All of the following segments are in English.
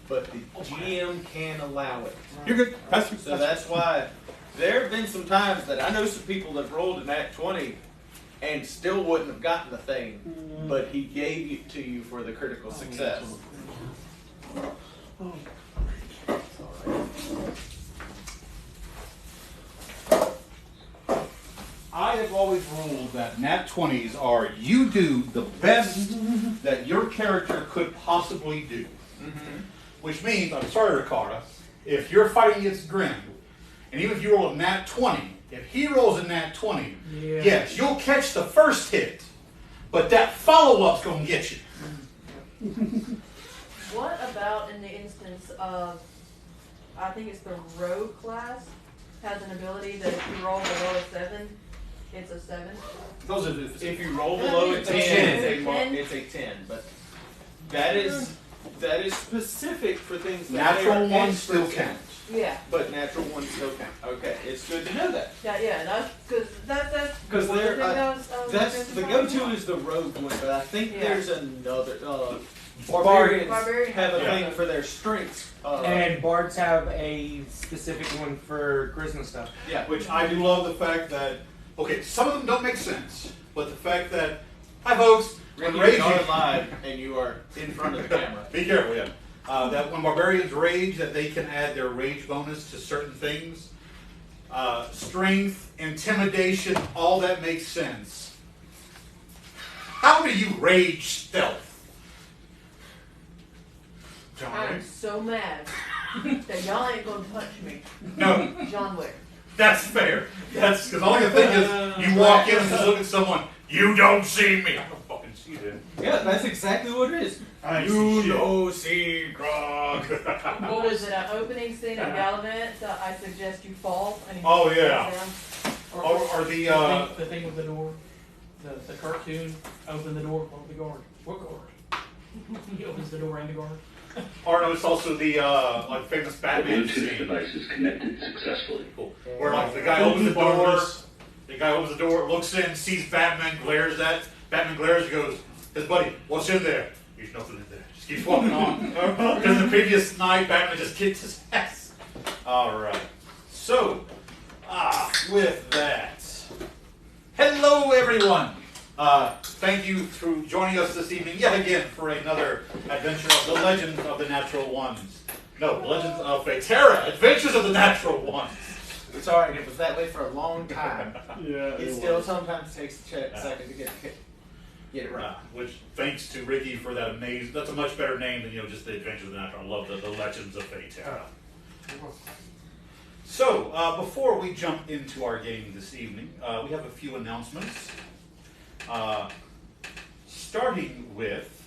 but the GM can allow it. You're good. So that's why there have been some times that I know some people that rolled a nat 20 and still wouldn't have gotten the thing, but he gave it to you for the critical success. I have always ruled that nat 20s are you do the best that your character could possibly do. Which means, I'm sorry, Ricardo, if you're fighting against Grim, and even if you roll a nat 20, if he rolls a nat 20, yes, you'll catch the first hit, but that follow-up's going to get you. What about in the instance of, I think it's the rogue class, has an ability that if you roll below a 7, it's a 7? Those are If you roll below a 10, it's a 10, but that is specific for things that natural ones still count. Yeah. But natural ones still count. Okay, it's good to know that. Yeah, that's because that's the go-to go-to is the rogue one, but I think there's another. Barbarians have a thing for their strengths, and bards have a specific one for charisma stuff. Yeah, which I do love the fact that some of them don't make sense, but the fact that hi folks, when you are live and you are in front of the camera. Be careful, yeah. That when barbarians rage, that they can add their rage bonus to certain things. Strength, intimidation, all that makes sense. How do you rage stealth? John I'm Wick? so mad that y'all ain't gonna touch me. No. John Wick. That's fair. That's because all you think is you walk in and just look at someone, you don't see me. I don't fucking see them. Yeah, that's exactly what it is. You don't see Grog. What was it? An opening scene in Gallivant? I suggest you fall. And he Oh, yeah. falls down. Or the thing with the door, the cartoon, open the door, close the guard. What guard? He opens the door and the guard. or no, it's also the like famous Batman Bluetooth scene. device is connected successfully. Cool. Where like the guy opens the door, looks in, sees Batman, glares and goes, "His buddy, what's in there?" There's nothing in there. Just keeps walking on. Because the previous night, Batman just kicked his ass. Alright. So, with that, hello everyone. Thank you for joining us this evening yet again for another adventure of the Legends of the Natural Ones. No, Legends of Faeterra, Adventures of the Natural Ones. It's alright, it was that way for a long time. Yeah, it still sometimes takes a second to get it right. Which, thanks to Ricky for that amazing, that's a much better name than just the Adventures of the Natural. I love the Legends of Faeterra. So, before we jump into our game this evening, we have a few announcements. Starting with,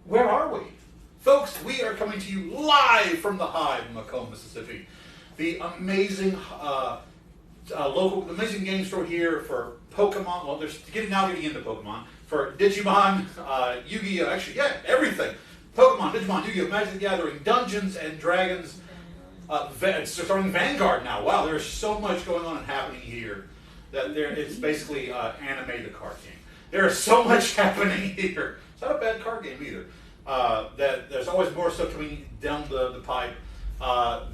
where are we? Folks, we are coming to you live from the Hive in Macomb, Mississippi. The amazing amazing game store here for Pokemon. Well, there's getting into Pokemon. For Digimon, Yu-Gi-Oh! Actually, yeah, everything. Pokemon, Digimon, Yu-Gi-Oh! Magic the Gathering, Dungeons and Dragons. Starting Vanguard now. Wow, there's so much going on and happening here that it's basically anime the card game. There is so much happening here. It's not a bad card game either. That there's always more stuff coming down the pipe.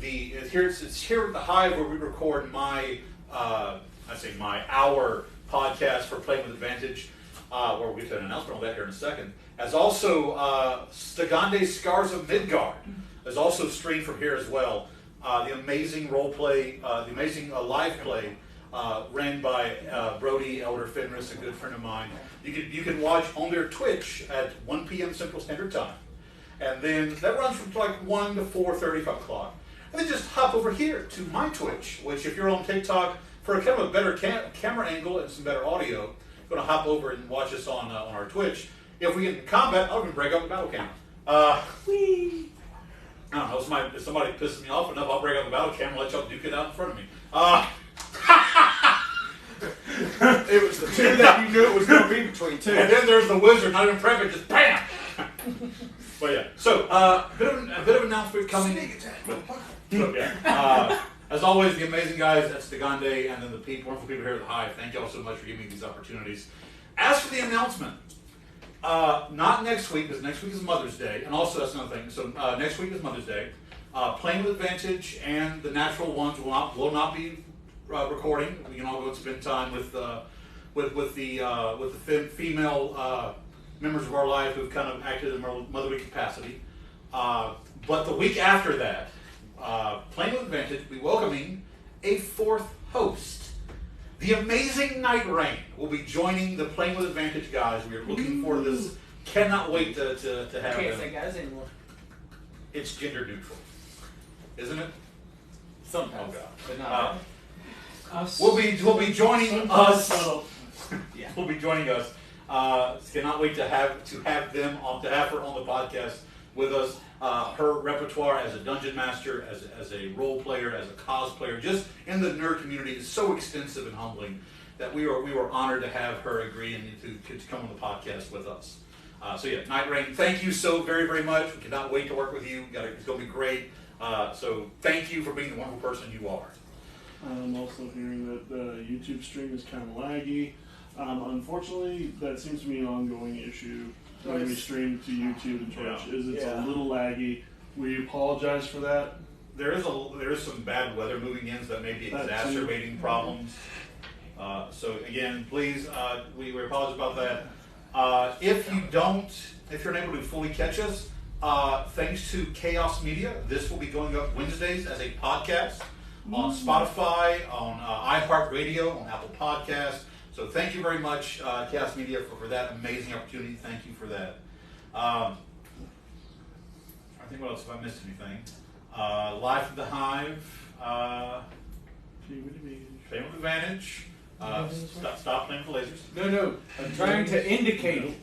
It's here at the Hive where we record my hour podcast for Playing with Advantage, where we'll get to an announcement on that here in a second. As also Stigande Scars of Midgard is also streamed from here as well. The amazing role play, the amazing live play ran by Brody Elder Fenris, a good friend of mine. You can watch on their Twitch at 1 p.m. Central Standard Time. And then that runs from like 1 to 4:30, 5 o'clock. And then just hop over here to my Twitch, which if you're on TikTok, for a kind of a better camera angle and some better audio, you're going to hop over and watch us on our Twitch. If we get in combat, I'll even break up the battle cam. I don't know, if somebody pisses me off enough, I'll break up the battle cam and let y'all duke it out in front of me. It was the two that you knew it was going to be between two. And then there's the wizard, not even prepping, just BAM! But yeah, so a bit of announcement coming. So, yeah. As always, the amazing guys at Stigande and then the wonderful people here at the Hive, thank y'all so much for giving me these opportunities. As for the announcement, Not next week, because next week is Mother's Day, and also that's another thing. So next week is Mother's Day. Playing with Advantage and the Natural Ones will not be recording. We can all go and spend time with the female members of our life who've kind of acted in a motherly capacity. But the week after that, Playing with Advantage will be welcoming a fourth host. The amazing Night Rain will be joining the Playing with Advantage guys. We are looking forward to this. Cannot wait to have Can't them. say guys anymore. It's gender neutral, isn't it? Sometimes, Oh, God. but not. Will be joining us. Yeah. Will be joining us. Cannot wait to have her on the podcast with us. Her repertoire as a dungeon master, as a role player, as a cosplayer, just in the nerd community is so extensive and humbling that we were honored to have her agree and to come on the podcast with us. So yeah, Night Rain, thank you so very, very much. We cannot wait to work with you. It's going to be great. So thank you for being the wonderful person you are. I'm also hearing that the YouTube stream is kind of laggy. Unfortunately, that seems to be an ongoing issue when we stream to YouTube and Twitch. It's a little laggy. We apologize for that. There is some bad weather moving in that may be exacerbating problems. So again, please, we apologize about that. If you're unable to fully catch us, thanks to Chaos Media, this will be going up Wednesdays as a podcast on Spotify, on iHeartRadio, on Apple Podcasts. So thank you very much, Chaos Media, for that amazing opportunity. Thank you for that. I think what else, if I missed anything? Live from the Hive, Playing with Advantage. Stop playing with lasers. No, I'm trying to indicate it.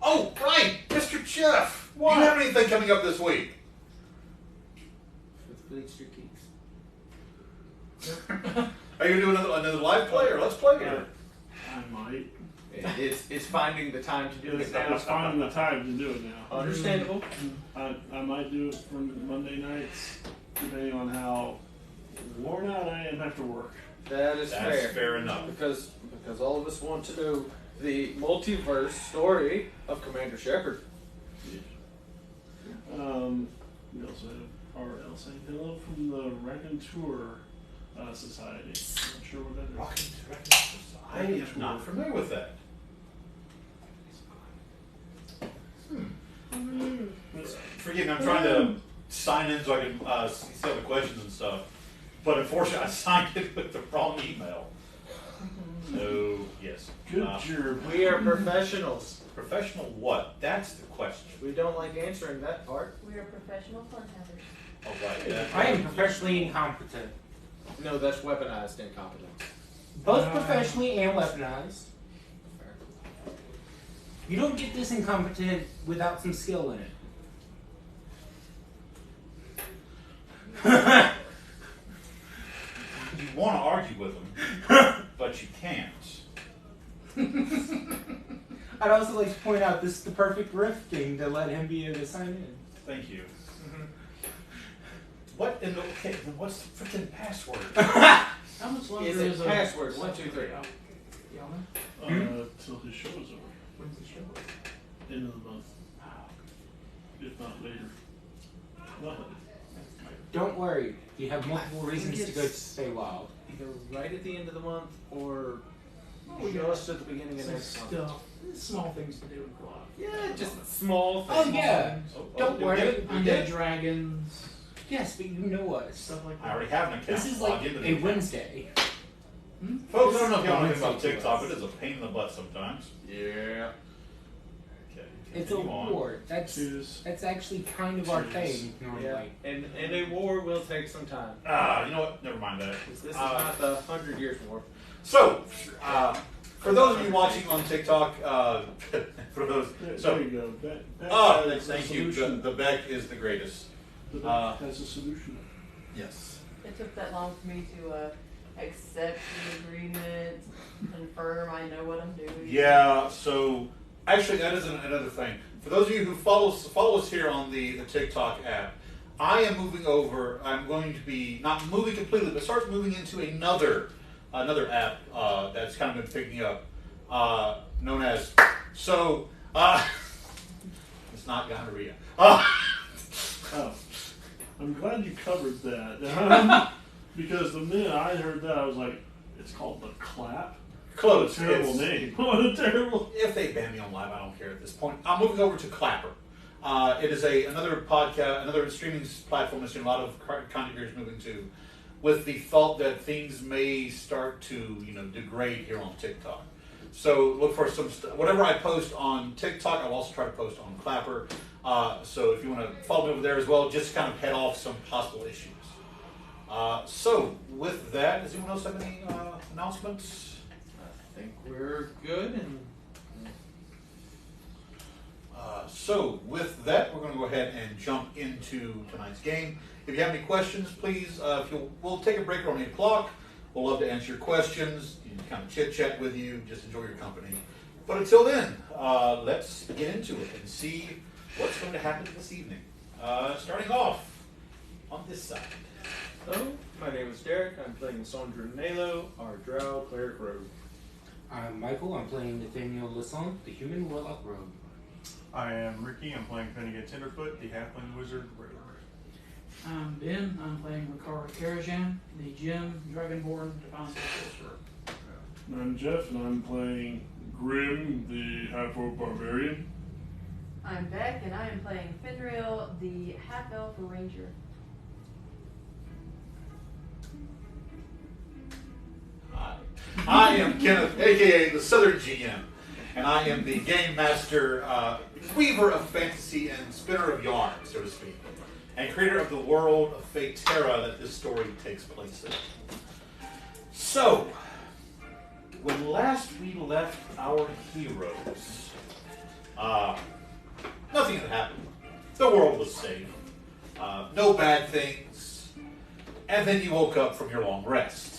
Oh, right, Mr. Jeff. What? Do you have anything coming up this week? Let's bleach your keys. Are you doing another live play or let's play here? I might. It's finding the time to do it It's now. finding the time to do it now. Understandable. I might do it from Monday nights, depending on how worn out I am after work. That's fair. Fair enough. Because all of us want to know the multiverse story of Commander Shepard. We also have our saying hello from the Raconteur Society. I'm not sure what that is. I am not familiar with that. Forgive me, I'm trying to sign in so I can see all the questions and stuff. But unfortunately, I signed it with the wrong email. So, yes. Good job. We are professionals. Professional what? That's the question. We don't like answering that part. We are professional fun havers. Oh, right. Yeah. I am professionally incompetent. No, that's weaponized incompetence. Both professionally and weaponized. You don't get this incompetent without some skill in it. You want to argue with them, but you can't. I'd also like to point out this is the perfect rifting to let him be able to sign in. Thank you. What's the freaking password? How much longer Is is it a password 1, 2, 3? Y'all know? Till his show is over. When's the show? End of the month. If not later. Not later. Don't worry, you have multiple I think reasons to go to it's- Stay Wild. Either right at the end of the month or We just at the beginning of Some next month. stuff. Small things to do in co-op. Yeah, just small Oh things. yeah, don't worry. Undead dragons, Yes, but you know us. stuff like I that. already have an account. This is Log like into the a account. Wednesday. Folks, I don't know if y'all know anything about Wednesday to TikTok, us. but it is a pain in the butt sometimes. Yeah. Okay. It's a continue on. war. That's actually kind of our thing normally. Yeah. And a war will take some time. You know what? Never mind that. This is not the 100 Years' War. So, for those of you watching on TikTok, for those, There you go. That has a thank you. solution. The Beck is the greatest. The back has a solution. Yes. It took that long for me to accept the agreement, confirm I know what I'm doing. Yeah. So, actually, that is another thing. For those of you who follow us here on the TikTok app, I am moving over. I'm going to be not moving completely, but start moving into another app that's kind of been picking up. known as. So, it's not gonorrhea. Oh, I'm glad you covered that. Because the minute I heard that, I was like, it's called the clap? Close. What a terrible name. What a terrible... If they ban me on live, I don't care at this point. I'm moving over to Clapper. It is another podcast, another streaming platform I've seen a lot of content creators moving to, with the thought that things may start to, degrade here on TikTok. So look for some whatever I post on TikTok, I'll also try to post on Clapper. So if you want to follow me over there as well, just kind of head off some possible issues. So with that, does anyone else have any announcements? I think we're good. And so with that, we're going to go ahead and jump into tonight's game. If you have any questions, please, we'll take a break around 8 o'clock. We'll love to answer your questions, kind of chit-chat with you, just enjoy your company. But until then, let's get into it and see what's going to happen this evening. Starting off on this side. Hello, my name is Derek. I'm playing Sorndrin Nalo, our Drow Cleric Rogue. I'm Michael. I'm playing Nathaniel Lasson, the Human Warlock Rogue. I am Ricky. I'm playing Finnegan Tenderfoot, the Halfling Wizard Rogue. I'm Ben. I'm playing Ricard Karajan, the Gem Dragonborn Divine Sorcerer. I'm Jeff, and I'm playing Grim, the half-orc barbarian. I'm Beck, and I am playing Fenriel, the half-elf ranger. Hi. I am Kenneth, aka the Southern GM, and I am the Game Master, weaver of fantasy and spinner of yarn, so to speak, and creator of the world of Faeterra that this story takes place in. So, when last we left our heroes, nothing had happened. The world was safe. No bad things. And then you woke up from your long rest.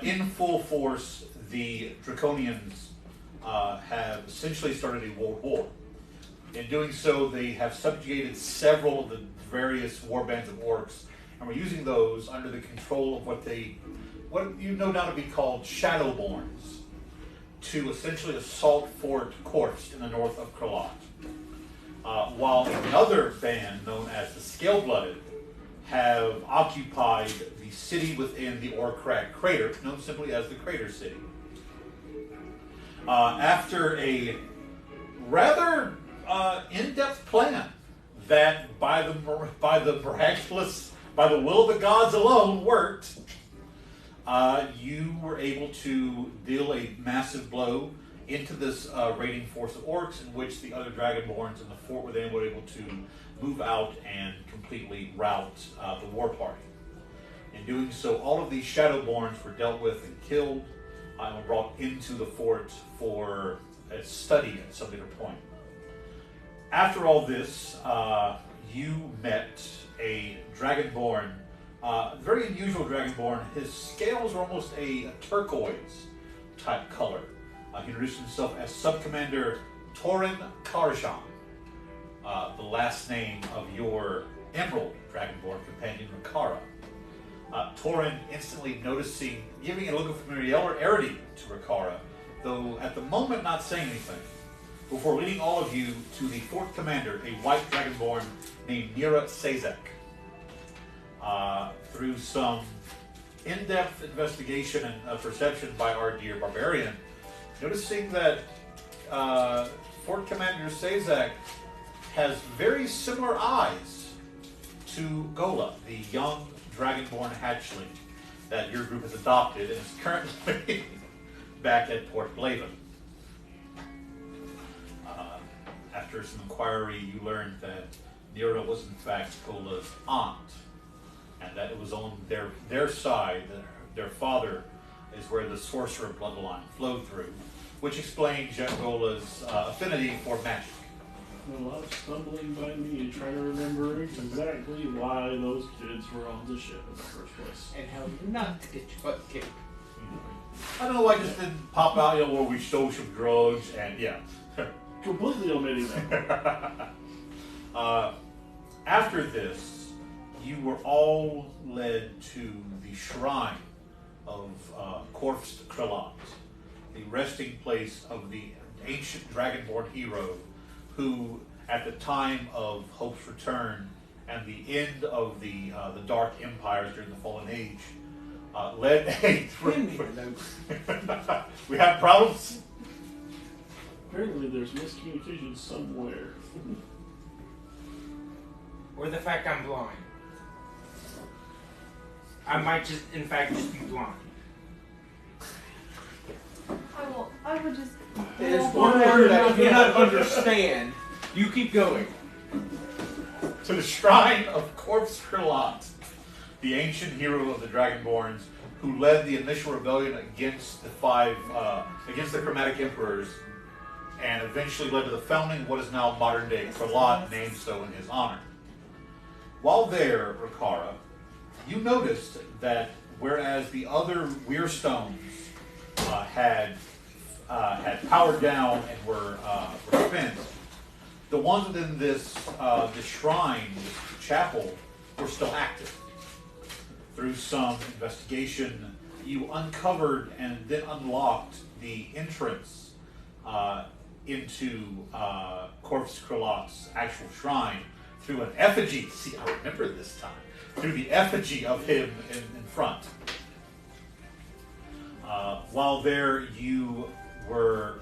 In full force, the Draconians have essentially started a world war. In doing so, they have subjugated several of the various warbands of orcs, and we're using those under the control of what you know now to be called Shadowborns, to essentially assault Fort Krilat in the north of Krilat. While another band known as the Scale-Blooded have occupied the city within the Orcrag Crater, known simply as the Crater City. After a rather in-depth plan that by the miraculous, by the will of the gods alone worked, you were able to deal a massive blow into this raiding force of orcs, in which the other Dragonborns in the fort were then able to move out and completely rout the war party. In doing so, all of these Shadowborns were dealt with and killed, and were brought into the fort for a study at some later point. After all this, you met a Dragonborn, very unusual Dragonborn. His scales were almost a turquoise type color. He introduced himself as Subcommander Torin Karjan, the last name of your Emerald Dragonborn companion, Riccara. Torin instantly noticing, giving a look of familiarity to Riccara, though at the moment not saying anything, before leading all of you to the fourth commander, a white Dragonborn named Nira Sazek. Through some in-depth investigation and perception by our dear barbarian, noticing that Fort Commander Sazak has very similar eyes to Gola, the young Dragonborn hatchling that your group has adopted and is currently back at Port Blaven. After some inquiry, you learned that Nira was in fact Gola's aunt, and that it was on their side, their father is where the sorcerer bloodline flowed through, which explains Gola's affinity for magic. A lot of stumbling by me trying to remember exactly why those kids were on the ship in the first place. And how not to get your butt kicked. I don't know, I just didn't pop out, where we stole some drugs, and yeah. Completely omitting that. After this, you were all led to the shrine of Fort Krilat, the resting place of the ancient Dragonborn hero who, at the time of Hope's return and the end of the Dark Empires during the Fallen Age, led a... We have problems? Apparently there's miscommunication somewhere. Or the fact I'm blind. I might just, in fact, just be blind. I would just. There's one word I cannot understand. You keep going. To the shrine of Fort Krilat, the ancient hero of the Dragonborns, who led the initial rebellion against the Chromatic Emperors, and eventually led to the founding of what is now modern-day Krilat, named so in his honor. While there, Rikara, you noticed that whereas the other weir stones had powered down and were spent, the ones within this shrine, this chapel, were still active. Through some investigation, you uncovered and then unlocked the entrance into Fort Krilat's actual shrine through an effigy. See, I remember this time. Through the effigy of him in front. While there, you were,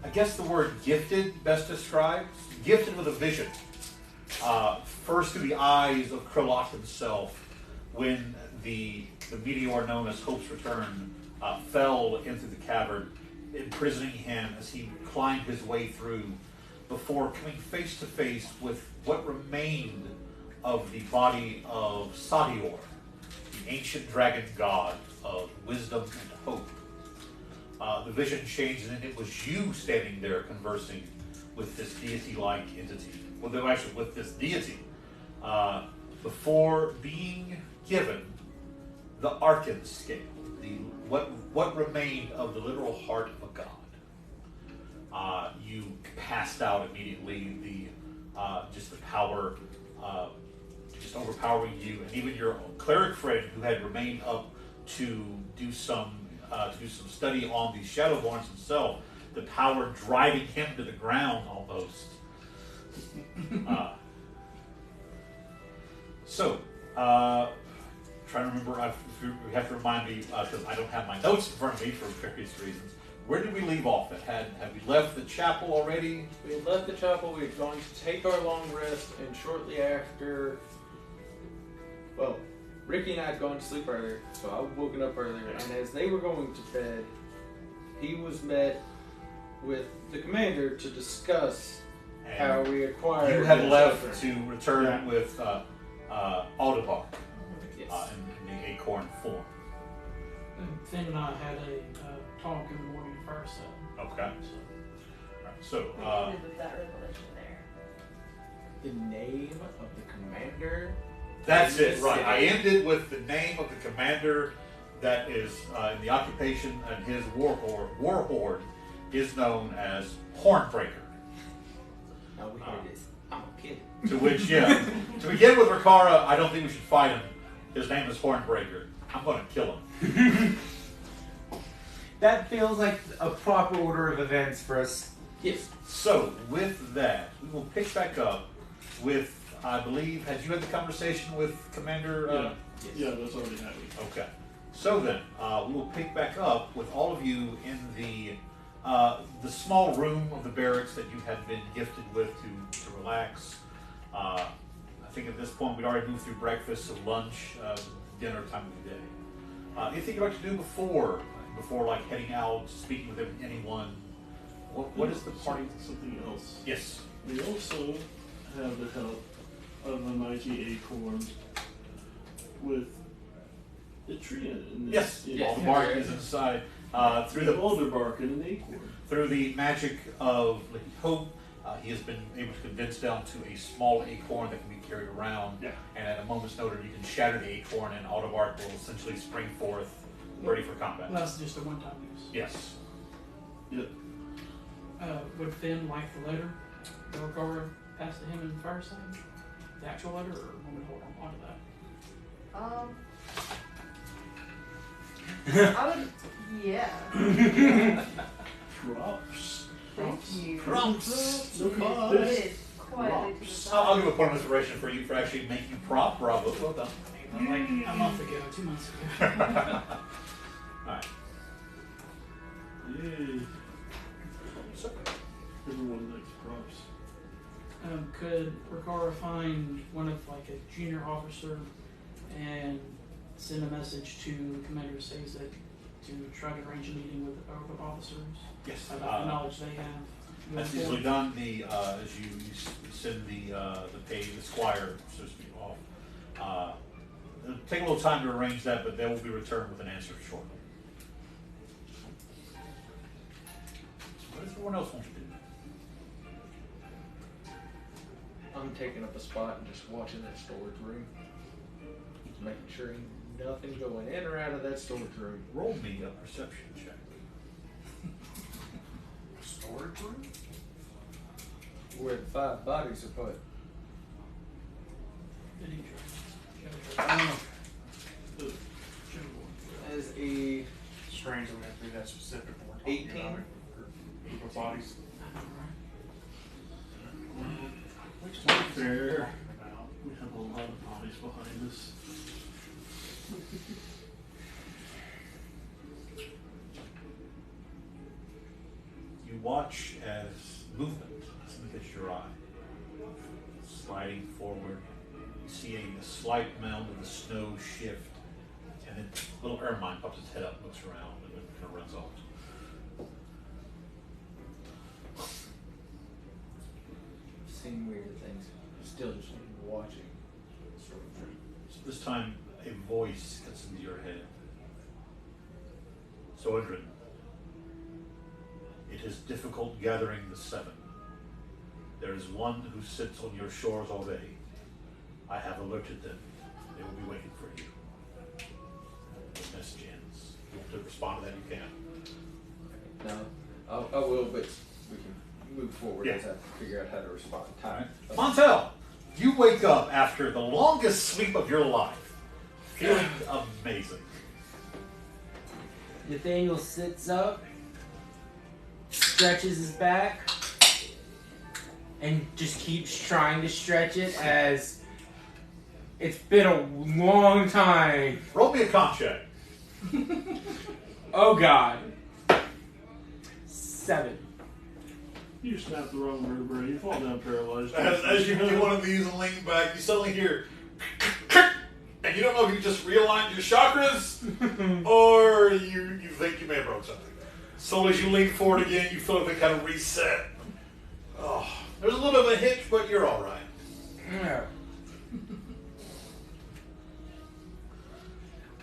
I guess the word gifted best describes, gifted with a vision. First through the eyes of Krilat himself, when the meteor known as Hope's Return fell into the cavern, imprisoning him as he climbed his way through, before coming face to face with what remained of the body of Sadior, the ancient dragon god of wisdom and hope. The vision changed, and then it was you standing there conversing with this deity-like entity. Well, actually, with this deity, before being given the Arcan scale, what remained of the literal heart of a god. You passed out immediately. Just the power, just overpowering you, and even your cleric friend who had remained up to do some study on the Shadowborns himself. The power driving him to the ground almost. Trying to remember, you have to remind me, because I don't have my notes in front of me for various reasons. Where did we leave off? Have we left the chapel already? We had left the chapel, we had gone to take our long rest, and shortly after, well, Ricky and I had gone to sleep earlier, so I was woken up earlier, and as they were going to bed, he was met with the commander to discuss how we acquired. You had left to return with Aldebar in the acorn form. And Finn and I had a talk in the morning first. Okay. So, We ended with that revelation there. The name of the commander. that's it, right. I ended with the name of the commander that is in the occupation, and his war horde is known as Hornbreaker. Now we hear this. I'm a kid. To which, to begin with, Rikara, I don't think we should fight him. His name is Hornbreaker. I'm going to kill him. That feels like a proper order of events for us. Yes. So, with that, we will pick back up with, I believe, had you had the conversation with Commander? Yeah, that's already happening. Okay. So then, we will pick back up with all of you in the small room of the barracks that you had been gifted with to relax. I think at this point we'd already moved through breakfast, so lunch, dinner time of the day. Anything you'd like to do before like heading out, speaking with anyone? What is the party? Something else. Yes. We also have the help of a mighty acorn with the tree in this. Yes. All the bark is inside. Through the older bark and an acorn. Through the magic of hope, he has been able to condense down to a small acorn that can be carried around. Yeah. And at a moment's notice, you can shatter the acorn, and Aldebark will essentially spring forth, ready for combat. Well, that's just a one-time use. Yes. Yep. Would Finn like the letter that Ricard passed to him in the fireside? The actual letter, or want me to hold on to that? I would, yeah. Props. Thank you. Props. No cost. It is quite a bit to the side. I'll give a point of inspiration for you for actually making prop. Bravo. Well done. Like a month ago, 2 months ago. Alright. Yay. Everyone likes props. Could Rikara find one of like a junior officer and send a message to Commander Sazek to try to arrange a meeting with the officers Yes. about the knowledge they have? That's going easily forward? done. As you send the squire, so to speak, off. It'll take a little time to arrange that, but they will be returned with an answer shortly. What does everyone else want to do? I'm taking up a spot and just watching that storage room. Just making sure ain't nothing going in or out of that storage room. Roll me a perception check. Storage room? Where the 5 bodies are put. Any Shadowborn. As a Strange that we have to be that specific when we're talking 18. about a group of bodies. To be fair, we have a lot of bodies behind us. You watch as movement catches your eye. Sliding forward, you see a slight mound of the snow shift, and then little Ermine pops its head up, looks around, and then kind of runs off. seen weird things. Still just watching. Sort of. So this time, a voice gets into your head. Sorndrin, it is difficult gathering the 7. There is one who sits on your shores already. I have alerted them. They will be waiting for you. The message ends. If you want to respond to that, you can. No, I will, but we can move forward as I figure out how to respond. Time. Montel, you wake up after the longest sleep of your life, feeling amazing. Nathaniel sits up, stretches his back, and just keeps trying to stretch it as it's been a long time. Roll me a con check. Oh God. 7. You snap the wrong vertebrae, you fall down paralyzed. As you do one of these and lean back, you suddenly hear, and you don't know if you just realigned your chakras or you think you may have broke something. So as you lean forward again, you feel like they kind of reset. Oh, there's a little bit of a hitch, but you're all right. Yeah.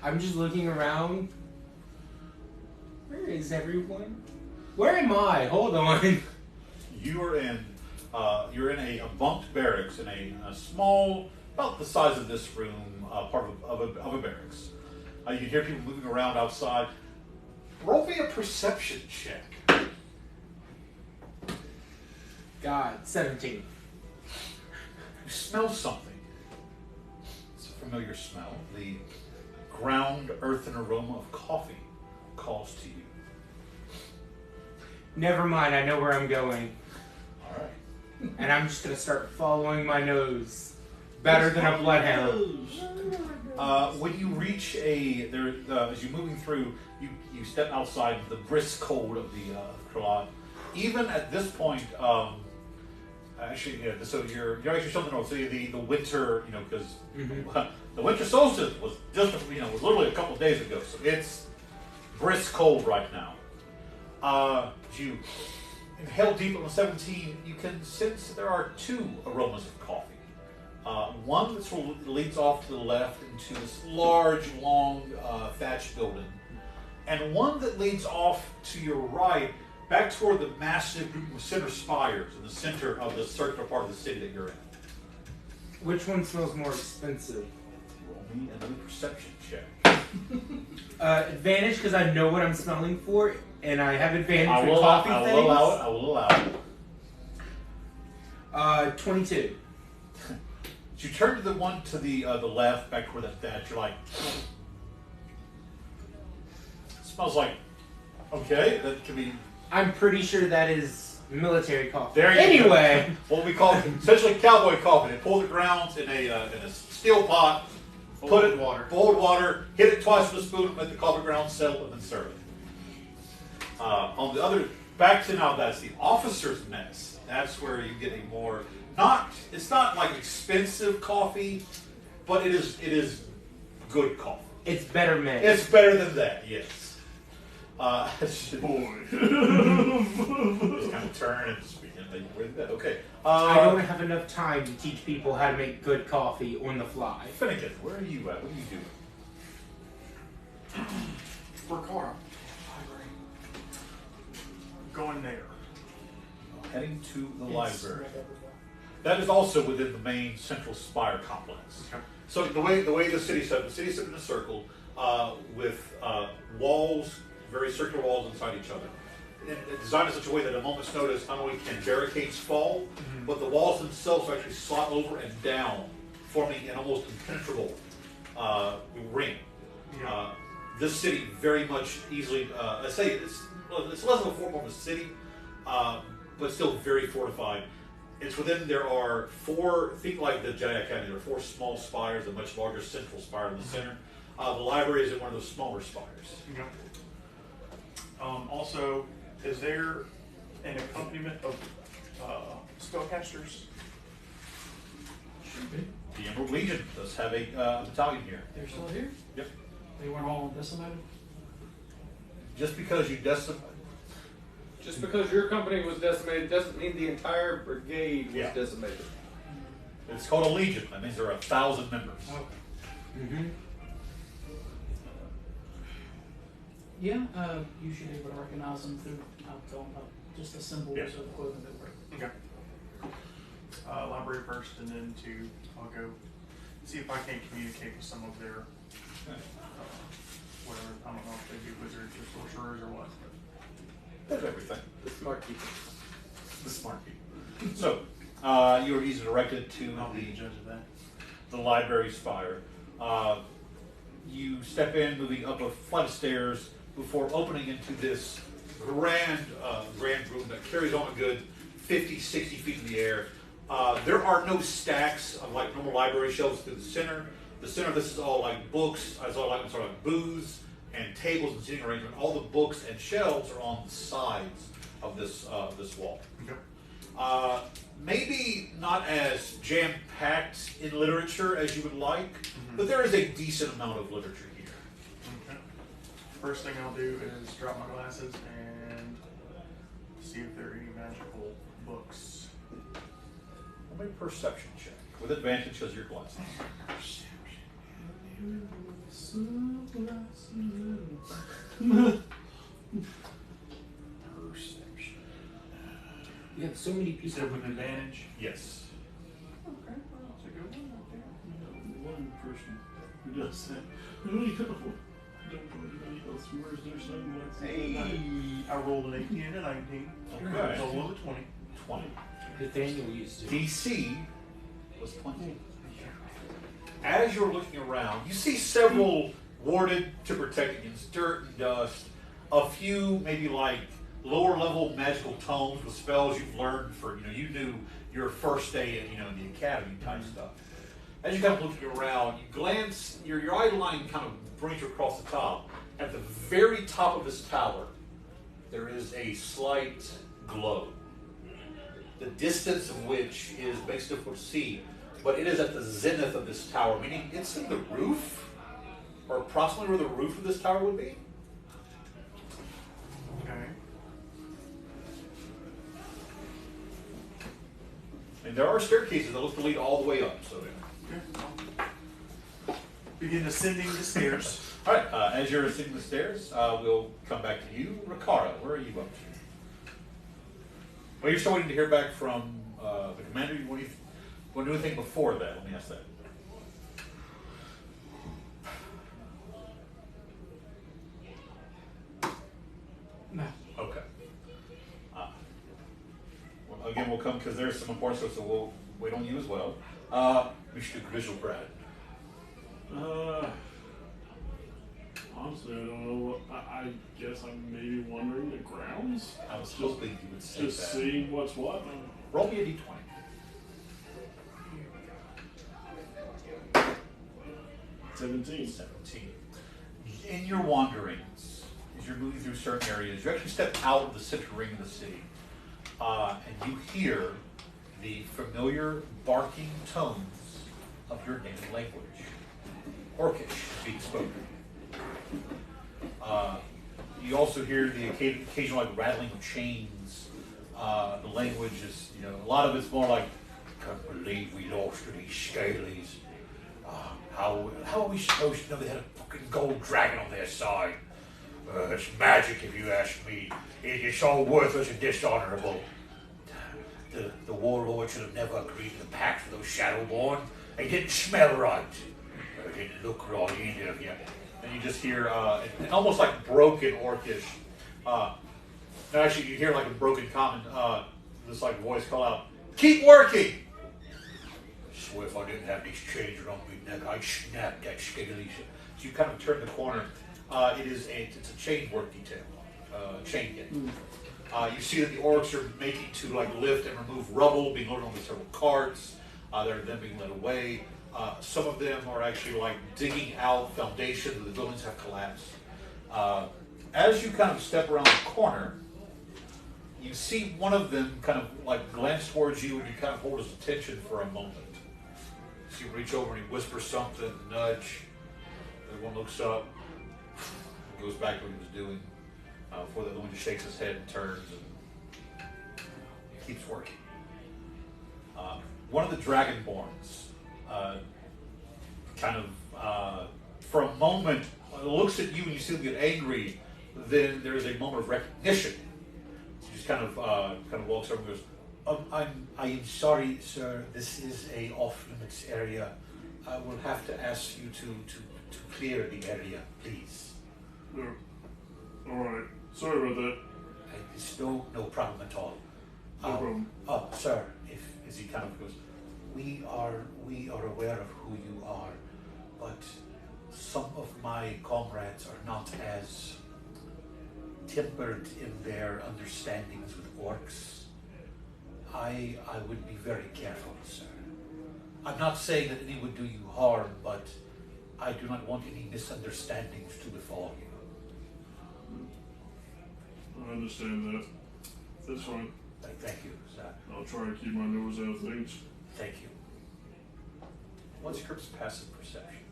I'm just looking around. Where is everyone? Where am I? Hold on. You're in a bunked barracks in a small, about the size of this room, part of a barracks. You can hear people moving around outside. Roll me a perception check. God, 17. You smell something. It's a familiar smell. The ground, earthen aroma of coffee calls to you. Never mind, I know where I'm going. All And I'm just gonna start following my nose. Better than a bloodhound. right. When you reach as you're moving through, you step outside the brisk cold of the Krilat. Even at this point, actually, yeah. So you're actually something else. So the winter, because the winter solstice was just was literally a couple of days ago. So it's brisk cold right now. As you inhale deep on the 17, you can sense there are 2 aromas of coffee. One that sort of leads off to the left into this large, long thatched building, and one that leads off to your right, back toward the massive center spires in the center of the circular part of the city that you're in. Which one smells more expensive? Roll me another perception check. Advantage because I know what I'm smelling for, and I have advantage I for will coffee allow things. it. I will allow it. 22. As you turn to the one to the left, back toward that thatch, you're like, Smells like, okay, that can be. I'm pretty sure that is military coffee. There you anyway, go. What we call essentially cowboy coffee. They pull the grounds in a steel pot, put it in water, boiled water, hit it twice with a spoon, let the coffee grounds settle, and then serve it. On the other, back to now, that's the officer's mess. That's where you get a more it's not like expensive coffee, but it is good coffee. it's better made. It's better than that, yes. Boy. Just kind of turn and speak. Okay. I don't have enough time to teach people how to make good coffee on the fly. Finnegan, where are you at? What are you doing? Ricard. Going there. Heading to the library. That is also within the main central spire complex. Okay. So the way the city's set, the city's set in a circle with walls, very circular walls inside each other. And designed in such a way that at a moment's notice, not only can barricades fall, but the walls themselves actually slot over and down, forming an almost impenetrable ring. Yeah. This city very much easily, I say it's less of a fort, more of a city, but still very fortified. It's within, there are 4, think like the Jedi Academy, there are 4 small spires, a much larger central spire in the center. The library is in one of those smaller spires. Okay. Also, is there an accompaniment of spellcasters? Should be. The Emerald Legion does have a battalion here. They're still here? Yep. They weren't all decimated? Just because you Just because your company was decimated doesn't mean the entire brigade was Yeah. decimated. it's called a legion. That means there are 1,000 members. Mm-hmm. Yeah, you should be able to recognize them through, I'll tell them just the symbols Yeah. of the clothing they wear. Okay. Library first, and then I'll go see if I can communicate with some of their whatever. I don't know if they do wizards or sorcerers or what. That's everything. The smart people. The smart people. So, you are easily directed to I'll be the judge of that. the library spire. You step in, moving up a flight of stairs before opening into this grand room that carries on a good 50, 60 feet in the air. There are no stacks of like normal library shelves through the center. The center of this is all like books, it's all like sort of booths and tables and seating arrangement. All the books and shelves are on the sides of this wall. Okay. Maybe not as jam-packed in literature as you would like, but there is a decent amount of literature here. Okay. First thing I'll do is drop my glasses and see if there are any magical books. I'll make a perception check with advantage because your glasses. Perception. You have so many You people said with advantage. Yes. Okay, well, that's a good one. One person who does that. Don't know anybody else who wears their sunglasses. Hey. I rolled an 18 and a 19. Okay. Total of a 20. 20. Nathaniel used to. DC was 20. As you're looking around, you see several warded to protect against dirt and dust. A few maybe like lower level magical tomes with spells you've learned for, you knew your first day in, in the academy type stuff. As you kind of looking around, you glance, your eye line kind of brings you across the top. At the very top of this tower, there is a slight glow. The distance of which is based on what you see, but it is at the zenith of this tower, meaning it's in the roof, or approximately where the roof of this tower would be. Okay. And there are staircases that look to lead all the way up. So, Begin ascending the stairs. all right. As you're ascending the stairs, we'll come back to you, Ricard. Where are you up to? Well, you're still waiting to hear back from the commander. Want to do anything before that? Let me ask that. No. Okay. Well, again, we'll come because there's some important stuff, so we'll wait on you as well. We should do visual grad. Honestly, I don't know. I guess I'm maybe wondering the grounds. I was hoping you would say Just that. seeing what's what. Roll me a d20. 17. 17. In your wanderings, as you're moving through certain areas, you actually step out of the center ring of the city, and you hear the familiar barking tones of your native language. Orcish is being spoken. You also hear the occasional like rattling of chains. The language is, a lot of it's more like, can't believe we lost to these scalies. How are we supposed to know they had a fucking gold dragon on their side? It's magic if you ask me. It's all worthless and dishonorable. The warlord should have never agreed to the pact with those Shadowborn. They didn't smell right. They didn't look right either of you. And you just hear an almost like broken Orcish. Actually, you hear like a broken common, this like voice call out, "Keep working!" I swear if I didn't have these chains around my neck, I'd snap that scaly. So you kind of turn the corner. It's a chain work detail, chain gang. You see that the orcs are making to like lift and remove rubble, being loaded onto several carts. They're then being led away. Some of them are actually like digging out foundations where the buildings have collapsed. As you kind of step around the corner, you see one of them kind of like glance towards you, and you kind of hold his attention for a moment. So you reach over and he whispers something, nudge. Everyone looks up, goes back to what he was doing. Before the other one just shakes his head and turns and keeps working. One of the Dragonborns kind of, for a moment, looks at you and you see him get angry. Then there's a moment of recognition. He just kind of walks over and goes, I am sorry, sir. This is a off-limits area. I will have to ask you to clear the area, please." Yeah. All right. Sorry about that. It's no problem at all. No problem. Sir, as he kind of goes, we are aware of who you are, but some of my comrades are not as tempered in their understandings with orcs. I would be very careful, sir. I'm not saying that any would do you harm, but I do not want any misunderstandings to befall you. I understand that. That's fine. Thank you, sir. I'll try to keep my nose out of things. Thank you. What's your passive perception?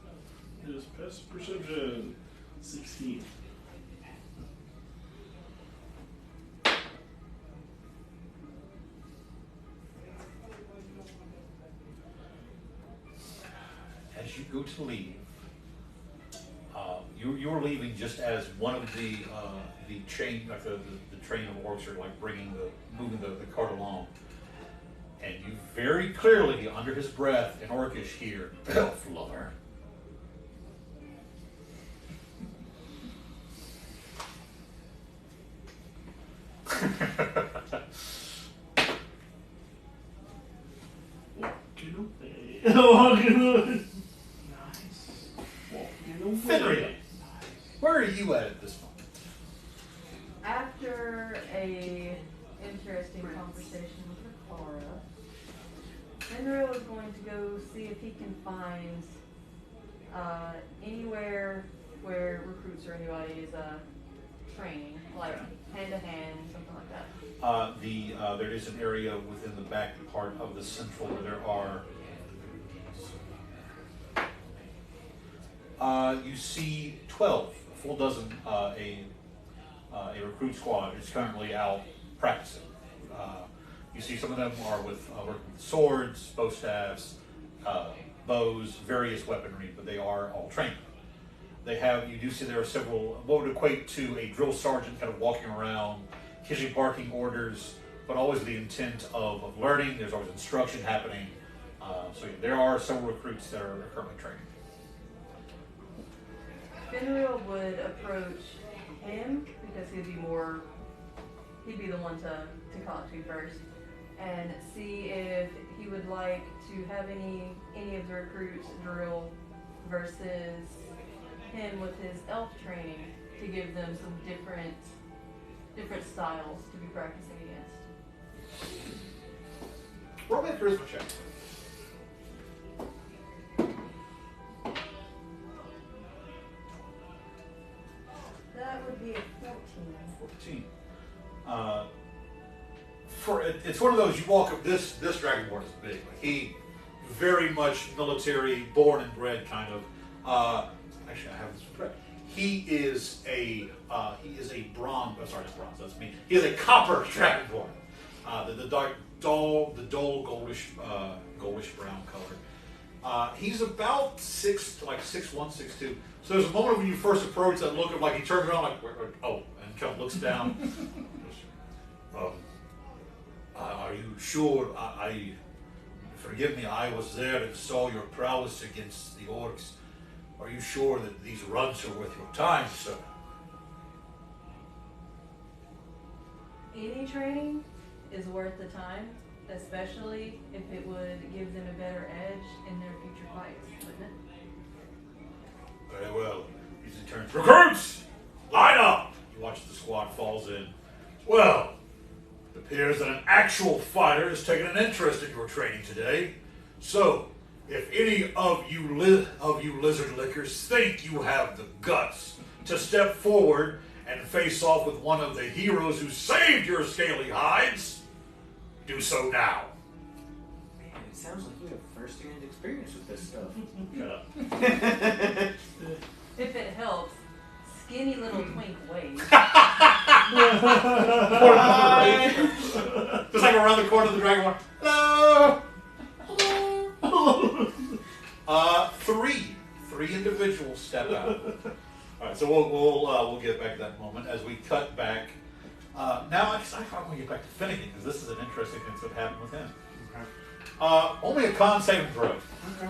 It is passive perception. 16. As you go to leave, you're leaving just as one of the chain, like the train of orcs are like moving the cart along, and you very clearly, under his breath, in Orcish hear, "Elf lover." Walking away. Nice. Walking away. Fenriel, where are you at this moment? After a interesting conversation with Rikara, Fenriel is going to go see if he can find anywhere where recruits or anybody is training, like hand-to-hand, something like that. There is an area within the back part of the central where there are. You see 12, a full dozen, a recruit squad is currently out practicing. You see some of them are working with swords, bow staffs, bows, various weaponry, but they are all trained. You do see there are several, what would equate to a drill sergeant kind of walking around, occasionally barking orders, but always with the intent of learning. There's always instruction happening. So there are several recruits that are currently training. Fenriel would approach him because he'd be the one to talk to first, and see if he would like to have any of the recruits drill versus him with his elf training to give them some different styles to be practicing against. Roll me a charisma check. That would be a 14. 14. It's one of those, you walk up, this Dragonborn is big. Like, he very much military, born and bred kind of. Actually, I have this correct. He is a bronze. Oh, sorry, not bronze. That's me. He is a copper Dragonborn. The dark, dull goldish brown color. He's about 6'1", 6'2". So there's a moment when you first approach that look of like he turns around like, and kind of looks down. Are you sure? Forgive me, I was there and saw your prowess against the orcs. Are you sure that these runs are worth your time, sir? Any training is worth the time, especially if it would give them a better edge in their future fights, wouldn't it? Very well. He turns. Recruits! Line up! You watch the squad falls in. Well, it appears that an actual fighter has taken an interest in your training today. So, if any of you lizard lickers think you have the guts to step forward and face off with one of the heroes who saved your scaly hides, do so now. Man, it sounds like you have first-hand experience with this stuff. Shut up. If it helps, skinny little twink waves. Just like around the corner of the Dragonborn. Hello! Hello! Three individuals step out. All right, so we'll get back to that moment as we cut back. Now, I want to get back to Finnegan because this is an interesting thing that happened with him. Okay. Only a con saving throw. Okay.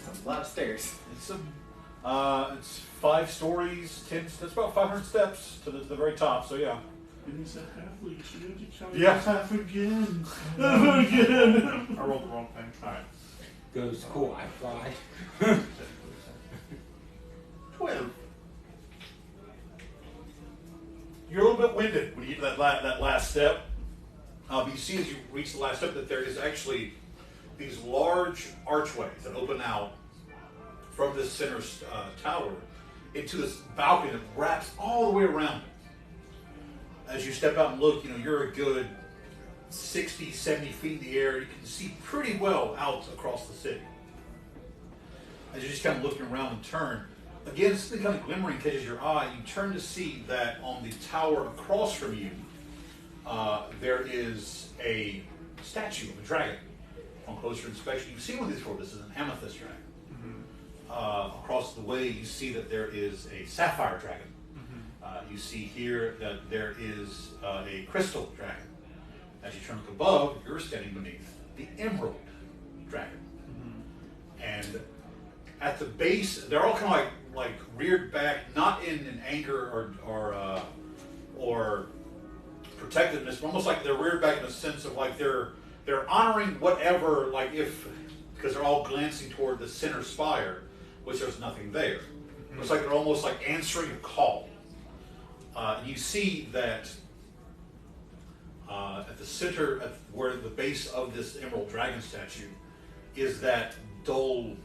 That's a lot of stairs. It's 5 stories, 10. It's about 500 steps to the very top. So yeah. And he's a halfling. You should have to count Yeah. again. Again. I rolled the wrong thing. All right. Goes cool. I fly. 12. You're a little bit winded when you get to that last step. But you see as you reach the last step that there is actually these large archways that open out from this center tower into this balcony that wraps all the way around it. As you step out and look, you're a good 60, 70 feet in the air. You can see pretty well out across the city. As you're just kind of looking around and turn, again, something kind of glimmering catches your eye. You turn to see that on the tower across from you, there is a statue of a dragon. On closer inspection, you've seen one of these before. This is an amethyst dragon. Mm-hmm. Across the way, you see that there is a sapphire dragon. Mm-hmm. You see here that there is a crystal dragon. As you turn look above, you're standing beneath the emerald dragon. Mm-hmm. And at the base, they're all kind of like reared back, not in anger or protectiveness, but almost like they're reared back in a sense of like they're honoring whatever, like because they're all glancing toward the center spire, which there's nothing there. Mm-hmm. It's like they're almost like answering a call. You see that at the center, where the base of this emerald dragon statue is that dull.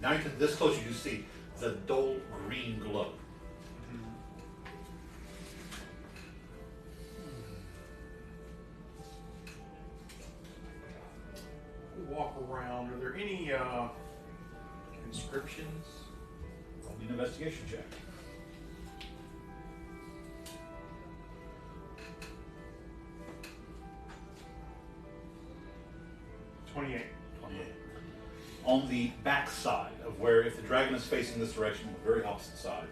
Now you can this close, you can see the dull green glow. Walk around. Are there any inscriptions? Roll me an investigation check. 28. On the back side of where, if the dragon is facing this direction, the very opposite side,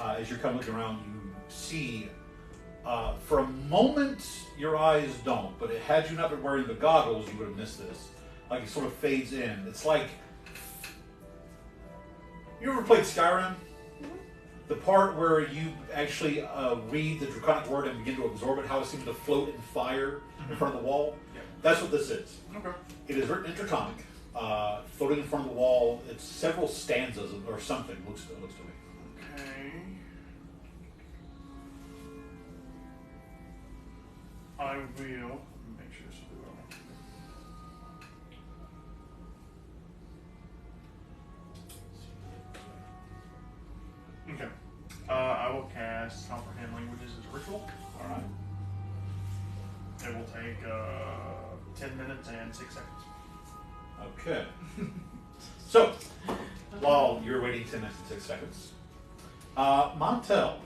as you're kind of looking around, you see, for a moment, your eyes don't, but had you not been wearing the goggles, you would have missed this. Like it sort of fades in. It's like, you ever played Skyrim? Mm-hmm. The part where you actually read the draconic word and begin to absorb it, how it seems to float in fire in front of the wall? Yep. That's what this is. Okay. It is written in draconic. floating in front of the wall. It's several stanzas or something. Looks to me. Okay. I will make sure this is well. Okay. I will cast Comprehend Languages as a ritual. All right. It will take 10 minutes and 6 seconds. Okay. So, while you're waiting 10 minutes and 6 seconds, Montel,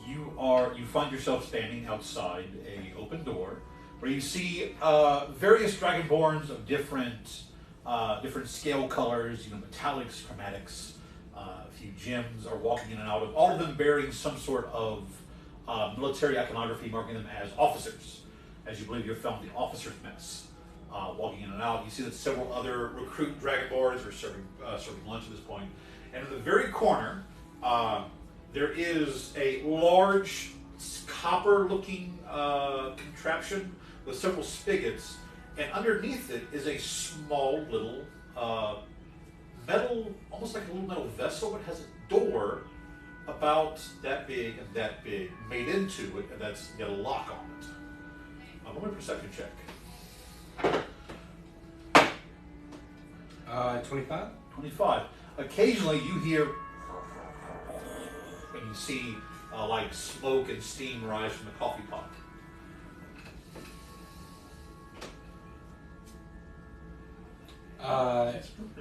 you find yourself standing outside a open door where you see various Dragonborns of different scale colors, metallics, chromatics. A few gems are walking in and out of, all of them bearing some sort of military iconography marking them as officers, as you believe you've found the officers' mess. Walking in and out, you see that several other recruit Dragonborns are serving lunch at this point. And in the very corner, there is a large copper-looking contraption with several spigots, and underneath it is a small little metal, almost like a little metal vessel, but has a door about that big and that big made into it, and that's got a lock on it. Roll me a perception check. 25. 25. Occasionally you hear, and you see like smoke and steam rise from the coffee pot.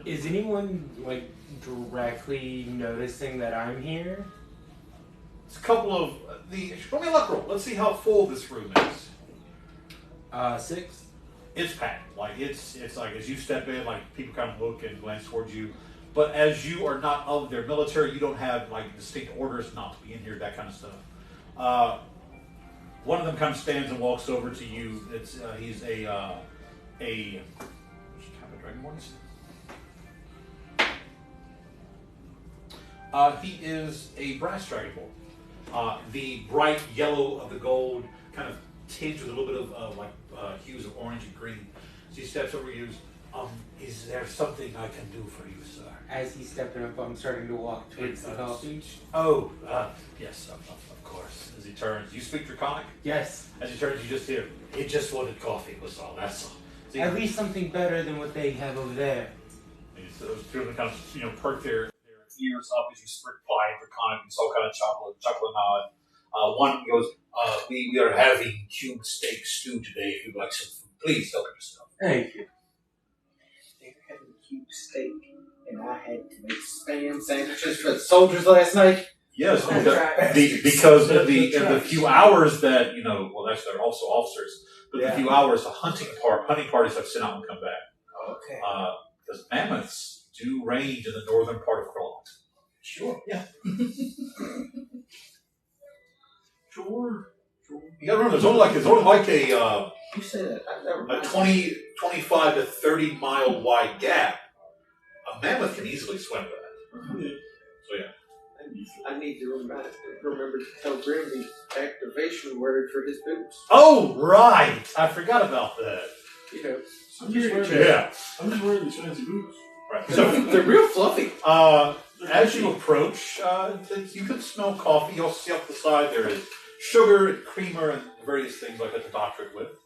Is anyone directly noticing that I'm here? It's a couple of roll me a luck roll. Let's see how full this room is. 6. It's packed. Like it's like as you step in, like people kind of look and glance towards you. But as you are not of their military, you don't have like distinct orders not to be in here, that kind of stuff. One of them kind of stands and walks over to you. He's a which type of Dragonborn is he? He is a brass Dragonborn. The bright yellow of the gold kind of tinged with a little bit of hues of orange and green. So he steps over you. Is there something I can do for you, sir? As he's stepping up, I'm starting to walk towards the coffee. Oh, yes, of course. As he turns, you speak Draconic? Yes. As he turns, you just hear, he just wanted coffee, was all, that's all. So at least something better than what they have over there. So those two of them kind of perk their ears up as you reply in Draconic, and so kind of chuckle and nod. One goes, we are having cube steak stew today. If you'd like some food, please help yourself. Thank you. They were having cube steak, and I had to make spam sandwiches for the soldiers last night. Yes, because in the few hours that actually they're also officers, but the few hours the hunting parties have sent out and come back. Okay. Because mammoths do range in the northern part of Krilat. Sure. Yeah. Sure. You gotta remember, there's only like a you say that I've never a 25 to 30 mile wide gap. A mammoth can easily swim that. Mm-hmm. So yeah. I need to remember to tell Grim the activation word for his boots. Oh right, I forgot about that. I'm just wearing these fancy boots. Right. So they're real fluffy. As you approach, you can smell coffee. You'll see up the side there is sugar and creamer and various things like that to doctor it with.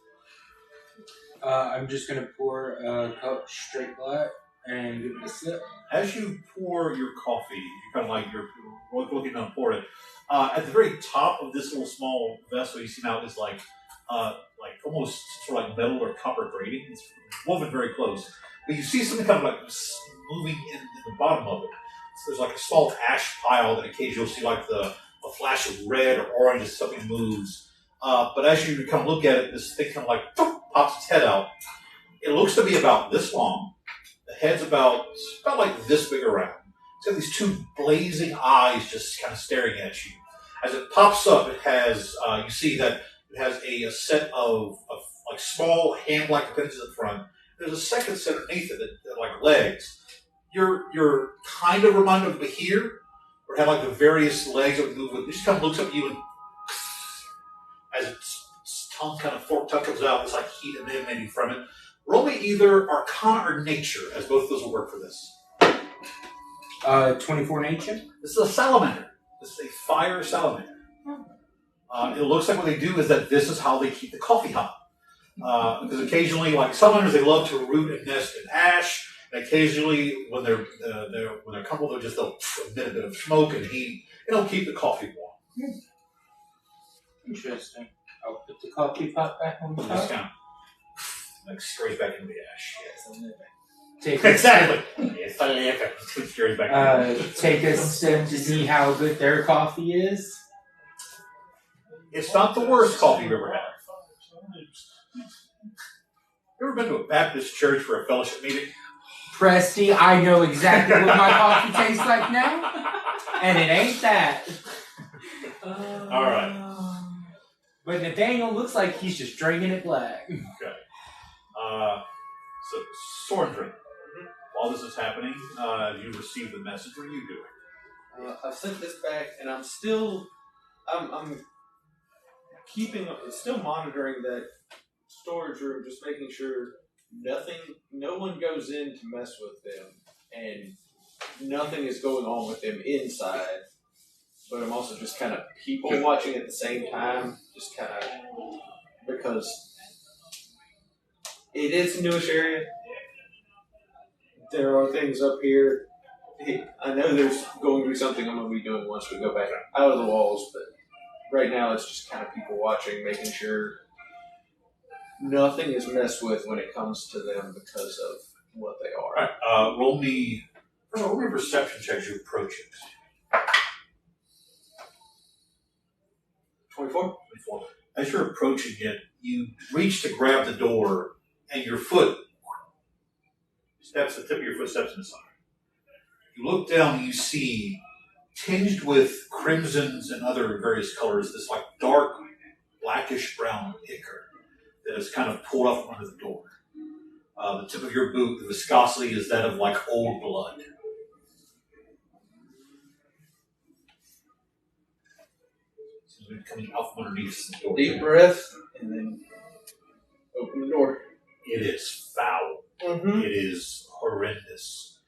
I'm just gonna pour a cup straight black and give it a sip. As you pour your coffee, you kind of you're looking to pour it. At the very top of this little small vessel, you see now is like almost sort of like metal or copper grating. It's woven very close, but you see something kind of moving in the bottom of it. So there's like a small ash pile that occasionally you'll see like a flash of red or orange as something moves. But as you kind of look at it, this thing kind of pops its head out. It looks to be about this long. The head's about like this big around. It's got these two blazing eyes just kind of staring at you. As it pops up, it has you see that it has a set of like small hand-like appendages in front. There's a second set underneath it that like legs. You're kind of reminded of a Behir, where it had like the various legs that would move with. It just kind of looks up at you and as its tongue kind of forked tongue comes out, it's like heat emanating from it. Roll me either Arcana or Nature, as both of those will work for this. 24 nature. This is a salamander. This is a fire salamander. It looks like what they do is that this is how they keep the coffee hot. Because occasionally, like salamanders, they love to root and nest in ash. And occasionally, when they're comfortable, they'll emit a bit of smoke and heat. It'll keep the coffee warm. Interesting. I'll put the coffee pot back on the Just top. kind of scurries back into the ash. Take a Exactly. Scurries back into take a sip to see how good their coffee is. It's not the worst coffee you've ever had. You ever been to a Baptist church for a fellowship meeting? Presty, I know exactly what my coffee tastes like now, and it ain't that. All right. But Nathaniel looks like he's just drinking it black. Okay. So, Sorndrin, while this is happening, you received the message. What are you doing? I've sent this back, and I'm still monitoring that storage room, just making sure no one goes in to mess with them, and nothing is going on with them inside. But I'm also just kind of people watching at the same time, just kind of because it is a newish area. There are things up here. I know there's going to be something I'm going to be doing once we go back out of the walls, but right now it's just kind of people watching, making sure nothing is messed with when it comes to them because of what they are. All right. Roll me a perception check as you approach it. 24? 24. As you're approaching it, you reach to grab the door, and your foot the tip of your foot steps inside. You look down and you see, tinged with crimsons and other various colors, this like dark, blackish brown ichor that is kind of pulled off from under the door. The tip of your boot, the viscosity is that of like old blood. It's coming out from underneath the door. Deep breath, and then open the door. It is foul. Mm-hmm. It is horrendous.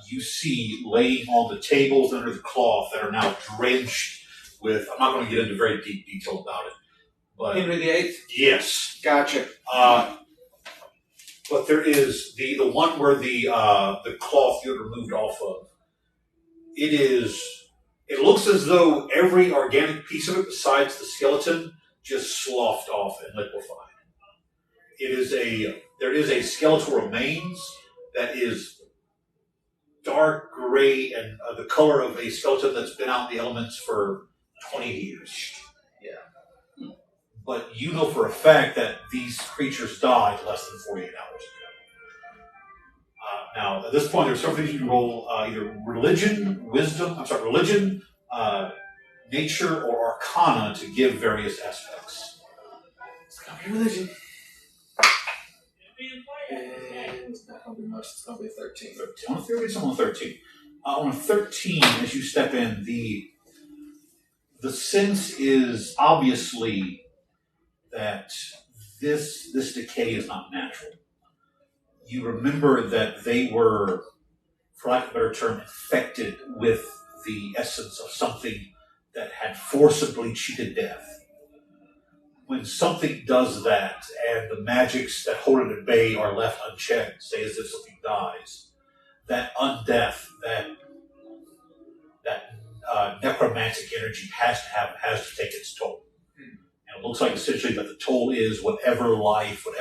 You see laying on the tables under the cloth that are now drenched with, I'm not going to get into very deep detail about it, but Henry VIII? yes. Gotcha. But there is the one where the cloth you had removed off of. It looks as though every organic piece of it besides the skeleton just sloughed off and liquefied. There is a skeletal remains that is dark gray and the color of a skeleton that's been out in the elements for 20 years. Yeah. But you know for a fact that these creatures died less than 48 hours ago. Now, at this point, there's several things you can roll, either religion, nature, or arcana to give various aspects. It's going to be religion. And it's not going to be much. It's going to be 13. On a 13, on a 13. On a 13, as you step in, the sense is obviously that this decay is not natural. You remember that they were, for lack of a better term, infected with the essence of something that had forcibly cheated death. When something does that, and the magics that hold it at bay are left unchecked, say as if something dies, that undeath, that necromantic energy has to take its toll. And it looks like essentially that the toll is whatever life in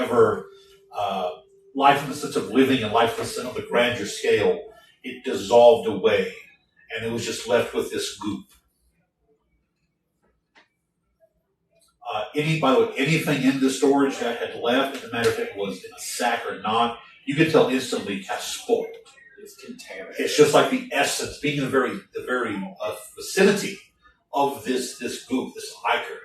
the sense of living and life in the sense of the grandeur scale, it dissolved away, and it was just left with this goop. By the way, anything in the storage that had left, it doesn't matter if it was in a sack or not, you can tell instantly has spoiled. It's contaminated. It's just like the essence, being in the very vicinity of this goop, this ichor,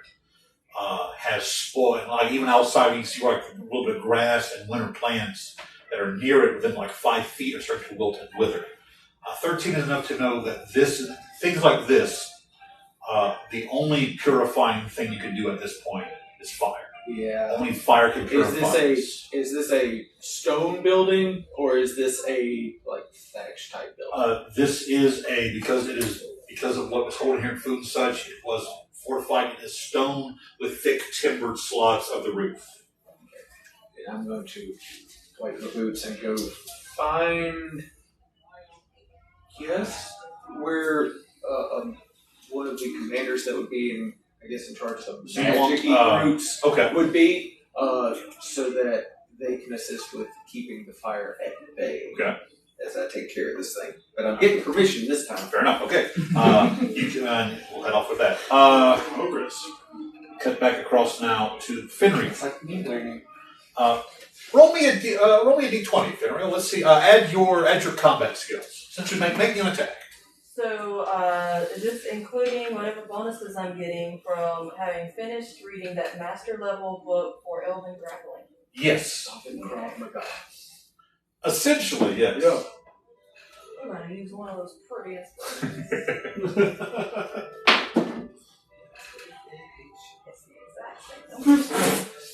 has spoiled. Like even outside, you can see like a little bit of grass and winter plants that are near it within like 5 feet are starting to wilt and wither. 13 is enough to know that things like this, the only purifying thing you can do at this point is fire. Yeah. Only fire can Is purify. this a stone building or is this a like thatch type building? This is because of what was holding here in food and such. It was fortified in stone with thick timbered slots of the roof. And I'm going to wipe my boots and go find. Yes, where one of the commanders that would be in, I guess, in charge of magic groups would be, so that they can assist with keeping the fire at bay. Okay. As I take care of this thing, but I'm getting permission this time. Fair enough. Okay. You can. We'll head off with that. Progress. Cut back across now to Fenriel. It's like me learning. Roll me a d20, Fenriel. Let's see. Add your combat skills since you make me an attack. So, is this including whatever bonuses I'm getting from having finished reading that master level book for Elven Grappling? Yes. Oh my god. Essentially, yes. Yeah. I'm going to use one of those prettiest ones. It's the exact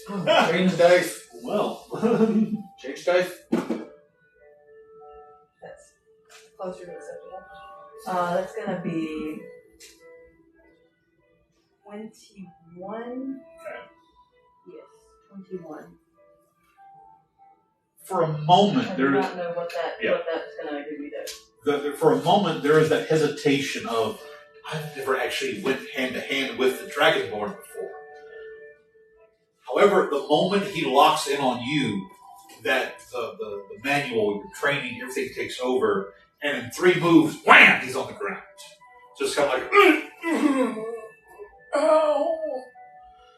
same. Change dice. Well. Change dice. That's closer to acceptable. That's going to be 21. Okay. Yes, 21. For a moment, I do not know what that's going to give me there. For a moment, there is that hesitation of, I've never actually went hand to hand with the Dragonborn before. However, the moment he locks in on you, that the manual, your training, everything takes over, and in 3 moves, wham, he's on the ground. Just kind of like, oh.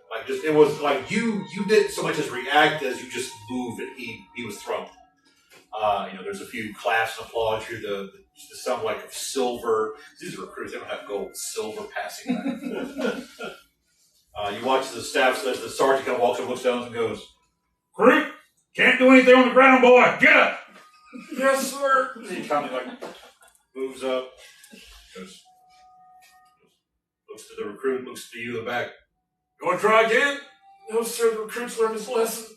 Like just, it was like you didn't so much as react as you just moved and he was thrown. There's a few claps and applause here. The sound like of silver. These are recruits; they don't have gold. Silver passing back. You watch the staff says the sergeant kind of walks over, looks down, and goes, "Recruit, can't do anything on the ground, boy. Get up." Yes, sir. And he kind of like moves up, goes, looks to the recruit, looks to you in the back. You want to try again? No, sir. The recruit's learned his lesson.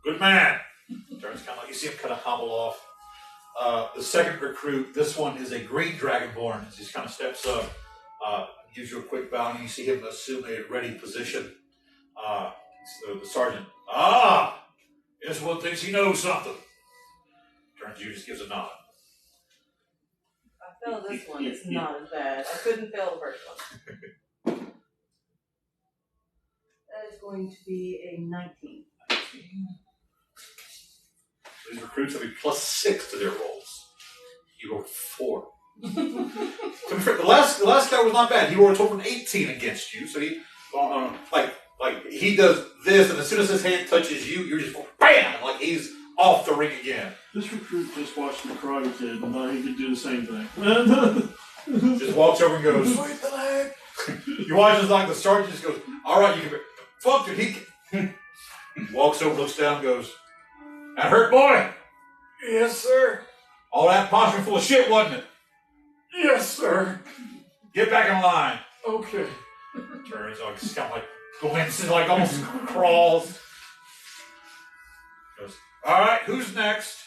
Good man. Turns kind of like you see him kind of hobble off. The second recruit, this one is a green dragonborn. As he kind of steps up, gives you a quick bow, and you see him assume a ready position. So the sergeant, this one thinks he knows something. Turns to you, just gives a nod. I failed this one. It's not as bad. I couldn't fail the first one. That is going to be a 19. These recruits have a +6 to their rolls. You rolled 4. The last guy was not bad. He rolled a total of 18 against you. So he, like he does this, and as soon as his hand touches you, you're just bam, like he's off the ring again. This recruit just watched the Karate Kid and thought he could do the same thing. Just walks over and goes, "Sweep the leg." You watch as like the sergeant just goes, "All right, you can." Fuck it, he walks over, looks down, and goes, "That hurt, boy?" "Yes, sir." "All that posture full of shit, wasn't it?" "Yes, sir." "Get back in line." "Okay." Turns on, just kind of like glints and like almost crawls. Goes, "All right, who's next?"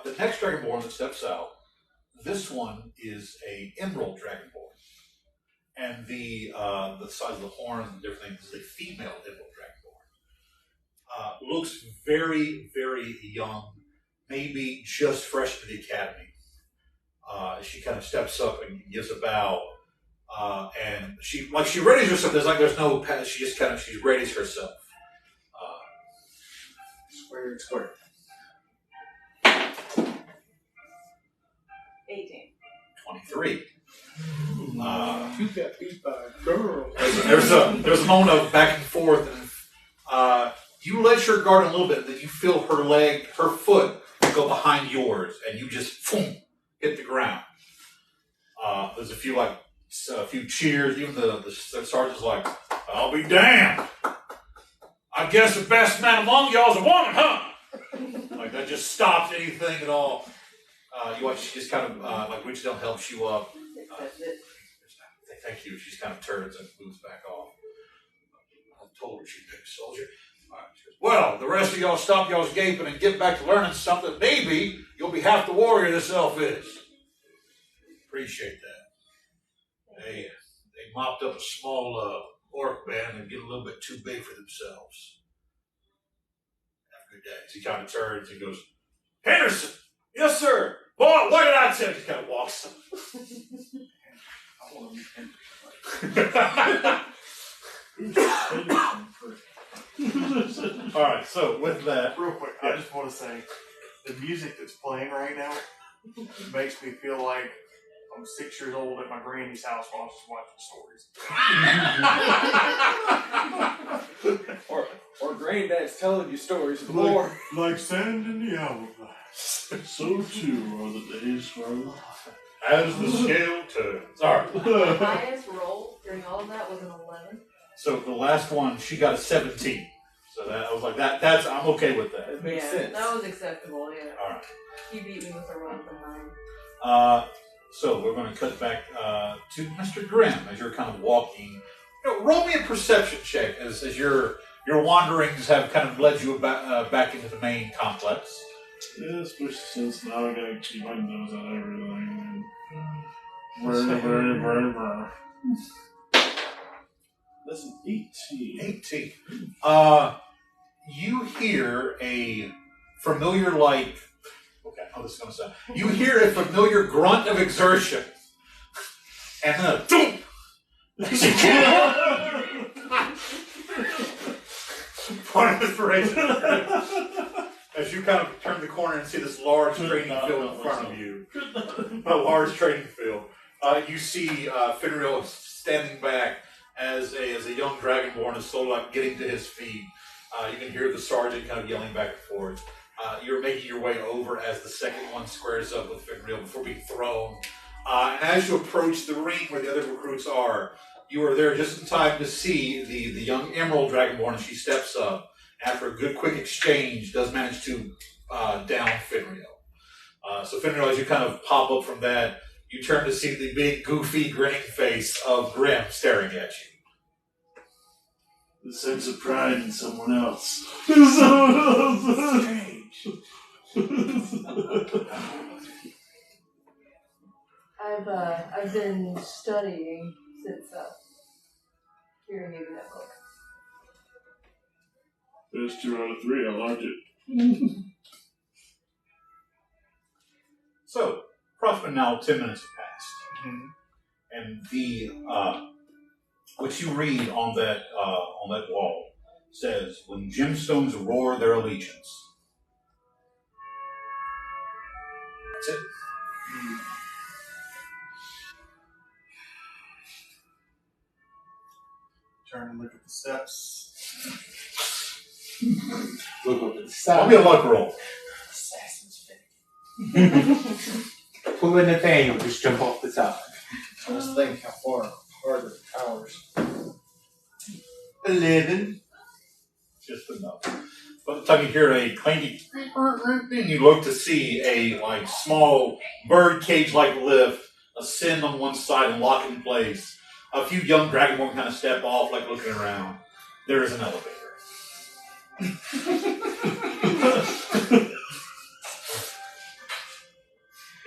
The next Dragonborn that steps out, this one is a Emerald Dragonborn. And the size of the horns and different things is a female Emerald Dragonborn. Looks very, very young, maybe just fresh to the academy. She kind of steps up and gives a bow, and she readies herself. There's no she just kind of she readies herself. Square. 18. 23. You got beat by a girl. There's a moment of back and forth, and you let your guard a little bit, then you feel her foot go behind yours, and you just boom, hit the ground. There's a few cheers. Even the sergeant's like, "I'll be damned. I guess the best man among y'all is a woman, huh?" Like that just stops anything at all. You watch, she just kind of like reaches down, helps you up. Thank you. She just kind of turns and moves back off. told her she'd be a soldier. All right, she goes, well, the rest of y'all stop y'all's gaping and get back to learning something. Maybe you'll be half the warrior this elf is. Appreciate that. They mopped up a small orc band and get a little bit too big for themselves. Have a good day. So he kind of turns and goes, Henderson! Yes, sir! Boy, what did I tell you? He kind of walks. I want to meet All right, so with that, real quick, I just want to say the music that's playing right now makes me feel like I'm 6 years old at my granny's house while I was just watching stories. Or granddad's telling you stories of war. Like sand in the hourglass. So too are the days grow. as the scale turns. All right. The highest roll during all of that was an 11. So the last one, she got a 17. So that I was like, that's I'm okay with that. It makes Yeah, sense. that was acceptable, yeah. All right. He beat me with a roll of a 9. So we're going to cut back to Mr. Grimm as you're kind of walking. Roll me a perception check as your wanderings have kind of led you back into the main complex. Yeah, especially since now I gotta keep my nose on everything. Burn. That's an 18. 18. You hear a familiar, like, okay, how this is going to sound. You hear a familiar grunt of exertion. And then a doom! Point of inspiration. As you kind of turn the corner and see this large training field in front of you. A large training field. You see Fenriel standing back as a young Dragonborn is slowly like getting to his feet. You can hear the sergeant kind of yelling back and forth. You're making your way over as the second one squares up with Fenriel before being thrown. And as you approach the ring where the other recruits are, you are there just in time to see the young Emerald Dragonborn. She steps up. After a good quick exchange, does manage to down Fenriel. So Fenriel, as you kind of pop up from that, you turn to see the big, goofy, grinning face of Grimm staring at you. The sense of pride in someone else. Strange. I've been studying since Kira gave me that book. There's 2 out of 3. I like it. So, approximately now 10 minutes have passed. Mm-hmm. And the what you read on that wall says, when gemstones roar their allegiance. That's it. Turn and look at the steps. Look at the I'll side. be a luck roll. Assassin's Finnegan. Pull in Nathaniel, just jump off the side. Just think how far apart the towers. 11. Just enough. By the time you hear a clanky, you look to see a small bird cage-like lift ascend on one side and lock in place. A few young Dragonborn kind of step off, like looking around. There is an elevator.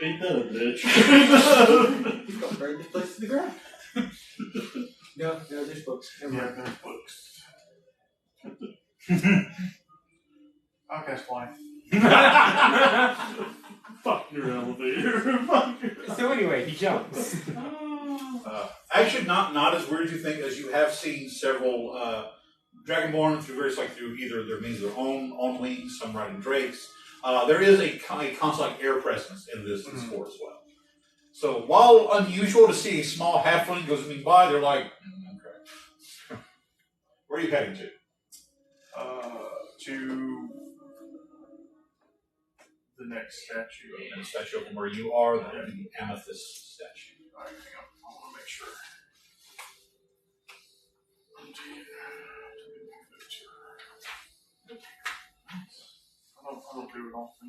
Ain't that a bitch? You've got burn this place to the ground. No, there's books. Yeah, there's books. I'll cast fly. Fuck your elevator. Fuck your... So anyway, he jumps. Actually, not as weird as you think, as you have seen several Dragonborn through either their means of their own wings, some riding drakes. There is a constant air presence in this fort as well. So while unusual to see a small halfling goes by, they're like, okay. Where are you heading to? To the next statue. The statue from where you are, the amethyst statue. Alright, hang on. I want to make sure. I don't do it often.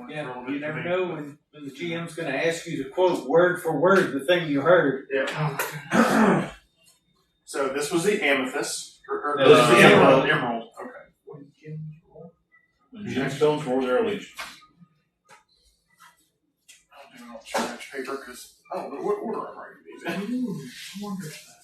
Yeah, you never know when the GM's going to ask you to quote word for word the thing you heard. Yeah. So this was the amethyst. This is the emerald. Emerald. Okay. When gems roll. When gemstones roll their allegiance. I'll do it on scratch paper because I don't know what order I'm writing these in. Ooh, I wonder if that's.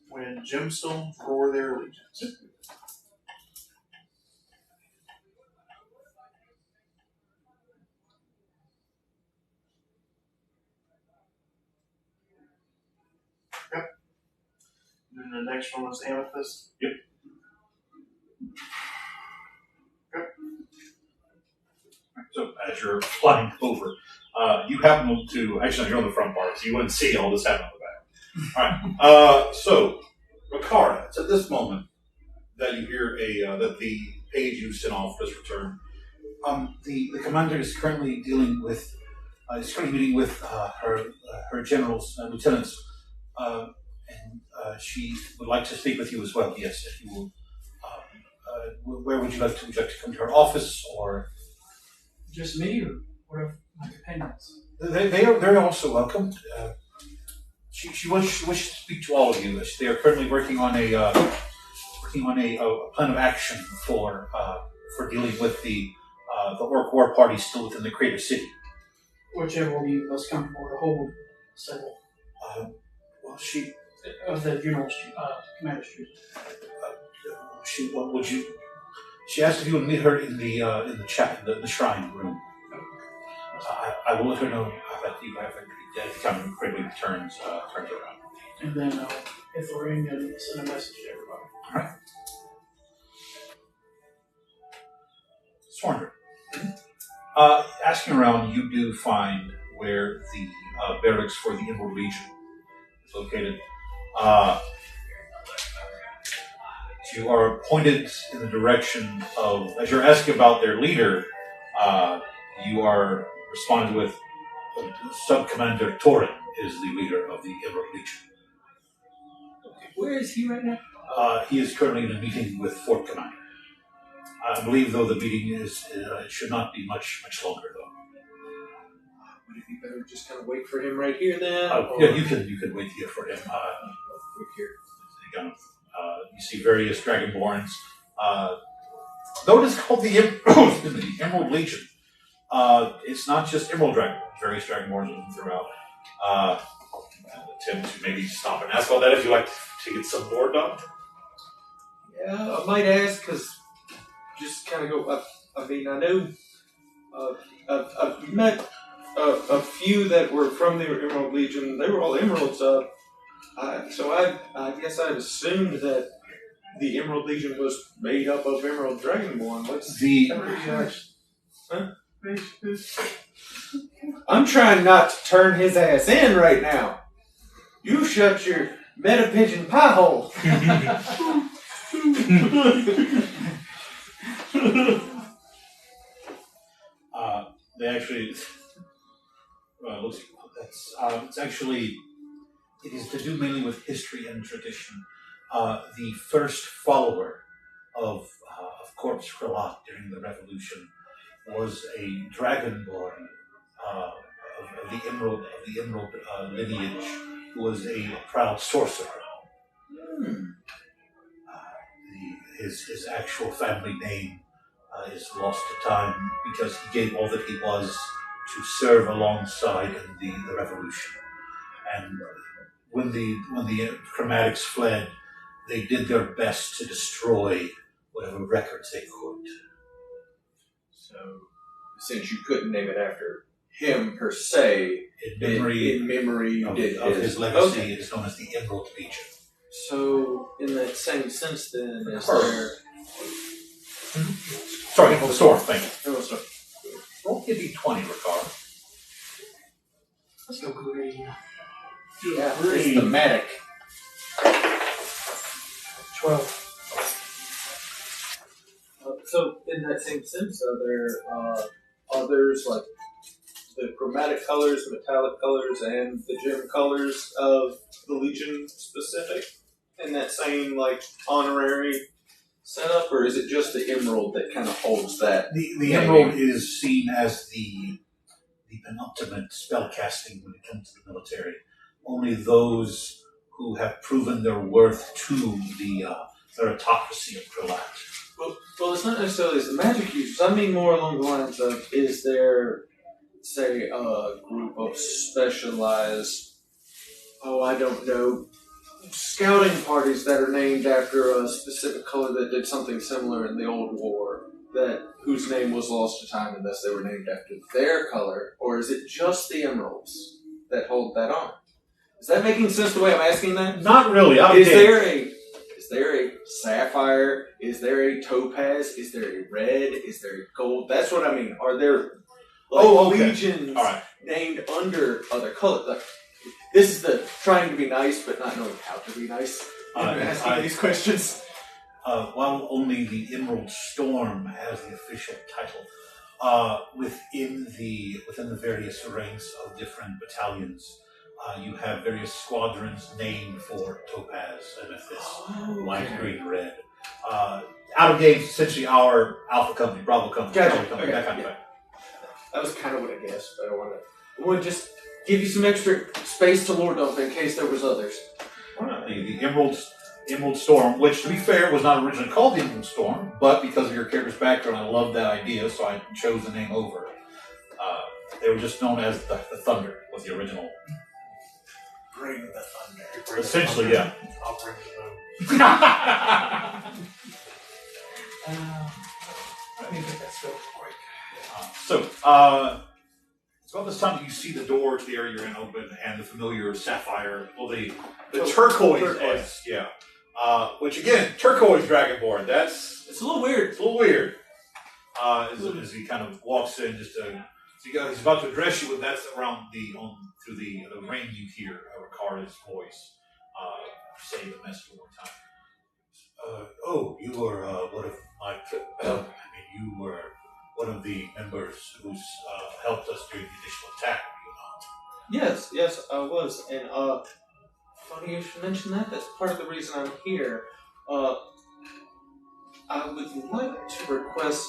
When gemstones roar their allegiance. Yep. And then the next one was amethyst. Yep. Yep. So as you're flying over, you happen to, actually you're on the front part, so you wouldn't see all this happening on the back. Alright, so, Ricarda, it's at this moment that you hear that the page you sent off does return. The commander is currently dealing with, meeting with her generals and lieutenants, and she would like to speak with you as well, yes, if you will. Where would you like to? Would you like to come to her office, or? Just me, or what of my companions? They're also welcome. She wishes to speak to all of you. They are currently working on a plan of action for dealing with the Orc War party still within the Crater City. Whichever will be most comfortable to hold several. Well, she Of the general's commander's choosing. She asked if you would meet her in the shrine room. I will let her know that you have the time quickly turns around. And then if we're in, send a message to everybody. All right. Sorndrin. Asking around, you do find where the barracks for the Emerald Legion is located. You are pointed in the direction of, as you're asking about their leader, you are responded with, Sub-Commander Torin is the leader of the Emerald Legion. Okay. Where is he right now? He is currently in a meeting with Fort Krilat. I believe, though, the meeting it should not be much longer, though. Would it be better to just kind of wait for him right here then? Yeah, you can wait here for him. Wait here. You see various Dragonborns. Though it is called the Emerald Legion, it's not just Emerald Dragonborns. Various Dragonborns throughout. Attempt to maybe stop and ask all that if you like to get some more done. Yeah, I might ask because just kind of go. I mean, I know I've met a few that were from the Emerald Legion. They were all Emeralds. So I guess I'd assumed that the Emerald Legion was made up of Emerald Dragonborn. What's the? Huh? I'm trying not to turn his ass in right now. You shut your meta pigeon pie hole. They actually it is to do mainly with history and tradition. The first follower of Fort Krilat during the Revolution was a Dragonborn of the Emerald lineage, who was a proud sorcerer. His actual family name is lost to time because he gave all that he was to serve alongside in the Revolution. And when the Chromatics fled, they did their best to destroy whatever records they could. So, since you couldn't name it after him per se, in memory of his legacy, okay. It is known as the Emerald Legion. So, in that same sense, then, is there? Sorry, for the sword. Thank you. Oh, sorry. Roll give you 20, Ricardo. Let's go green. Yeah, it's thematic. 12. So, in that same sense, are there others like the chromatic colors, metallic colors, and the gem colors of the Legion specifically? specific in that same like honorary setup, or is it just the emerald that kind of holds that? The emerald is seen as the penultimate spell casting when it comes to the military. Only those who have proven their worth to the autocracy of Krilat. Well, it's not necessarily as the magic users. I mean more along the lines of, is there, say, a group of specialized, I don't know, scouting parties that are named after a specific color that did something similar in the old war, whose name was lost to time and thus they were named after their color, or is it just the emeralds that hold that on? Is that making sense the way I'm asking that? Not really. Is there a sapphire? Is there a topaz? Is there a red? Is there a gold? That's what I mean. Are there legions named under other colors? Like, this is the trying to be nice but not knowing how to be nice. Asking these questions. While only the Emerald Storm has the official title, within the various ranks of different battalions, you have various squadrons named for topaz, amethyst, white, green, red. Out of game, essentially our Alpha Company, Bravo Company, Charlie Company, that kind of thing. That was kind of what I guessed, but I want to just give you some extra space to lord dump in case there was others. The Emerald Storm, which, to be fair, was not originally called the Emerald Storm, but because of your character's background, I loved that idea, so I chose the name over. They were just known as the Thunder, was the original. Bring the thunder. Essentially, yeah. I'll bring the moon. Let me get that spell quick. So, it's about this time that you see the door to the area you're in open and the familiar sapphire, the turquoise, yeah. Which again, turquoise Dragonborn. It's a little weird. It's a little weird. As he kind of walks in, he's about to address you, and that's around through the ring you hear Ricardo's voice say the message one more time. You were one of my. You were one of the members who's helped us during the initial attack. You know. Yes, I was, and funny you should mention that. That's part of the reason I'm here. I would like to request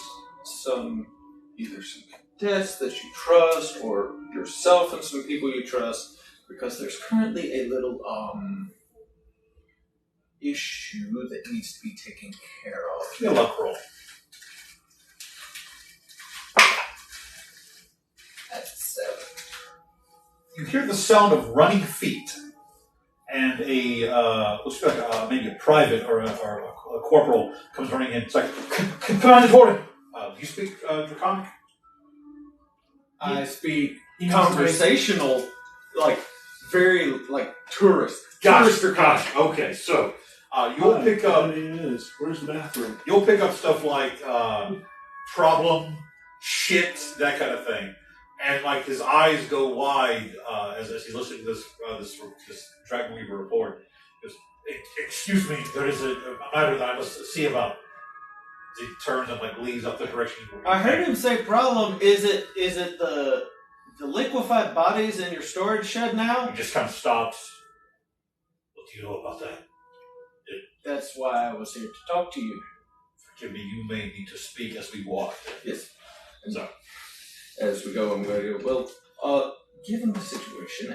either some cadets that you trust, or yourself and some people you trust, because there's currently a little issue that needs to be taken care of. Give me a luck roll. That's 7. You hear the sound of running feet, and maybe a private or a corporal comes running in. It's like, Commander Gordon, do you speak Draconic? I speak conversational, very tourist. Gosh. Okay, so you'll pick up. Where's the bathroom? You'll pick up stuff like problem, shit, that kind of thing, and his eyes go wide as he's listening to this Dragon Weaver report. Just, excuse me, there is a matter that I must see about. He turns and leaves up the direction. I heard him say problem. Is it the liquefied bodies in your storage shed now? He just kind of stops. What do you know about that? That's why I was here to talk to you. Forgive me, you may need to speak as we walk. Yes. So, as we go, I'm going to go, well, given the situation,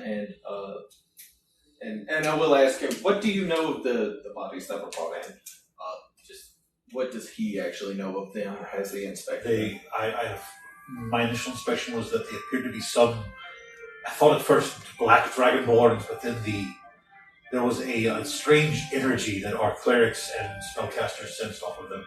and I will ask him, what do you know of the bodies that were brought in? What does he actually know of them? Has he inspected them? My initial inspection was that they appeared to be I thought at first black Dragonborns, but then there was a strange energy that our clerics and spellcasters sensed off of them.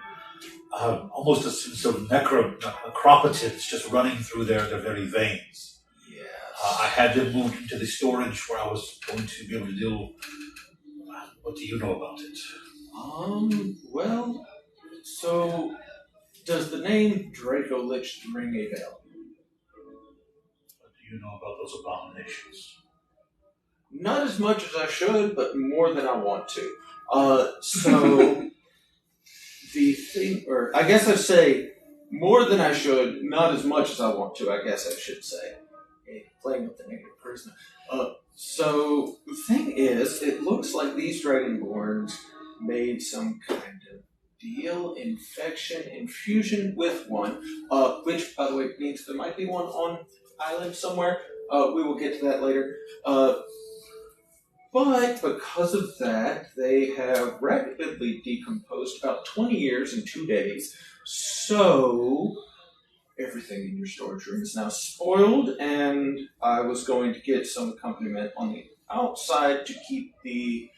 Almost a sense of necropotence just running through their very veins. Yes. I had them moved into the storage where I was going to be able to deal. What do you know about it? Well, so does the name Draco Lich ring a bell? What do you know about those abominations? Not as much as I should, but more than I want to. So the thing, or I guess I'd say more than I should, not as much as I want to, I guess I should say. Playing with the negative person. So, the thing is, it looks like these Dragonborns made some kind of deal, infusion with one, which, by the way, means there might be one on island somewhere. We will get to that later. But because of that, they have rapidly decomposed about 20 years in 2 days. So, everything in your storage room is now spoiled, and I was going to get some accompaniment on the outside to keep the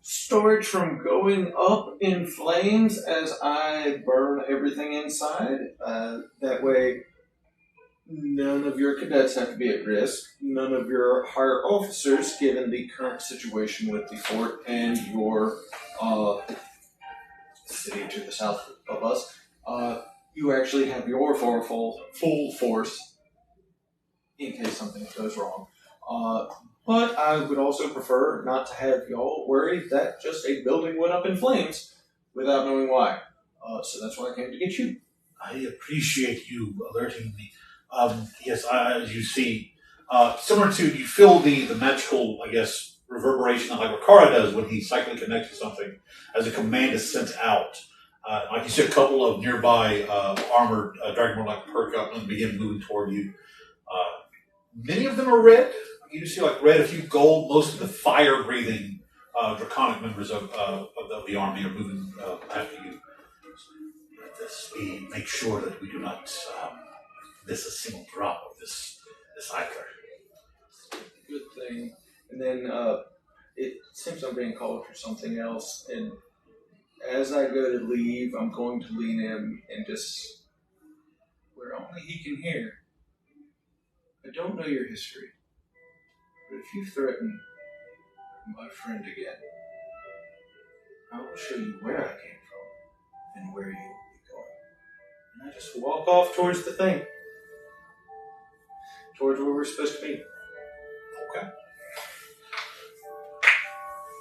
storage from going up in flames as I burn everything inside. That way, none of your cadets have to be at risk. None of your higher officers, given the current situation with the fort and your city to the south of us, you actually have your full force in case something goes wrong. But I would also prefer not to have y'all worried that just a building went up in flames without knowing why. So that's why I came to get you. I appreciate you alerting me. Yes, as you see, similar to, you feel the magical, I guess, reverberation like Riccara does when he cyclically connects to something as a command is sent out. Like you see a couple of nearby armored Dragonborn like perk up and begin moving toward you. Many of them are red. You see like red, a few gold. Most of the fire-breathing draconic members of the army are moving after you. Let us make sure that we do not miss a single drop of this ichor. Good thing. And then it seems I'm being called for something else, and as I go to leave, I'm going to lean in and just, where only he can hear. I don't know your history, but if you threaten my friend again, I will show you where I came from and where you will be going. And I just walk off towards the thing. Towards where we're supposed to be. Okay.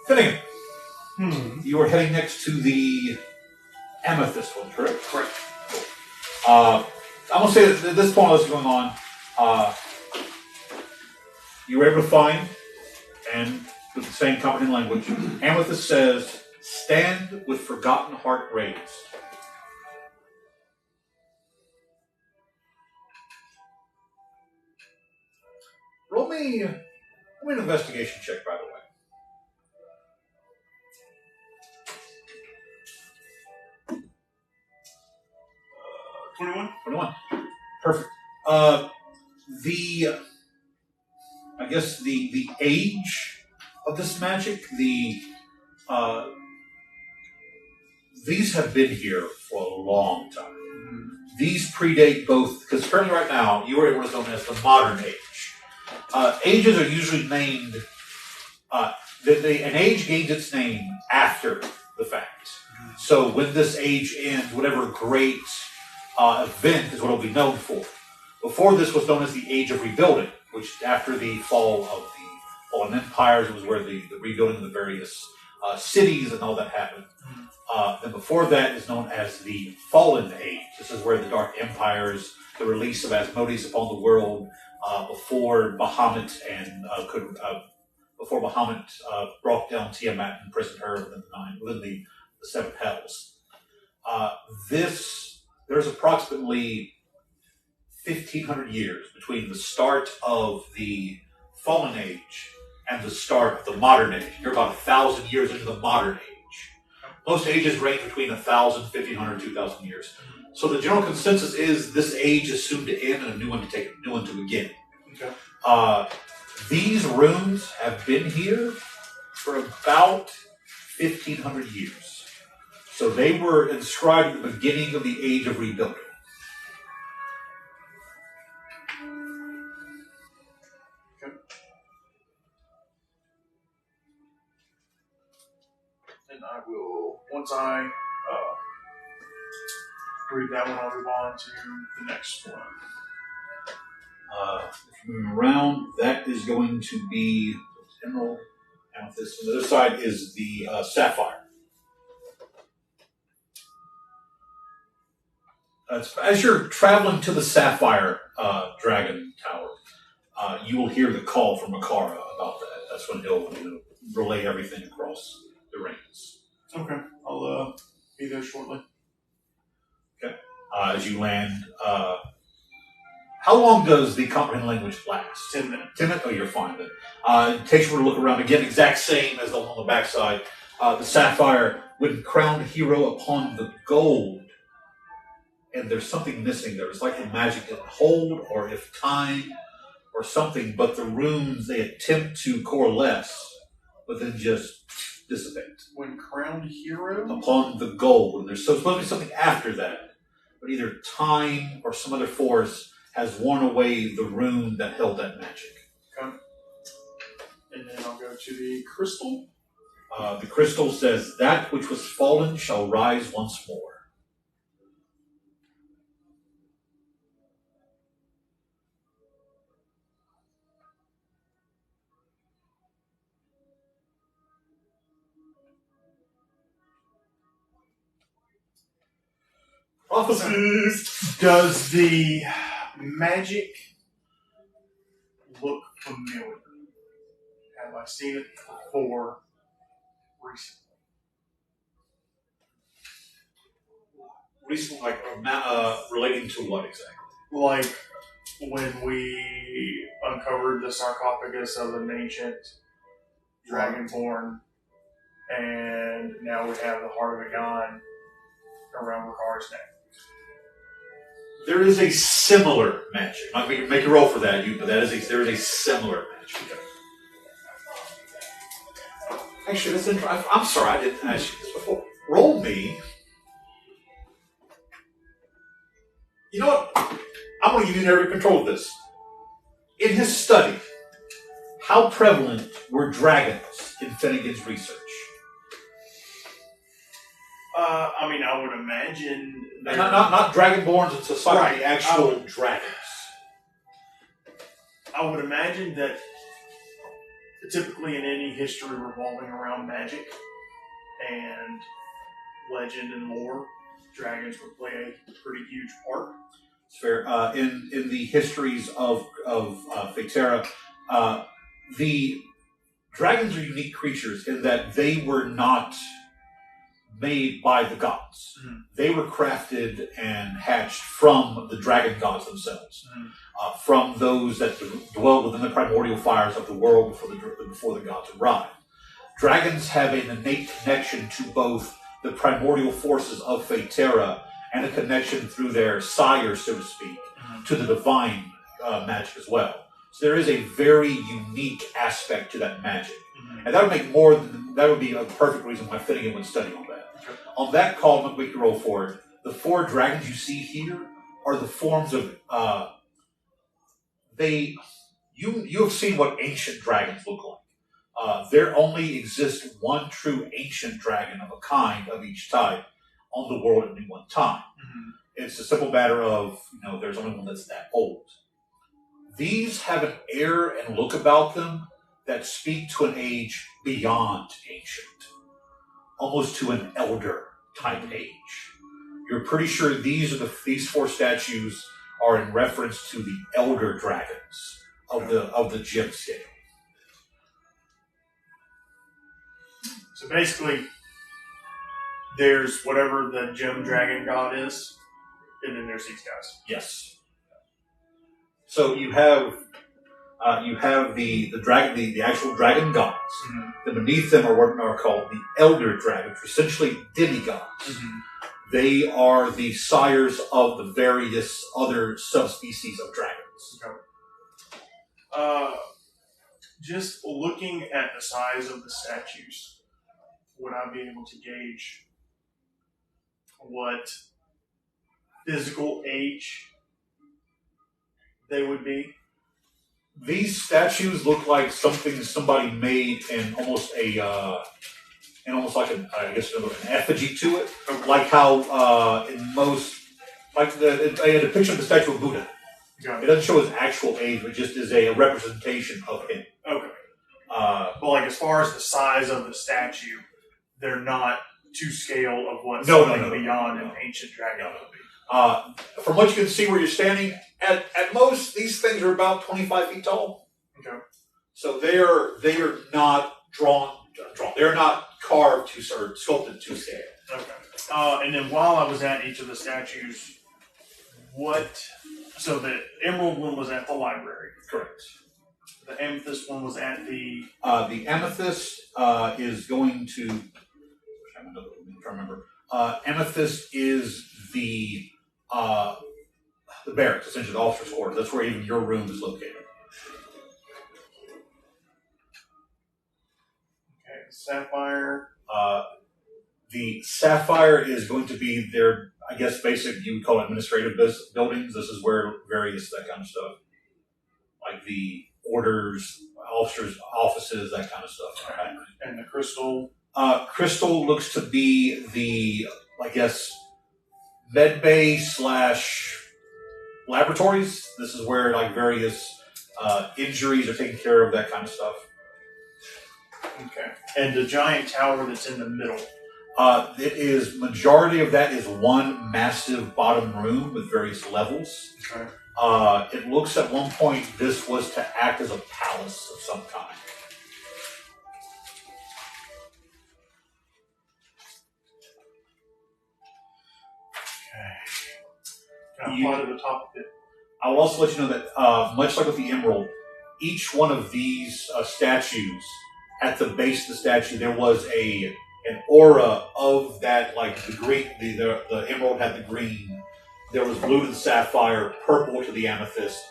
Finnegan, you are heading next to the amethyst one, correct? Correct. I'm going to say that at this point, what's going on, you were able to find, and with the same comforting language, amethyst says, "Stand with forgotten heart raised." Roll me an investigation check, by the way. 21. Perfect. I guess the age of this magic, these have been here for a long time. Mm-hmm. These predate both, because currently right now, you are able to know as the modern age. Ages are usually named, an age gains its name after the fact. Mm-hmm. So when this age ends, whatever great event is what it'll be known for. Before this was known as the Age of Rebuilding, which after the fall of the fallen empires was where the rebuilding of the various cities and all that happened. Then before that is known as the Fallen Age. This is where the Dark Empires, the release of Asmodeus upon the world, before Bahamut brought down Tiamat and imprisoned her within the seven hells. There's approximately 1,500 years between the start of the Fallen Age and the start of the Modern Age. You're about 1,000 years into the Modern Age. Most ages range between 1,000, 1,500, 2,000 years. So the general consensus is this age is soon to end and a new one to begin. Okay. These runes have been here for about 1,500 years. So they were inscribed at the beginning of the Age of Rebuilding. Okay. And I will, once I read that one, I'll move on to the next one. If you're moving around, that is going to be emerald, amethyst. On the other side is the sapphire. As you're traveling to the Sapphire Dragon Tower, you will hear the call from Makara about that. That's when he'll relay everything across the reins. Okay, I'll be there shortly. Okay. As you land, how long does the comprehend language last? 10 minutes. 10 minutes? Oh, you're fine then. It takes you to look around again, exact same as the one on the backside. The sapphire, when crowned hero upon the gold, and there's something missing there. It's like the magic didn't hold, or if time, or something, but the runes, they attempt to coalesce, but then just dissipate. When crowned hero? Upon the gold. And there's supposed to be something after that, but either time or some other force has worn away the rune that held that magic. Okay. And then I'll go to the crystal. The crystal says, that which was fallen shall rise once more. Officers, does the magic look familiar? Have I seen it before recently? Recently, like, relating to what exactly? Like when we uncovered the sarcophagus of an ancient Dragonborn, and now we have the heart of a god around Ricard's neck. There is a similar magic. I'm not going to make a roll for that, but there is a similar magic. Actually, that's interesting. I'm sorry, I didn't ask you this before. Roll me. You know what? I'm going to give you narrative control of this. In his study, how prevalent were dragons in Finnegan's research? I would imagine... Not Dragonborns in society, Right. actual dragons. I would imagine that typically in any history revolving around magic and legend and lore, dragons would play a pretty huge part. It's fair. In the histories of Faeterra, the dragons are unique creatures in that they were not made by the gods. Mm-hmm. They were crafted and hatched from the dragon gods themselves, from those that dwell within the primordial fires of the world before the gods arrived. Dragons have an innate connection to both the primordial forces of Faeterra and a connection through their sire, so to speak, to the divine magic as well. So there is a very unique aspect to that magic. And that would be a perfect reason why Finnegan would study on that. On that call, I'm going to roll forward. The 4 dragons you see here are the forms of you have seen what ancient dragons look like. There only exists one true ancient dragon of a kind of each type on the world at any one time. Mm-hmm. It's a simple matter of, there's only one that's that old. These have an air and look about them that speak to an age beyond ancient, almost to an elder type age. You're pretty sure these 4 statues are in reference to the elder dragons of the gem scale. So basically, there's whatever the gem dragon god is, and then there's these guys. Yes. So you have the dragon, the actual dragon gods. Mm-hmm. And beneath them are what are called the elder dragons, essentially demigods. Mm-hmm. They are the sires of the various other subspecies of dragons. Okay. Just looking at the size of the statues, would I be able to gauge what physical age they would be? These statues look like something somebody made in almost like an effigy to it, like how in most, like a depiction of the statue of Buddha. Okay. It doesn't show his actual age, but just is a representation of him. Okay. But like as far as the size of the statue, they're not to scale of what something beyond an ancient dragon would be. From what you can see where you're standing, at most, these things are about 25 feet tall. Okay. So they are not drawn. They're not carved to or sculpted to scale. Okay. And then while I was at each of the statues, so the emerald one was at the library. Correct. The amethyst one was at the... The amethyst is going to... I'm trying to remember. Amethyst is the barracks, essentially the officer's quarters. That's where even your room is located. Okay, sapphire. The sapphire is going to be their, I guess, basic, you would call it administrative buildings. This is where various, that kind of stuff, like the orders, officers' offices, that kind of stuff. Right? And the crystal? Crystal looks to be the, I guess, med bay / laboratories. This is where like various injuries are taken care of, that kind of stuff. Okay. And the giant tower that's in the middle? It is, majority of that is one massive bottom room with various levels. Okay. It looks at one point this was to act as a palace of some kind. Can I fly to the top of it? I will also let you know that, much like with the emerald, each one of these statues, at the base of the statue, there was an aura of that, like the green, the emerald had the green. There was blue to the sapphire, purple to the amethyst,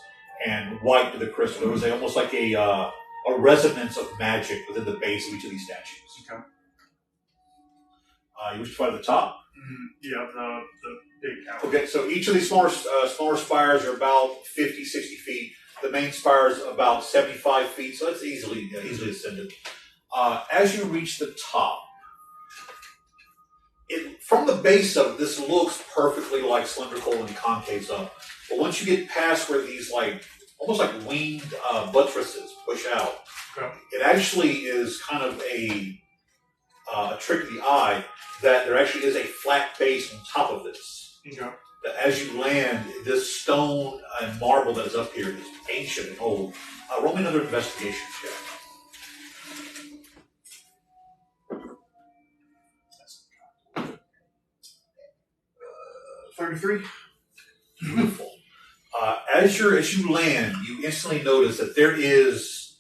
and white to the crystal. There was almost like a resonance of magic within the base of each of these statues. Okay. You wish to fly to the top? Yeah, the big tower. Okay, so each of these smaller spires are about 50, 60 feet. The main spire is about 75 feet, so that's easily ascended. As you reach the top, from the base of it, this looks perfectly like cylindrical and concaves up. But once you get past where these almost like winged buttresses push out, okay, it actually is kind of a trick of the eye that there actually is a flat base on top of this. Okay. That as you land, this stone and marble that is up here is ancient and old. Roll me another investigation check. 33. Beautiful. As you land, you instantly notice that there is.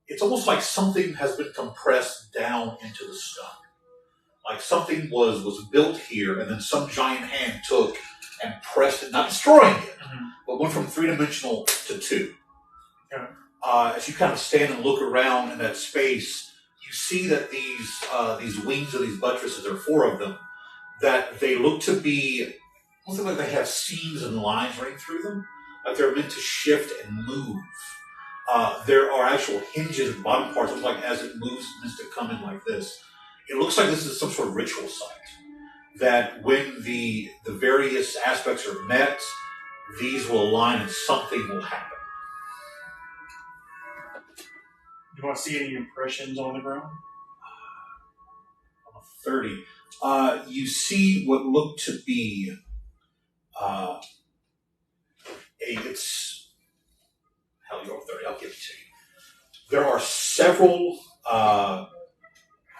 It's almost like something has been compressed down into the stone. Like something was built here, and then some giant hand took and pressed it, not destroying it, but went from 3-dimensional to 2. Okay. As you kind of stand and look around in that space, you see that these wings of these buttresses, there are 4 of them, that they look to be, almost like they have seams and lines running through them, like they're meant to shift and move. There are actual hinges at the bottom parts, almost like as it moves, it means to come in like this. It looks like this is some sort of ritual site, that when the various aspects are met, these will align and something will happen. Do I see any impressions on the ground? On a 30. You see what looked to be you're 30, I'll give it to you. There are several,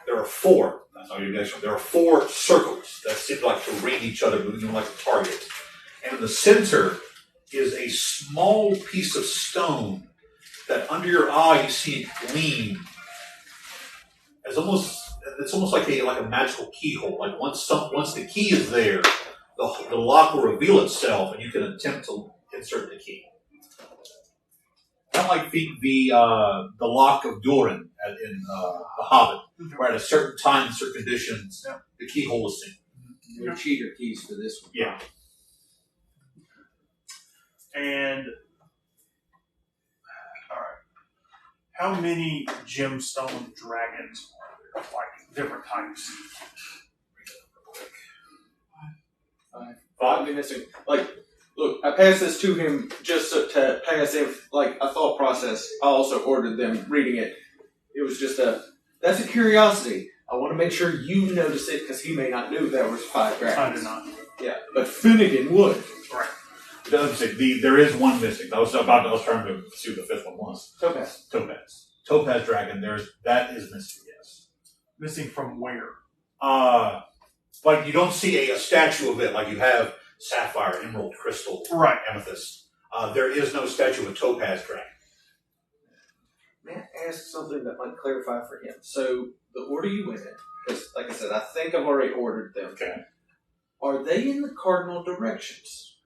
there are 4, that's how you guys know, there are 4 circles that seem like to ring each other, moving like a target. And in the center is a small piece of stone that under your eye you see it gleam. It's almost like a magical keyhole. Like once the key is there, the lock will reveal itself, and you can attempt to insert the key. Not like the lock of Durin in The Hobbit, where at a certain time, in certain conditions, the keyhole is seen. No cheater keys for this one. Yeah. And all right, how many gemstone dragons are there? Like different types. 5 minutes. Look, I passed this to him just to pass if, a thought process. I also ordered them reading it. It was just that's a curiosity. I want to make sure you notice it because he may not know there was 5 dragons. I do not. Yeah, but Finnegan would. Right. It doesn't say there is one missing. I was trying to see what the 5th one was. Topaz. Topaz dragon. That is missing. Yes. Missing from where? Like you don't see a statue of it like you have sapphire, emerald, crystal, Right. amethyst. There is no statue of a topaz dragon. May I ask something that might clarify for him? So, the order you went in, because, like I said, I think I've already ordered them. Okay. Are they in the cardinal directions?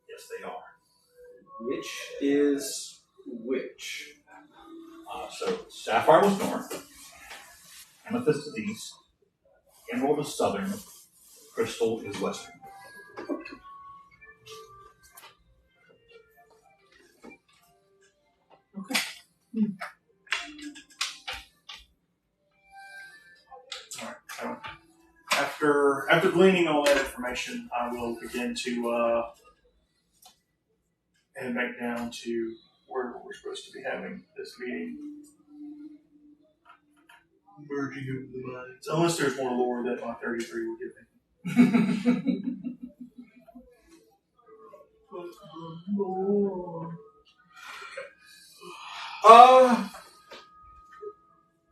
Yes, they are. Which is which? So sapphire was north, amethyst is east, emerald is southern, crystal is western. So after gleaning all that information, I will begin to head back down to where we're supposed to be having this meeting. Merging of the minds. Unless there's more lore that my 33 will give me.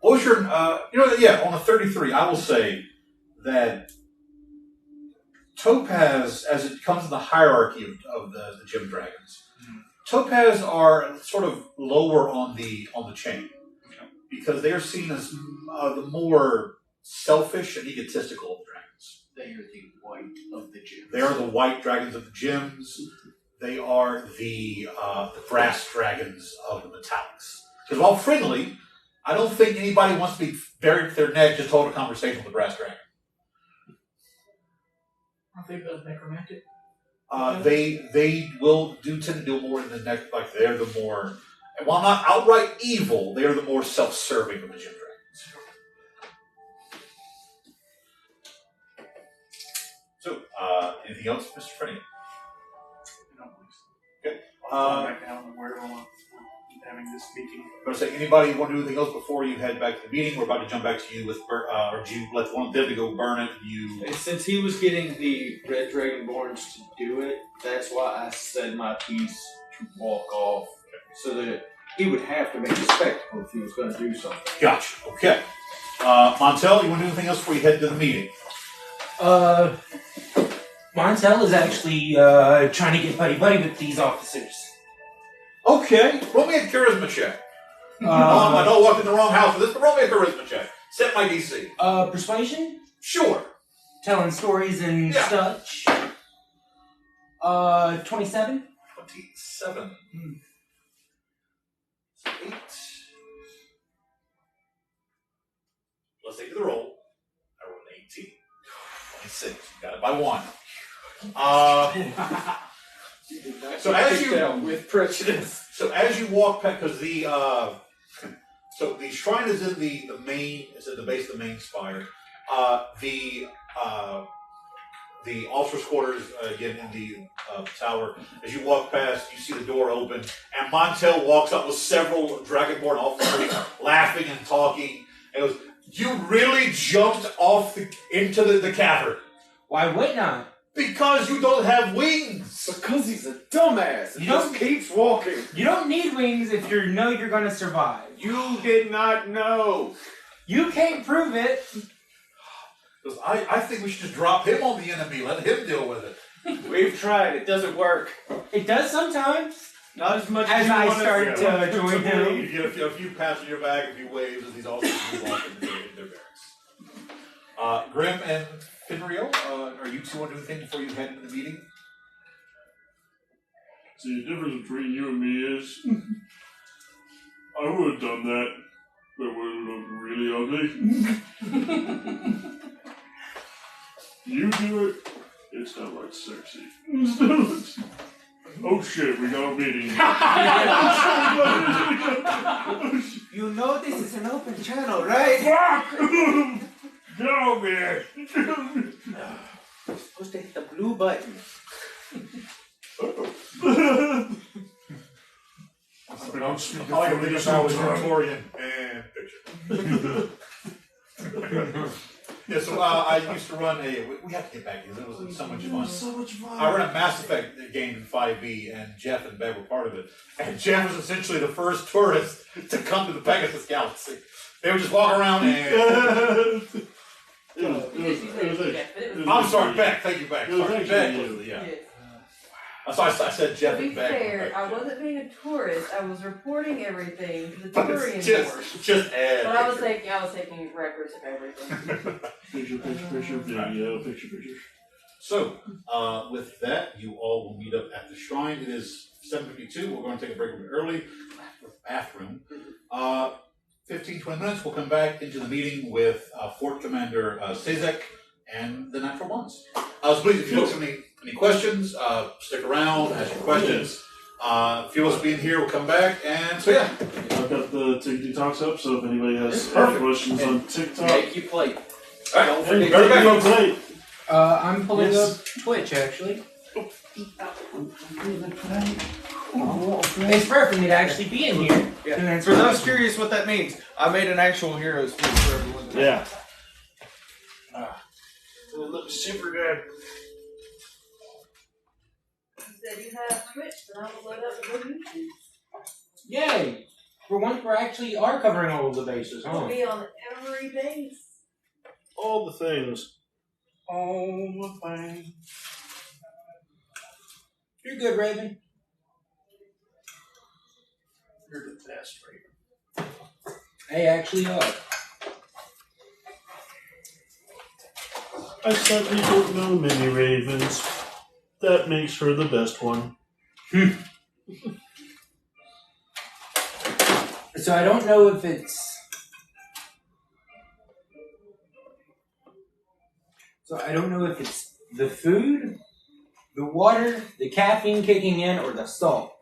What's your, on a 33, I will say that Topaz, as it comes in the hierarchy of the gem dragons, Topaz are sort of lower on the chain because they are seen as the more selfish and egotistical of the dragons. They are the white of the gems. They are the white dragons of the gems. They are the brass dragons of the metallics. Because while friendly, I don't think anybody wants to be buried with their neck just hold a conversation with the brass dragon. I think that's necromantic. They will tend to do more in the neck, like they're the more, and while not outright evil, they are the more self-serving of the gem dragons. So, anything else, Mr. Finnegan? Okay. Back down to where we're having this meeting. I'm going to say, anybody want to do anything else before you head back to the meeting? We're about to jump back to you with, or do you let one of them to go burn it? And since he was getting the red Dragonborns to do it, that's why I said my piece to walk off, so that he would have to make a spectacle if he was going to do something. Gotcha. Okay. Montel, you want to do anything else before you head to the meeting? Montel is actually trying to get buddy-buddy with these officers. Okay. Roll me a charisma check. I don't walk in the wrong house for this, but roll me a charisma check. Set my DC. Persuasion? Sure. Telling stories and such. 27? 27. 8. Let's take the roll. I rolled an 18. 26. Got it by 1. So as you with prejudice. So as you walk past, because the shrine is in the main, it's at the base of the main spire. The officers' quarters again in the tower. As you walk past, you see the door open, and Montel walks up with several Dragonborn officers, laughing and talking. And goes, "You really jumped off into the cavern? Why would not? Because you don't have wings." Because he's a dumbass. He just keeps walking. You don't need wings if you know you're going to survive. You did not know. You can't prove it. Because I think we should just drop him on the enemy, let him deal with it. We've tried. It doesn't work. It does sometimes. Not as much as you I want started to join him. You get a few pats on your back, a few waves as these officers move off into their barracks. Grim and Fenriel, are you two want to do anything before you head into the meeting? See, the difference between you and me is I would have done that, but it would have looked really ugly. You do it, it's not like sexy. Oh shit, we got a meeting. You know this is an open channel, right? Fuck! Go, man! You're supposed to hit the blue button. I've been on speaker I for think this I whole was time. Victorian and picture. Yeah, so I used to run we have to get back to this, it was so much fun. So much fun. I ran a Mass Effect game in 5e, and Jeff and Bev were part of it. And Jeff was essentially the first tourist to come to the Pegasus Galaxy. They would just walk around and... I'm sorry, Beck. Thank you, Beck. Sorry, Beck was Yeah. So I said Jeff To be and Beck. fair, I wasn't being a tourist. I was reporting everything to the touring board. Just add. But I was taking records of everything. Picture, video, picture. So, with that, you all will meet up at the shrine. It is 7:52. We're going to take a break a bit early. Bathroom. 15-20 minutes. We'll come back into the meeting with Fort Commander Sazek and the Natural Ones. So please, if you folks have any questions, stick around, ask your questions. Feel us being here, we'll come back, and so yeah. I've got the TikTok Talks up, so if anybody has any questions on TikTok, Make you plate. All right, Don't forget right back, to folks. play. I'm pulling up Twitch actually. It's rare for me to actually be in here. Yeah. For those curious what that means, I made an actual heroes feed for everyone. Yeah. It looks super good. You said you have Twitch, then I will load up the YouTube. Yay! For once, we actually are covering all of the bases, I'll huh? be on every base. All the things. All the things. You're good, Raven. You're the best, Raven. They actually are. I sadly don't know many ravens. That makes her the best one. So I don't know if it's... the food, the water, the caffeine kicking in, or the salt.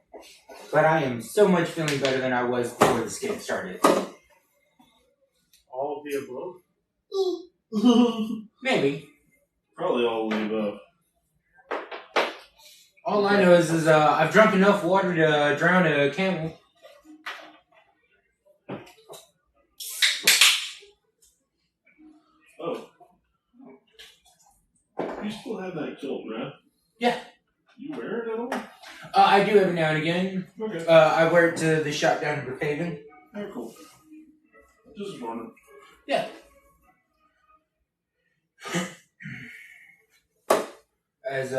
But I am so much feeling better than I was before this game started. All of the above. Maybe. Probably all of the above. All I know is I've drunk enough water to drown a camel. Oh. You still have that kilt, right? Yeah. You wear it at all? I do every now and again. Okay. I wear it to the shop down in Brookhaven. Very cool. Just wondering. Yeah. As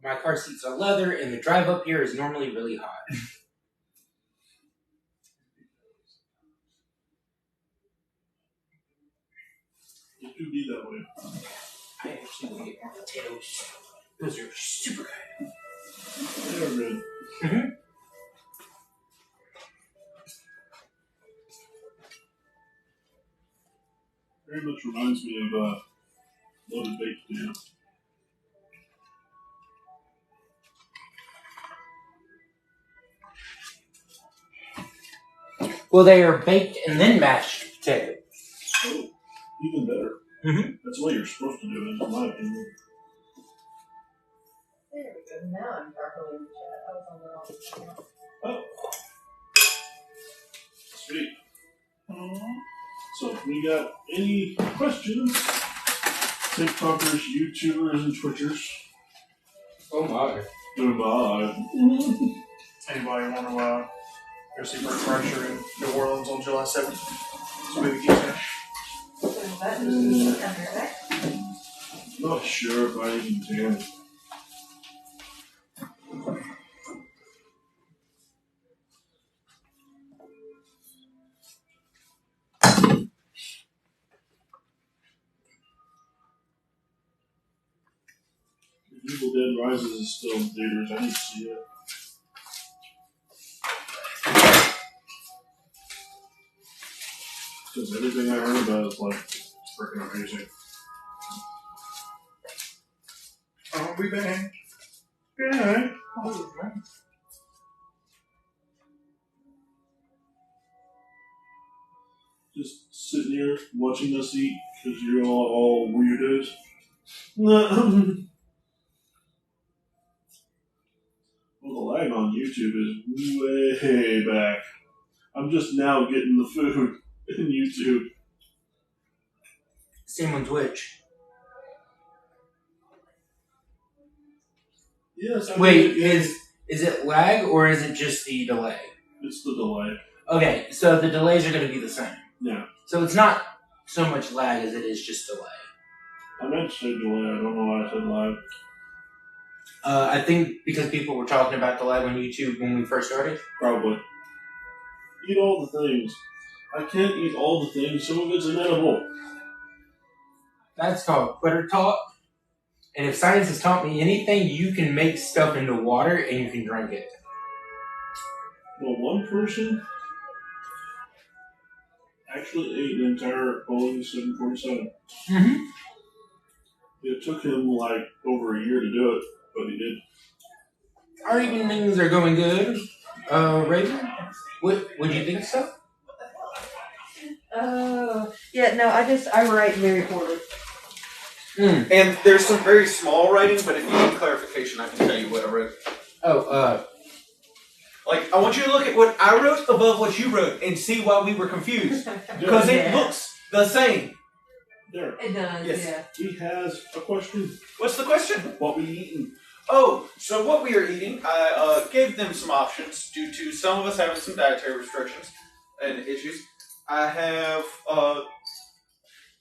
my car seats are leather, and the drive up here is normally really hot. It could be that way. I actually want to get more potatoes. Those are super good. They are good. Mm-hmm. Very much reminds me of loaded baked potatoes. Well, they are baked and then mashed potatoes. Oh, even better. Mm-hmm. That's what you're supposed to do, in my opinion. There we go. Now I'm properly in the chat. I was on the wrong channel. Oh. Sweet. So, if we got any questions, TikTokers, YouTubers, and Twitchers. Oh my. Goodbye. Anybody want to go see Bert Kreischer in New Orleans on July 7th? So maybe keep that. So that is under that. Not sure if I even can. Evil Dead Rises is still in theaters. I need to see it. Because everything I heard about is like freaking amazing. I'll be back. Yeah. Just sitting here watching us eat because you're all weirdos. Well, the lag on YouTube is way back. I'm just now getting the food. in YouTube. Same on Twitch. Yes. I Wait, mean, is it lag or is it just the delay? it's the delay. Okay, so the delays are going to be the same. Yeah. So it's not so much lag as it is just delay. I meant to say delay. I don't know why I said live. I think because people were talking about the lag on YouTube when we first started. Probably. Eat all the things. I can't eat all the things. Some of it's inedible. That's called Twitter talk. And if science has taught me anything, you can make stuff into water and you can drink it. Well, one person actually ate an entire Boeing 747. Mm-hmm. It took him like over a year to do it, but he did. Our evenings are going good. Raven, would you think so? Yeah, no, I write very poorly. And there's some very small writing, but if you need clarification, I can tell you what I wrote. Like, I want you to look at what I wrote above what you wrote and see why we were confused. Because it looks the same. There. It does, Yes. yeah. He has a question. What's the question? What we eating? Oh, so what we are eating, I gave them some options due to some of us having some dietary restrictions and issues. I have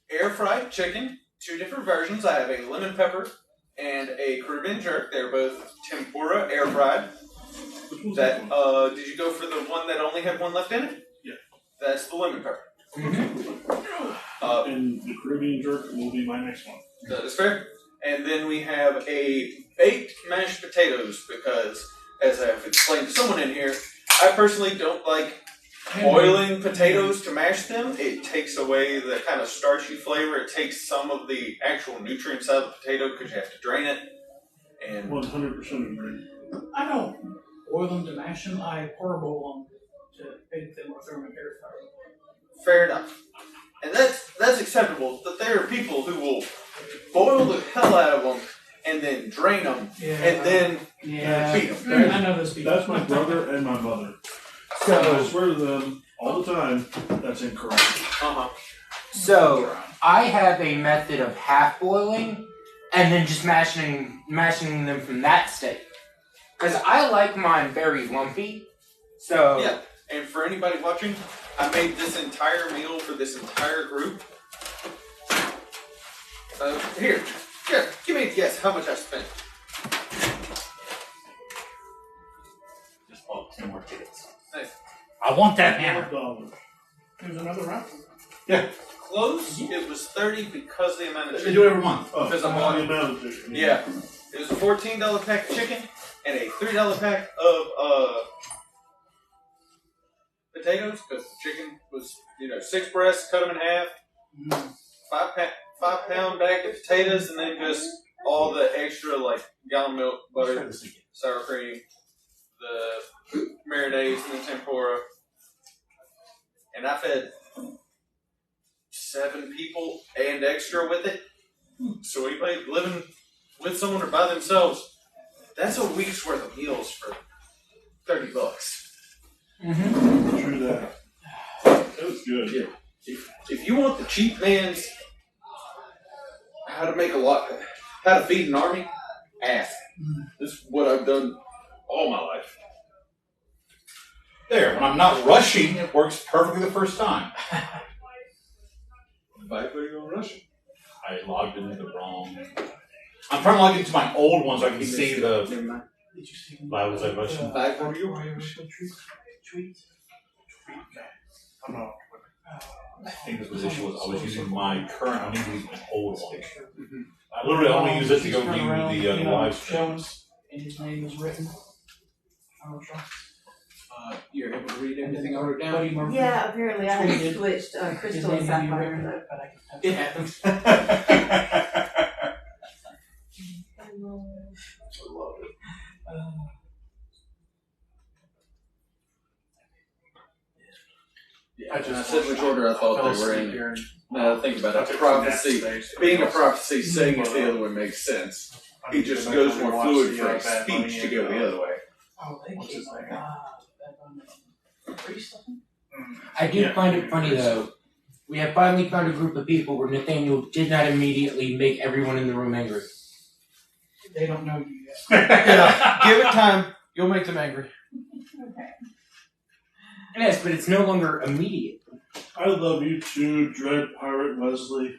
air-fried chicken, 2 different versions. I have a lemon pepper and a Caribbean jerk. They're both tempura air-fried. That did you go for the one that only had one left in it? Yeah. That's the lemon pepper. And the Caribbean jerk will be my next one. That is fair. And then we have a baked mashed potatoes because, as I've explained to someone in here, I personally don't like boiling potatoes to mash them. It takes away the kind of starchy flavor. It takes some of the actual nutrients out of the potato because you have to drain it. And 100% agree. I don't boil them to mash them. I parboil them to bake them or throw them in air fryer. fair enough. And that's acceptable. But there are people who will boil the hell out of them and then drain them and then beat them. I know those people. That's my brother and my mother. So I swear to them all the time, that's incorrect. So I have a method of half boiling and then just mashing them from that state. Because I like mine very lumpy. So yeah, and for anybody watching, I made this entire meal for this entire group. Here, give me a guess how much I spent. Just bought 10 more tickets. Nice. I want that hammer. $5. There's another raffle. Yeah. Close, it was 30 because of the amount of They chicken. do it every month. Oh, Because I'm the on amount of chicken. Yeah. It was a $14 pack of chicken and a $3 pack of potatoes, because the chicken was, 6 breasts, cut them in half, 5 pound bag of potatoes, and then just all the extra, like, gallon milk, butter, sour cream, the marinades, and the tempura. And I fed 7 people and extra with it. So anybody living with someone or by themselves, that's a week's worth of meals for $30. Mm-hmm. True that. That was good. Yeah. If you want the cheap man's how to feed an army, ask. This is what I've done all my life. There, when I'm not rushing, it works perfectly the first time. Why are you rushing? I logged into the wrong. I'm trying to log into my old one so I can see the. Never mind. Why was I rushing? Why were you? I'm not. I think this was issue was I was using my current. I need to use my old one. I literally only use it to go view the live stream. And his name is written. You're able to read everything I wrote down? Yeah, apparently I had Tweeted. switched His Crystal name and may be Sapphire. written, though. but I can touch It happens. I said which order I thought they were in. Now think about it. Prophecy. Being a prophecy, saying if the other one makes sense. He just goes more fluid for his speech to go the other way. Oh, they What's his name? priest, I think? I do find it funny though. We have finally found a group of people where Nathaniel did not immediately make everyone in the room angry. They don't know you yet. Yeah, give it time. You'll make them angry. Yes, but it's no longer immediate. I love you too, Dread Pirate Wesley.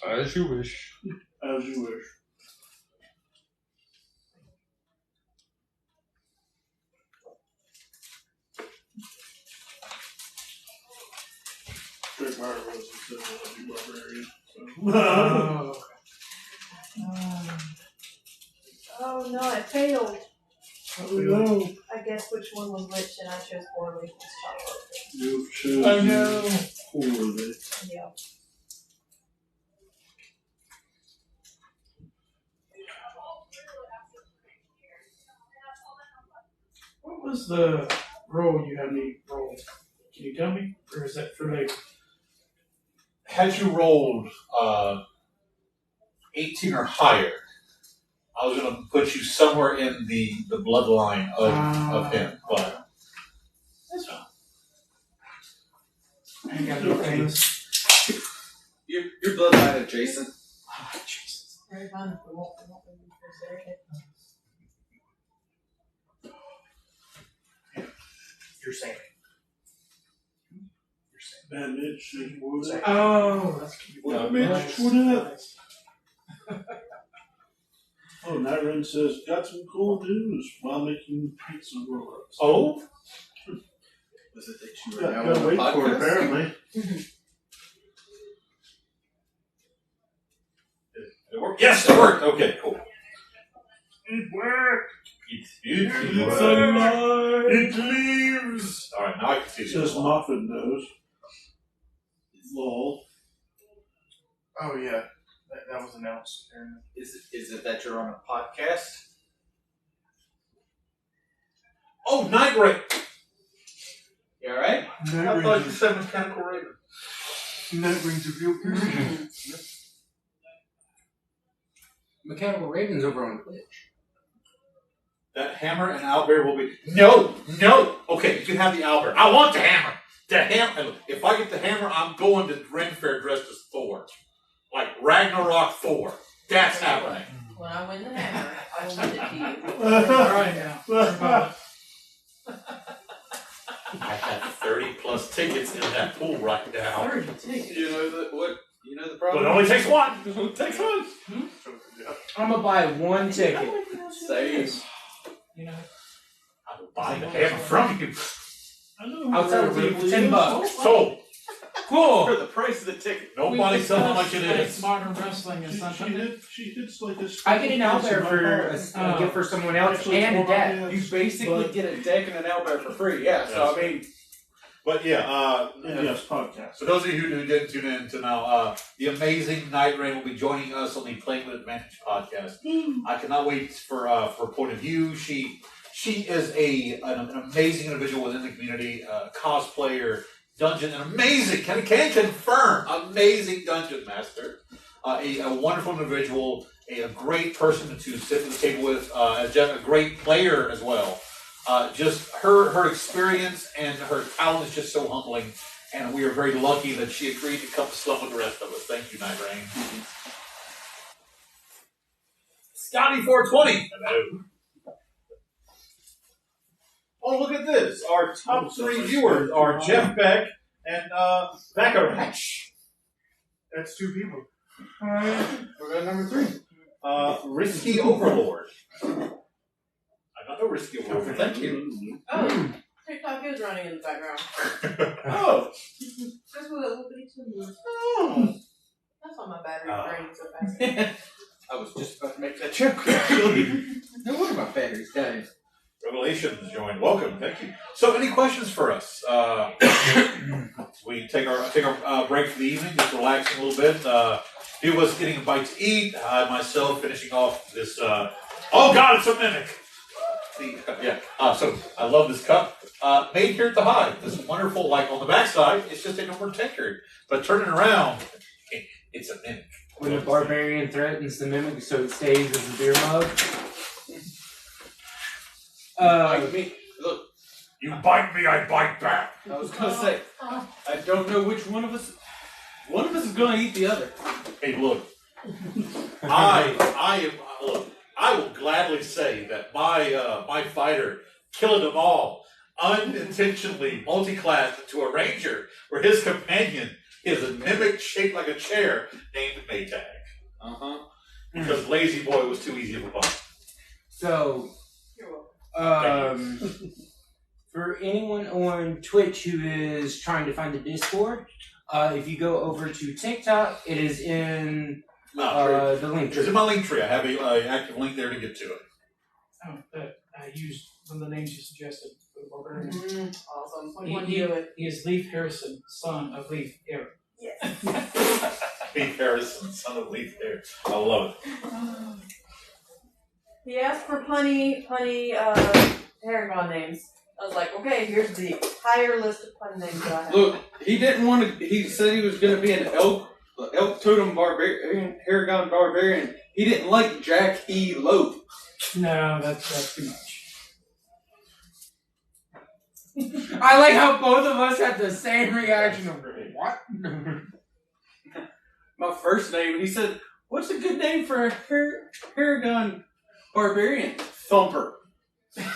As you wish. As you wish. Dread Pirate Wesley said I love you, barbarian. So. Oh no, I failed. Oh no. I guess which one was which, and I chose poorly. You've chosen Oh no. poorly. Yeah. What was the roll you had me roll? Can you tell me? Or is that for later? Had you rolled 18 or higher, I was going to put you somewhere in the bloodline of him, but that's fine. I ain't got no famous. Your bloodline adjacent. Oh, Jesus. Very fun. We won't consider it. You're saying. Bad Mitch, what was that? Oh, that's cute. What Mitch? What is that? Oh, Nyrin says, got some cool news while making pizza roll-ups. Oh? Was it that you were now Gotta on wait the for it, podcast? apparently. It worked? Yes, it worked. Okay, cool. It worked. It's alive. It leaves. All right, now I can see It the says Muffin knows. Lol. Oh yeah, that was announced. Is it that you're on a podcast? Oh, Night Raven. You alright? I thought you said Mechanical Raven. That rings a real person. Mechanical Raven's over on Twitch. That hammer and owlbear will be... No! Okay, you can have the owlbear. I want the hammer! The hammer. If I get the hammer, I'm going to Ren Fair dressed as Thor. Like Ragnarok Thor. That's happening. When I win the hammer, I will lend it to you. Alright now. About it. I have 30 plus tickets in that pool right now. 30 tickets. You know the But problem? it only takes one. It takes one. I'm gonna buy one ticket. Same. You know. I will buy the hammer from you. I know. I'll sell it to you for $10. Sold. Cool. For the price of the ticket. Nobody selling like it It's is. modern wrestling and something. She hits like this. I get an owlbear for a gift for someone else Actually, and a it's more deck. like You basically get a deck and an owlbear for free. Yeah. So I mean, But yeah, Yes, podcast. for those of you who didn't tune in to now, the amazing Night Rain will be joining us on the Playing with Advantage podcast. I cannot wait for point of view. She is an amazing individual within the community, cosplayer, dungeon, an amazing, can confirm, amazing dungeon master, a wonderful individual, a great person to sit at the table with, a great player as well. Just her experience and her talent is just so humbling, and we are very lucky that she agreed to come slum with the rest of us. Thank you, Night Rain. Scotty 420. Hello. Oh, look at this. Our top three viewers are Jeff Beck and Vakarach. That's two people. we're at number 3. Risky Overlord. I got no Risky Overlord. Thank you. Oh, TikTok is running in the background. Oh. Just with a little bitty tune. Oh. That's why my battery draining so fast. I was just about to make that joke. Actually. No wonder my battery's dying. Revelations joined. Welcome. Thank you. So, any questions for us? We take our break for the evening, just relaxing a little bit. He was getting a bite to eat. I myself finishing off this. Oh God, it's a mimic. So I love this cup. Made here at the Hive. This wonderful, like on the backside, it's just a number tankard, but turning around, it's a mimic. When the barbarian threatens the mimic, so it stays as a beer mug. Like me. Look, You bite me, I bite back. I was gonna say, I don't know which one of us. One of us is gonna eat the other. Hey, look. I will gladly say that my fighter killing them all unintentionally multi-classed into a ranger, where his companion is a mimic shaped like a chair named Maytag. Because Lazy Boy was too easy of a bump. So, for anyone on Twitch who is trying to find the Discord, if you go over to TikTok, it is in the link tree. It's in my link tree. I have a active link there to get to it. Oh, but I used one of the names you suggested for the barbarian. Awesome. Which one do you do it? He is Leif Harrison, son of Leif Harrison. Yes. Leif Harrison, son of Leif Harrison. I love it. He asked for plenty Paragon names. I was like, okay, here's the entire list of pun names that I have. Look, he didn't want to. He said he was going to be an elk totem barbarian, Paragon barbarian. He didn't like Jack E. Lope. No, that's too much. I like how both of us had the same reaction of what? My first name, he said, what's a good name for a Paragon barbarian? Thumper. That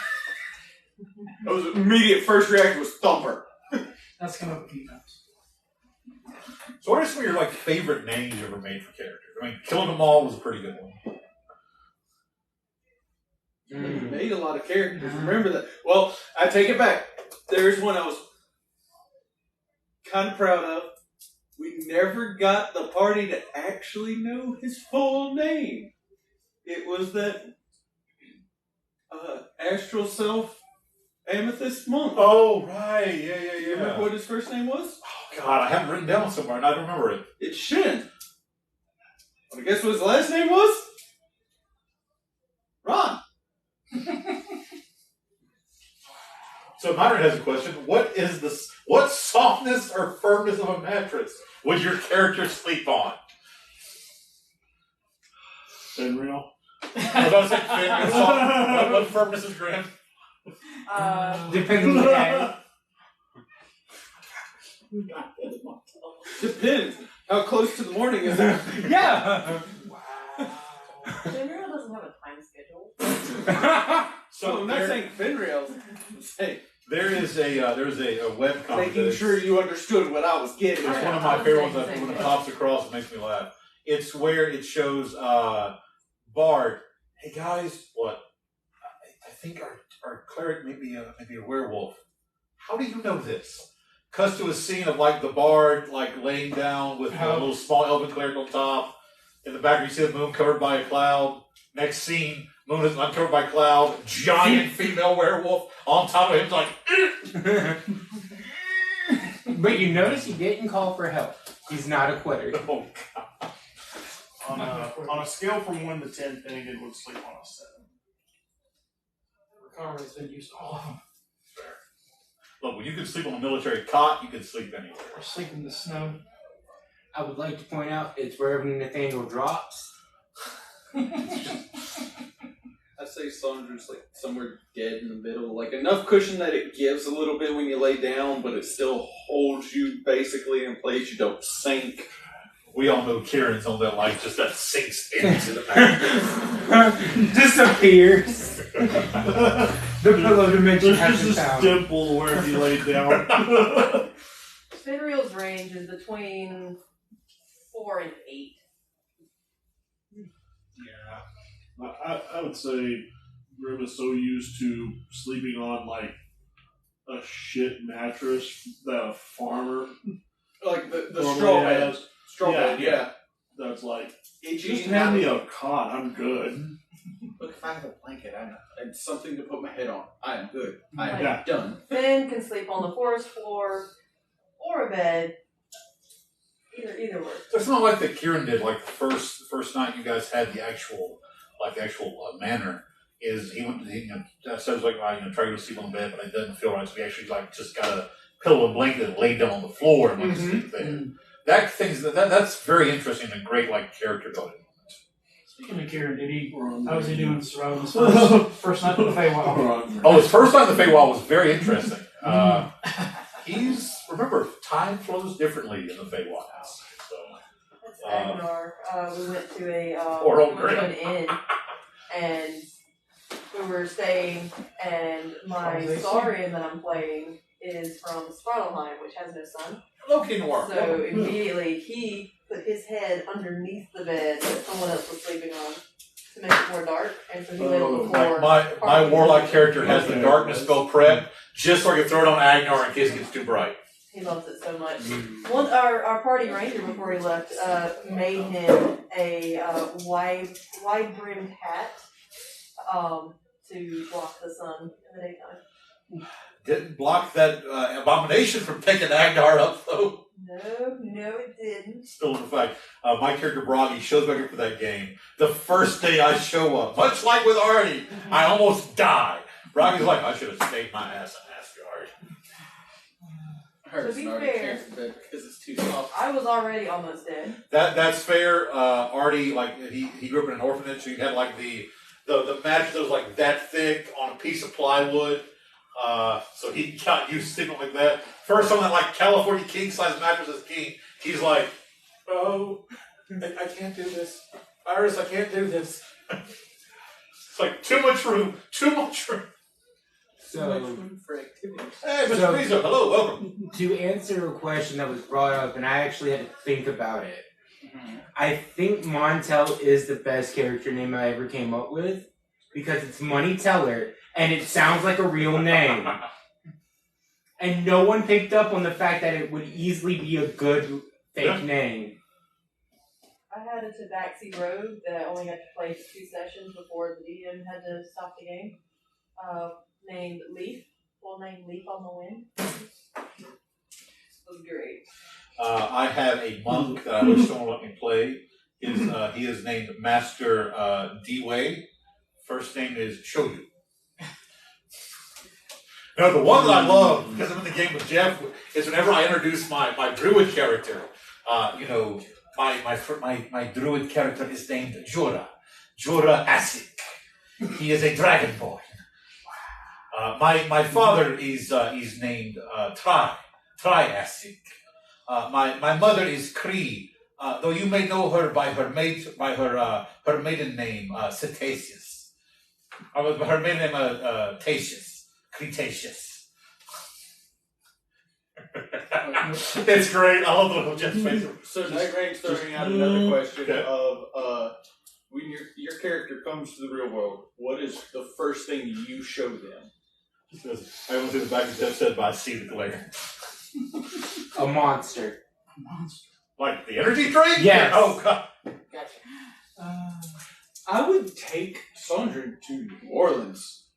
was immediate first reaction was Thumper. That's come up a few times. So what are some of your favorite names you ever made for characters? I mean, Killing Them All was a pretty good one. He made a lot of characters. Remember that? Well, I take it back. There's one I was kind of proud of. We never got the party to actually know his full name. It was that astral self amethyst monk. Oh, right. Yeah. Remember what his first name was? Oh, God, I have it written down somewhere and I don't remember it. It's Shin. But guess what his last name was? Ron. So Myron has a question. What softness or firmness of a mattress would your character sleep on? Fenriel. I was about to say Fenriel. What firmness is Graham? Depends on the day. Depends. How close to the morning is it? Yeah. Fenriel doesn't have a time schedule. So I'm not saying Fenriel's. I'm saying there's a web comic. making sure you understood what I was getting. It's one of my favorite ones. When it pops across, it makes me laugh. It's where it shows Bard. Hey guys, what? I think our cleric may be a werewolf. How do you know this? Cuts to a scene of the Bard laying down with a little small elven cleric on top. In the background, you see the moon covered by a cloud. Next scene, moon is uncovered by a cloud. Giant female werewolf on top of him, But you notice he didn't call for help. He's not a quitter. Oh God. On a scale from 1 to 10, Finnegan would sleep on a 7. Ricardo's been used to all of them. Look, when you can sleep on a military cot, you can sleep anywhere. Or sleep in the snow. I would like to point out it's wherever Nathaniel drops. I say Sorndrin's somewhere dead in the middle, enough cushion that it gives a little bit when you lay down, but it still holds you basically in place. You don't sink. We all know Kieran's on that just that sinks into the back. Disappears. The pillow dimension has There's been just found. dimple where he laid down. Fenriel's range is between 4 and 8. Yeah. I would say Grim is so used to sleeping on a shit mattress that a farmer The normally straw bed. has. Straw bed, yeah. That's Itchy. just hand me a cot, I'm good. Look, if I have a blanket and something to put my head on, I am good. I am Yeah. done. Finn can sleep on the forest floor or a bed. Either works. It's not like that Kieran did. The first night you guys had the actual manor. Is he went? Says try to go sleep on the bed, but it doesn't feel right. So we actually just got a pillow and blanket and laid down on the floor and went to sleep there. That's very interesting and great character building. Speaking of Kieran, how was he doing surviving his first night in the Feywild? Oh, his first night in the Feywild was very interesting. Remember, time flows differently in the Feywild house. So, That's Agnar. We went to an inn, and we were staying, and my Saurian that I'm playing is from Svartalheim, which has no sun. Loki Noir. So immediately he put his head underneath the bed that someone else was sleeping on to make it more dark, and so he laid on the floor. My warlock character has the darkness spell prep just so I can throw it on Agnar in case it gets too bright. He loves it so much. Our party ranger before he left made him a wide-brimmed hat to block the sun in the daytime. Didn't block that abomination from picking Agnar up, though. No, it didn't. Still in fact, my character Broggy shows back up for that game. The first day I show up, much like with Artie, I almost die. Broggy's like, I should have stayed my ass in Asgard. To be fair, because it's too soft. I was already almost dead. That's fair. Artie, like he grew up in an orphanage, so he had like the mattress that was like that thick on a piece of plywood. So he got used to sleeping like that. First on that like California king size mattress as king, he's like, oh, I can't do this. Iris, I can't do this. It's like too much room. So much room for activities. Hey, Mr. Rizzo, hello, welcome. To answer a question that was brought up, and I actually had to think about it, I think Montel is the best character name I ever came up with because it's Money Teller and it sounds like a real name. And no one picked up on the fact that it would easily be a good fake name. I had a Tabaxi rogue that I only got to play 2 sessions before the DM had to stop the game. Named Leaf. Full name Leaf on the Wind. It was great. I have a monk that I wish someone would let me play. He is named Master D-Way. First name is Shoyu. Now, the one that I love, because I'm in the game with Jeff, is whenever I introduce my druid character, my druid character is named Jura Asik. He is a Dragonborn. My father is named Tri Asik. My mother is Cree, though you may know her by her maiden name Cetaceous. Her maiden name Tatius. Cretaceous. It's great. I love the little Jeff's face. So Night Rain's throwing out another question of when your character comes to the real world, what is the first thing you show them? I went through the back of Jeff said, but I see the glare. A monster. Like the energy drink? Yes. Oh, God. Gotcha. I would take Sorndrin to New Orleans.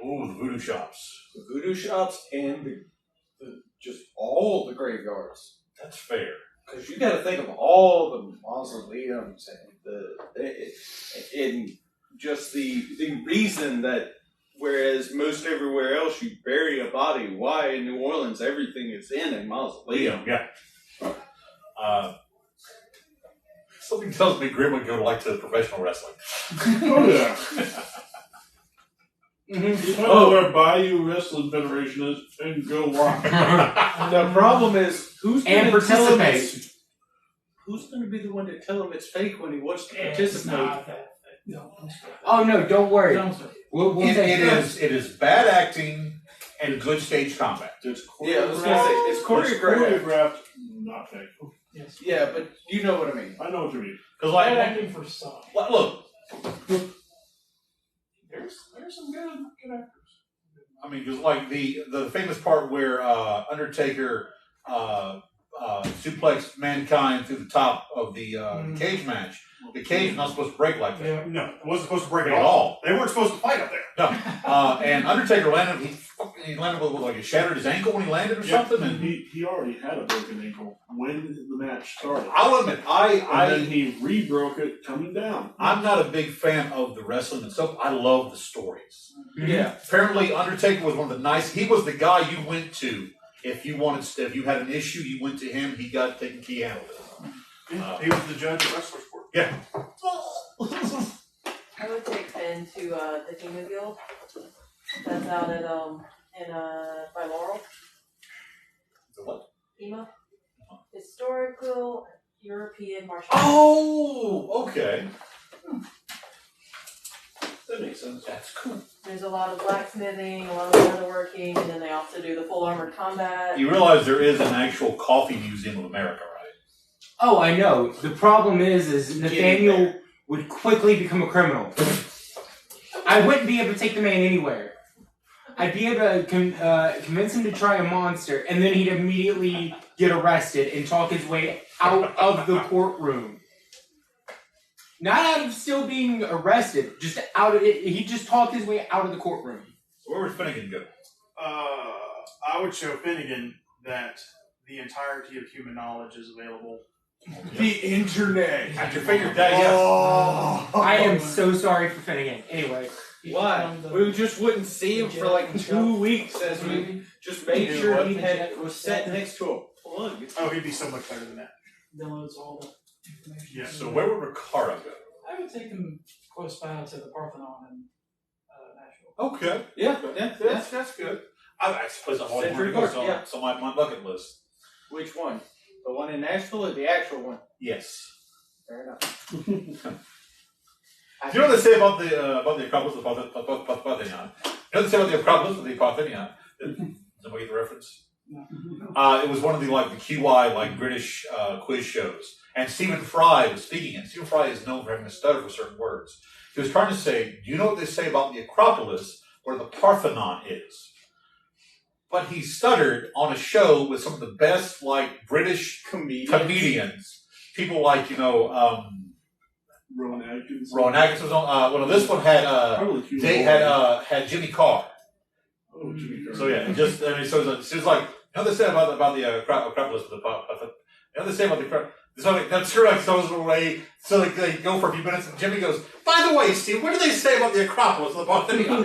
Ooh, the voodoo shops. The voodoo shops and the just all the graveyards. That's fair. Because you got to think of all the mausoleums and just the reason that whereas most everywhere else you bury a body, why in New Orleans everything is in a mausoleum? Yeah. Something tells me Grim would go to professional wrestling. Oh yeah. Mm-hmm. Oh, where Bayou Wrestling Federation is, and go watch. The problem is who's going to tell him who's going to be the one to tell him it's fake when he wants to participate? Oh no, don't worry. It is bad acting and good stage combat. It's choreographed. Not fake. Yes. Yeah, but you know what I mean. I know what you mean. Because Bad acting for some. Look. There's some good actors. I mean, because like the famous part where Undertaker suplexed Mankind through the top of the cage match. The cage is not supposed to break like that. Yeah. No, it wasn't supposed to break at all. They weren't supposed to fight up there. No. And Undertaker landed. He landed with like he shattered his ankle when he landed or something. And he already had a broken ankle when the match started. I'll admit, and then he re-broke it coming down. I'm not a big fan of the wrestling itself. I love the stories. Yeah. Apparently, Undertaker was one of the nice. He was the guy you went to if you had an issue. You went to him. He got taken. He handled it. He was the judge of wrestler sport. Yeah. I would take Finn to the Hema Guild. That's out at by Laurel. The what? Hema. Historical European martial arts. Oh, okay. That makes sense. That's cool. There's a lot of blacksmithing, a lot of metalworking, and then they also do the full armored combat. You realize there is an actual coffee museum of America, right? Oh, I know. The problem is Nathaniel would quickly become a criminal. I wouldn't be able to take the man anywhere. I'd be able to convince him to try a monster, and then he'd immediately get arrested and talk his way out of the courtroom. Not out of still being arrested, just out of it. He'd just talk his way out of the courtroom. So where would Finnegan go? I would show Finnegan that the entirety of human knowledge is available. The internet. At your fingertips, yes. I am so sorry for Finnegan. Anyway. Why? We just wouldn't see him for like 2 weeks as we just made sure he was set next to a plug. Oh, he'd be so much better than that. Downloads all the information. Yeah, So where would Ricardo go? I would take him close by to the Parthenon in Nashville. Okay. Yeah. That's good. I suppose I'm always Century going to Park, go yeah. so my bucket list. Which one? The one in Nashville or the actual one? Yes. Fair enough. Do you know what they say about the Acropolis of Parthenon? You know what they say about the Acropolis of the Parthenon? Somebody get the reference? No. It was one of the QI British quiz shows, and Stephen Fry was speaking. And Stephen Fry is known for having a stutter for certain words. He was trying to say, "Do you know what they say about the Acropolis, where the Parthenon is?" But he stuttered on a show with some of the best British comedians. People Rowan Atkins. Rowan Atkins was on. This one had had Jimmy Carr. Oh, Jimmy Carr. So yeah, it just so it's like, you know what they say about the Acropolis of the you know what they say about the Acropolis. So that's true. So they go for a few minutes, and Jimmy goes, "By the way, Steve, what do they say about the Acropolis of the Parthenon?"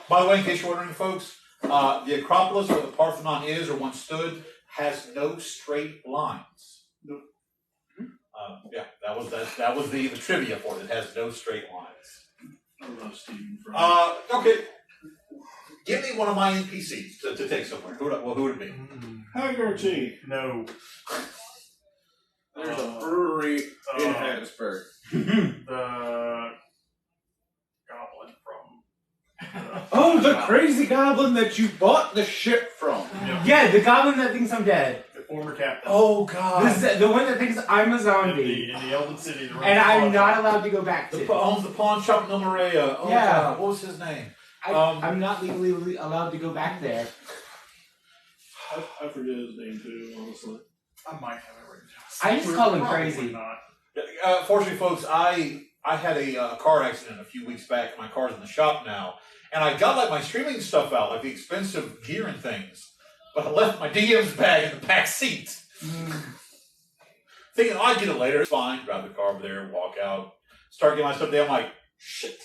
By the way, in case you're wondering, folks, the Acropolis where the Parthenon is or once stood has no straight lines. Nope. Yeah, that was the trivia for it. It has no straight lines. I love Stephen Fry. Okay. Give me one of my NPCs to take somewhere. Who would it be? Haggerty. No. There's a brewery in Hattiesburg. The goblin from. Oh, the crazy goblin that you bought the ship from. Yeah, the goblin that thinks I'm dead. The former captain. Oh God! This is the one that thinks I'm a zombie. In the Elven City. And I'm not allowed to go back to it. Owns the pawn shop in El Maria. Oh, Yeah. God. What was his name? I'm not legally allowed to go back there. I forget his name too, honestly. I might have it written down. I just call him Probably crazy. not. Fortunately, folks, I had a car accident a few weeks back. My car's in the shop now, and I got my streaming stuff out, the expensive gear and things. But I left my DM's bag in the back seat. Thinking I'd get it later. It's fine. Drive the car over there, walk out, start getting my stuff there. I'm like, shit.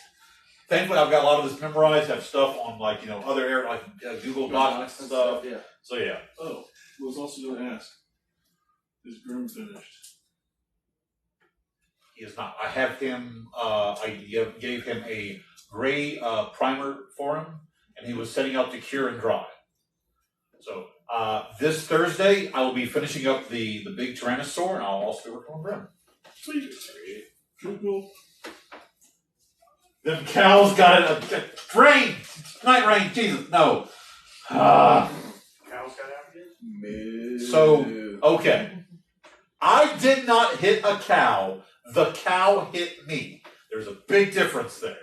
Thankfully, I've got a lot of this memorized. I have stuff on other areas, Google Docs and stuff. Yeah. So yeah. Oh, I was also going to ask, is Grim finished? He is not. I have him. I gave him a gray primer for him, and he was setting out to cure and dry. So this Thursday, I will be finishing up the big Tyrannosaur, and I'll also be working on Grim. Sweet. Cool. Them cows got it. Rain! Night rain! Jesus, no. Cows got out again? So, okay. I did not hit a cow. The cow hit me. There's a big difference there.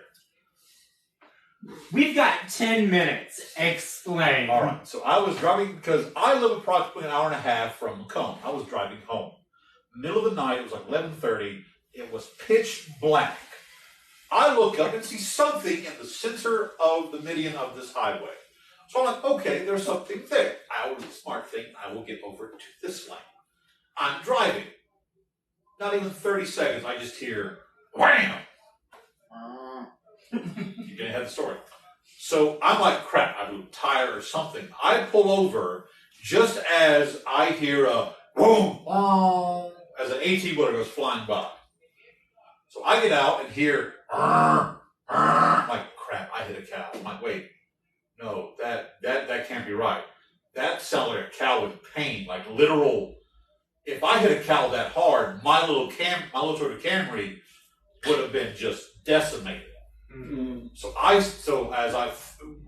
We've got 10 minutes. Explain. All right. So I was driving, because I live approximately an hour and a half from Macomb. I was driving home. Middle of the night, it was 11:30. It was pitch black. I look up and see something in the center of the median of this highway. So I'm like, okay, there's something there. I will do the smart thing. I will get over to this lane. I'm driving. Not even 30 seconds, I just hear, wham! You're going to have the story. So I'm like, crap, I blew a tire or something. I pull over just as I hear a boom, as an AT-wheeler goes flying by. So I get out and hear, I'm like, crap, I hit a cow. I'm like, wait, no, that can't be right. That sounds like a cow in pain, like literal. If I hit a cow that hard, my little Toyota Camry would have been just decimated. Mm-hmm.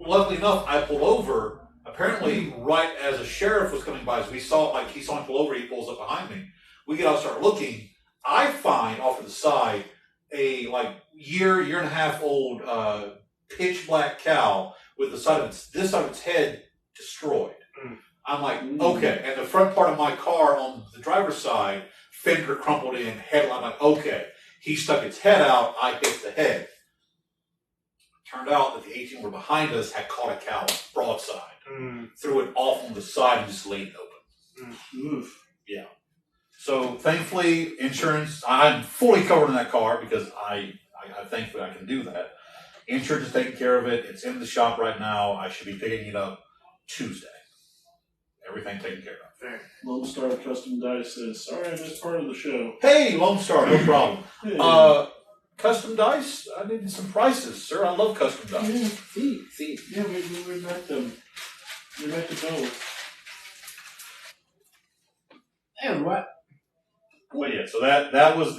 Luckily enough, I pulled over. Apparently, right as a sheriff was coming by, as he saw him pull over, he pulls up behind me. We get out and start looking. I find off to the side a year and a half old pitch black cow with this side of its head destroyed. Mm. I'm like, okay. And the front part of my car on the driver's side, fender crumpled in, headlight. I'm like, okay. He stuck its head out. I hit the head. Turned out that the 18 were behind us had caught a cow broadside, threw it off on the side and just laid it open. Oof. Yeah. So thankfully, insurance, I'm fully covered in that car because I thankfully I can do that. Insurance is taking care of it. It's in the shop right now. I should be picking it up Tuesday. Everything taken care of. Fair. Lone Star Custom Dice says, sorry I missed part of the show. Hey, Lone Star, no problem. Hey. Custom dice? I needed some prices, sir. I love custom dice. Yeah, see. Yeah, we met them. We met the both. And what? Well, yeah. So that was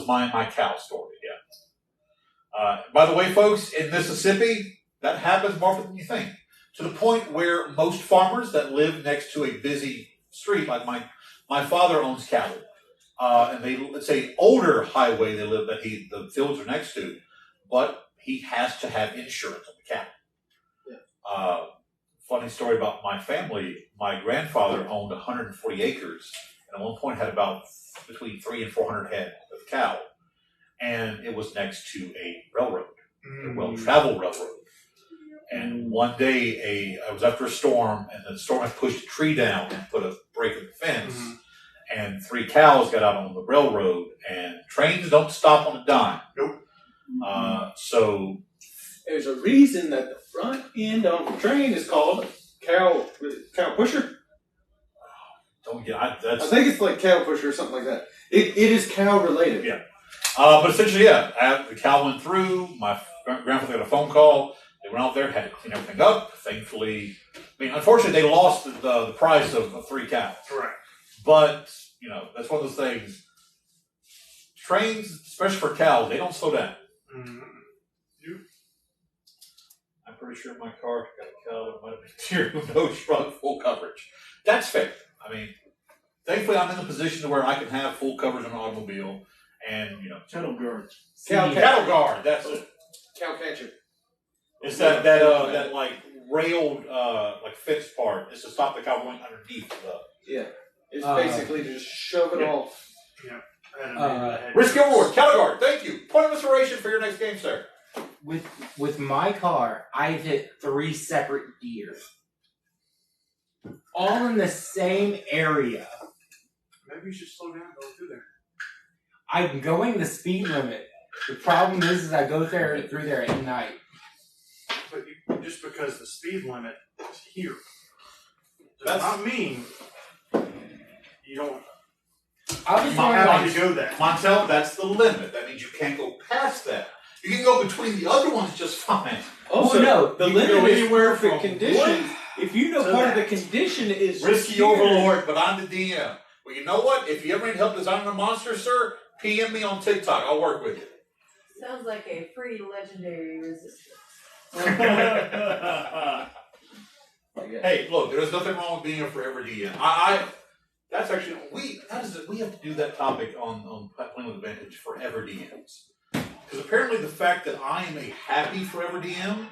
my cow story. Yeah. By the way, folks, in Mississippi, that happens more often than you think. To the point where most farmers that live next to a busy street, like my father owns cattle, and it's a older highway the fields are next to, but he has to have insurance on the cattle. Yeah. Funny story about my family. My grandfather owned 140 acres, and at one point had about between 300 and 400 head of cattle, and it was next to a railroad, a well-traveled railroad. And one day, I was after a storm, and the storm had pushed a tree down and put a break in the fence. Mm-hmm. And 3 cows got out on the railroad, and trains don't stop on a dime. Nope. So there's a reason that the front end on the train is called cow pusher. I think it's like cow pusher or something like that. It is cow related. Yeah. But essentially, yeah, the cow went through. My grandfather got a phone call. They went out there, had to clean everything up. Thankfully, unfortunately, they lost the price of 3 cows. Right. But, that's one of those things. Trains, especially for cows, they don't slow down. Mm-hmm. I'm pretty sure my car got a cow that might have been here. Who knows? Shrug, full coverage. That's fair. Thankfully, I'm in the position to where I can have full coverage on an automobile. And, Cattle guard. Cattle guard, that's it. Cow catcher. It's that railed fence part. It's to stop the cow going underneath the. Yeah. It's basically to just shove it off. Yeah. Risky reward, cattle guard. Thank you. Point of inspiration for your next game, sir. With my car, I've hit 3 separate deer, all in the same area. Maybe you should slow down going through there. I'm going the speed limit. The problem is I go through there at night. But just because the speed limit is here does not mean you don't. I was have to go there. Montel, that's the limit. That means you can't go past that. You can go between the other ones just fine. Also, no, the limit is perfect conditions. If you know part of the condition is risky overlord, but I'm the DM. Well, you know what? If you ever need help designing a monster, sir, PM me on TikTok. I'll work with you. Sounds like a free legendary resistance. Hey, look, there's nothing wrong with being a forever DM. That's actually we have to do that topic on Playing with Advantage forever DMs. Because apparently the fact that I am a happy forever DM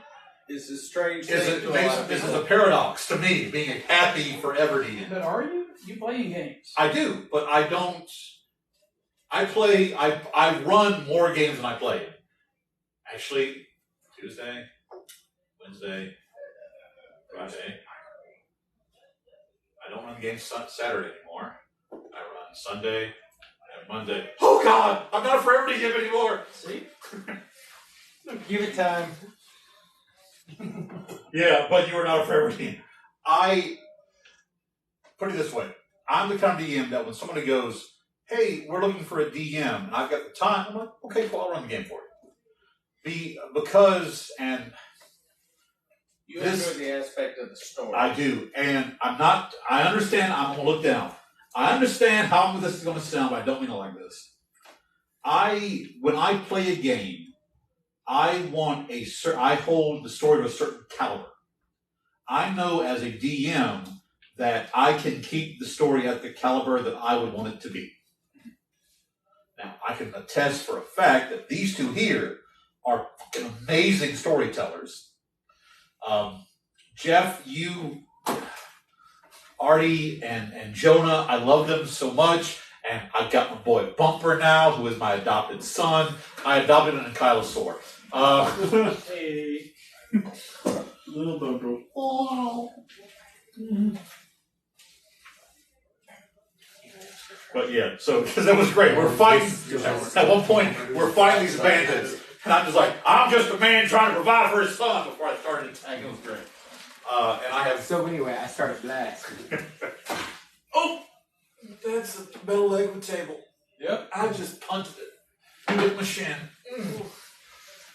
is a strange thing. This is a paradox to me, being a happy forever DM. But are you? You play in games. I do, but I don't. I run more games than I play. Actually, Tuesday, Wednesday, Friday. I don't run games Saturday anymore. I run Sunday and Monday. Oh God, I'm not a forever DM anymore. See? Give it time. Yeah, but you are not a forever DM. I put it this way: I'm the kind of DM that when somebody goes, hey, we're looking for a DM, and I've got the time, I'm like, okay, cool, I'll run the game for you. Because, and You enjoy the aspect of the story. I do, and I understand, I'm going to look down. I understand how this is going to sound, but I don't mean it like this. When I play a game, I hold the story to a certain caliber. I know as a DM that I can keep the story at the caliber that I would want it to be. Now, I can attest for a fact that these two here are fucking amazing storytellers. Jeff, you, Artie, and Jonah, I love them so much. And I've got my boy Bumper now, who is my adopted son. I adopted an ankylosaur. Hey. Little Bumper. Oh. But yeah, so because that was great. We're fighting at one point. We're fighting these bandits, and I'm just like, I'm just a man trying to provide for his son before I started attacking. It was great. And I have. So anyway, I started blasting. Oh, that's a metal leg of a table. Yep, I just punched it with my shin.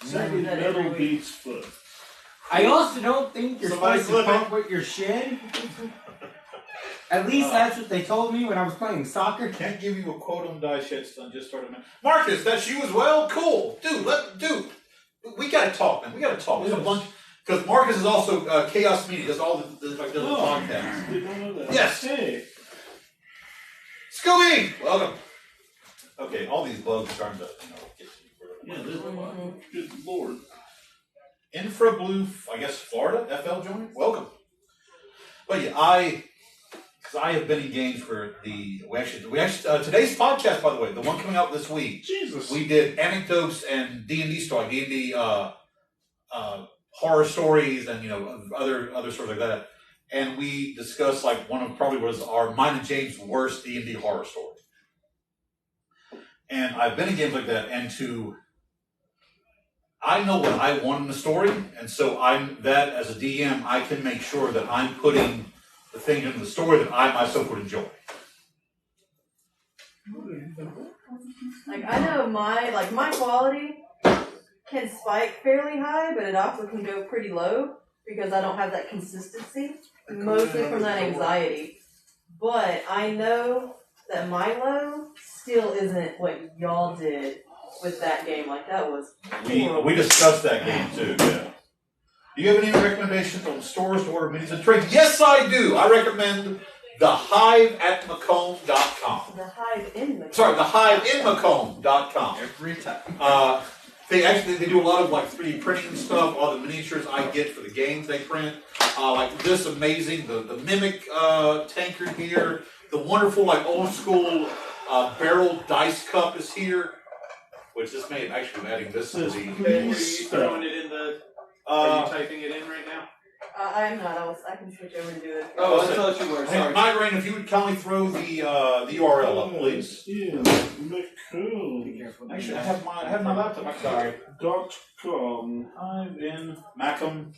Second metal beats foot. I also don't think you're Somebody supposed to slip pump with your shin. At least that's what they told me when I was playing soccer. Can't give you a quote on dice yet, son. Just started. Marcus, that's you as well. Cool, dude. We gotta talk, man. We gotta talk. There's a bunch because Marcus is also Chaos Media. Does all the podcasts. Did not know that. Yes. Hey. Scooby, welcome. Okay, all these bugs are starting to get to me. Yeah, this good lord. Infra Blue, I guess Florida, FL joined. Welcome. But yeah, because I have been in games where we actually today's podcast, by the way, the one coming out this week. Jesus. We did anecdotes and D&D story, D&D horror stories, and other stories like that. And we discussed like one of probably was mine and James' worst D&D horror story. And I've been in games like that, and I know what I want in the story, and so as a DM, I can make sure that I'm putting the things into the story that I myself would enjoy. Like, I know my quality can spike fairly high, but it also can go pretty low because I don't have that consistency, mostly from that anxiety. But I know that my low still isn't what y'all did with that game. Like, that was horrible. We discussed that game too, yeah. Do you have any recommendations on stores to order minis and trades? Yes, I do. I recommend thehive@macomb.com. The Hive in Macomb. Sorry, thehive@macomb.com. Every time. They do a lot of like 3D printing stuff. All the miniatures I get for the games they print, like this amazing the mimic tankard here. The wonderful like old school barrel dice cup is here, which this may actually be adding this to the. Were you throwing it in the? Are you typing it in right now? I am not. I can switch over to do it. Oh, I thought you were. Hey, Sorry. Migraine, if you would kindly throw the URL up, please. Yeah, Macomb. Be careful. Actually, I have my laptop. I'm sorry. .com. I'm in Macomb.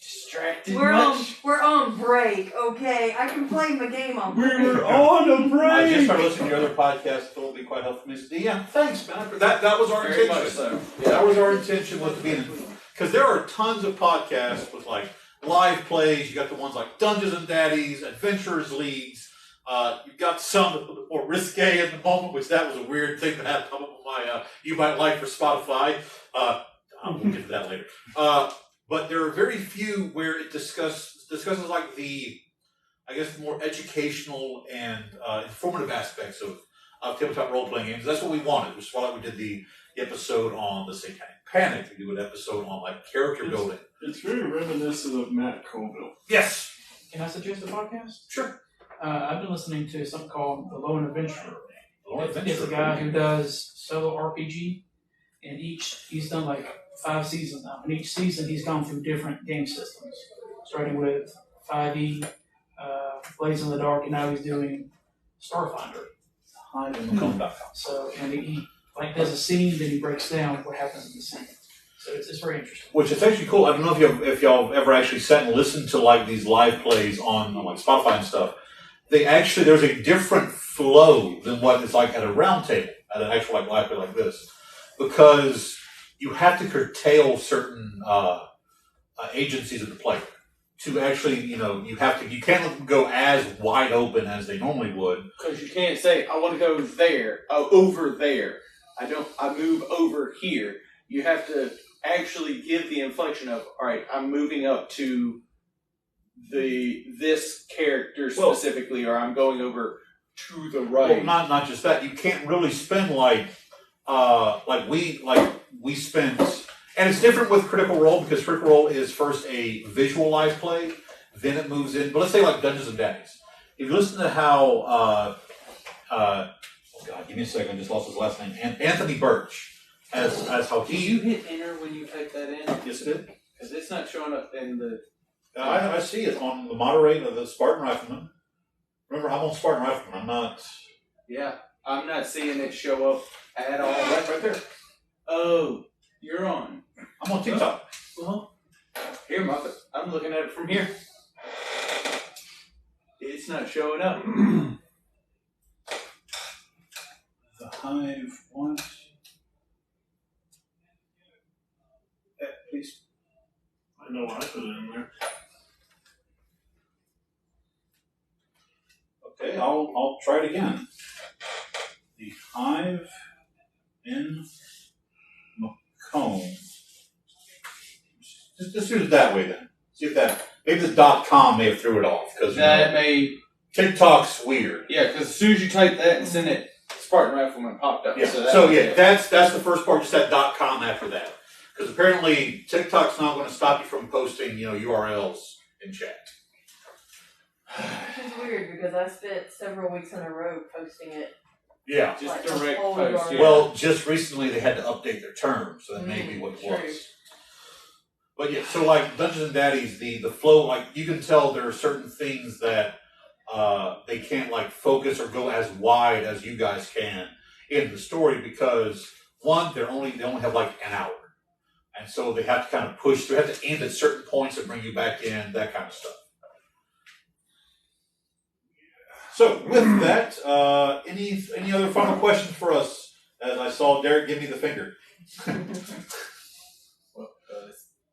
Distracted We're much? on break, okay? I can play my game on break. We're on a I just break. started listening to your other podcast. Thought it would be quite helpful for me. So, yeah, thanks, man. That was our Very intention. much so. That was our intention with being, because there are tons of podcasts with like live plays. You got the ones like Dungeons and Daddies, Adventurers Leagues. You've got some that are a bit more risque at the moment, which that was a weird thing that had come up with my You Might Like for Spotify. We'll get to that later. But there are very few where it discusses like the, I guess, the more educational and informative aspects of tabletop role-playing games. That's what we wanted, which is why we did the episode on the Satanic Panic. We do an episode on like character building. It's very reminiscent of Matt Colville. Yes. Can I suggest a podcast? Sure. I've been listening to something called The Lone Adventurer. Lone It's a Adventurer. guy who does solo RPG, and he's done like 5 seasons now. And each season he's gone through different game systems, starting with 5e, Blaze in the Dark, and now he's doing Starfinder. HiveandMacomb.com. So, and he like does a scene, then he breaks down what happens in the scene. So it's very interesting. Which is actually cool. I don't know if y'all ever actually sat and listened to like these live plays on like Spotify and stuff. There's a different flow than what it's like at a round table, at an actual like live play like this, because you have to curtail certain agencies of the player to actually, you can't let them go as wide open as they normally would. Because you can't say, I want to go there, over there. I move over here. You have to actually give the inflection of, all right, I'm moving up to this character specifically, or I'm going over to the right. Well, not just that. You can't really spend like we spent, and it's different with Critical Role because Critical Role is first a visual live play, then it moves in. But let's say like Dungeons and Daddies. If you listen to how, oh God, give me a second. I just lost his last name. Anthony Birch, as how Did you hit enter when you typed that in? Yes, it did. Because it's not showing up in the. I see it on the moderate of the Spartan Rifleman. Remember, I'm on Spartan Rifleman. I'm not. Yeah, I'm not seeing it show up at all. Right there. Oh, you're on. I'm on TikTok. Well, here, Muppet. I'm looking at it from here. It's not showing up. The Hive wants. Please. I know I put it in there. Okay, I'll try it again. The Hive in Macomb. Just do it that way then. See if that maybe the .com may have threw it off because TikTok's weird. Yeah, because as soon as you type that and send it, Spartan Rifleman popped up. Yeah. So that's the first part. Just that .com after that, because apparently TikTok's not going to stop you from posting URLs in chat. Which is weird because I spent several weeks in a row posting it. Yeah. Just like direct whole post. URL. Yeah. Well, just recently they had to update their terms, so that may be what it True. was. But yeah, so like Dungeons and Daddies, the flow, like you can tell there are certain things that they can't like focus or go as wide as you guys can in the story because one, they only have like an hour, and so they have to kind of push. They have to end at certain points and bring you back in, that kind of stuff. So with that, any other final questions for us? As I saw Derek give me the finger.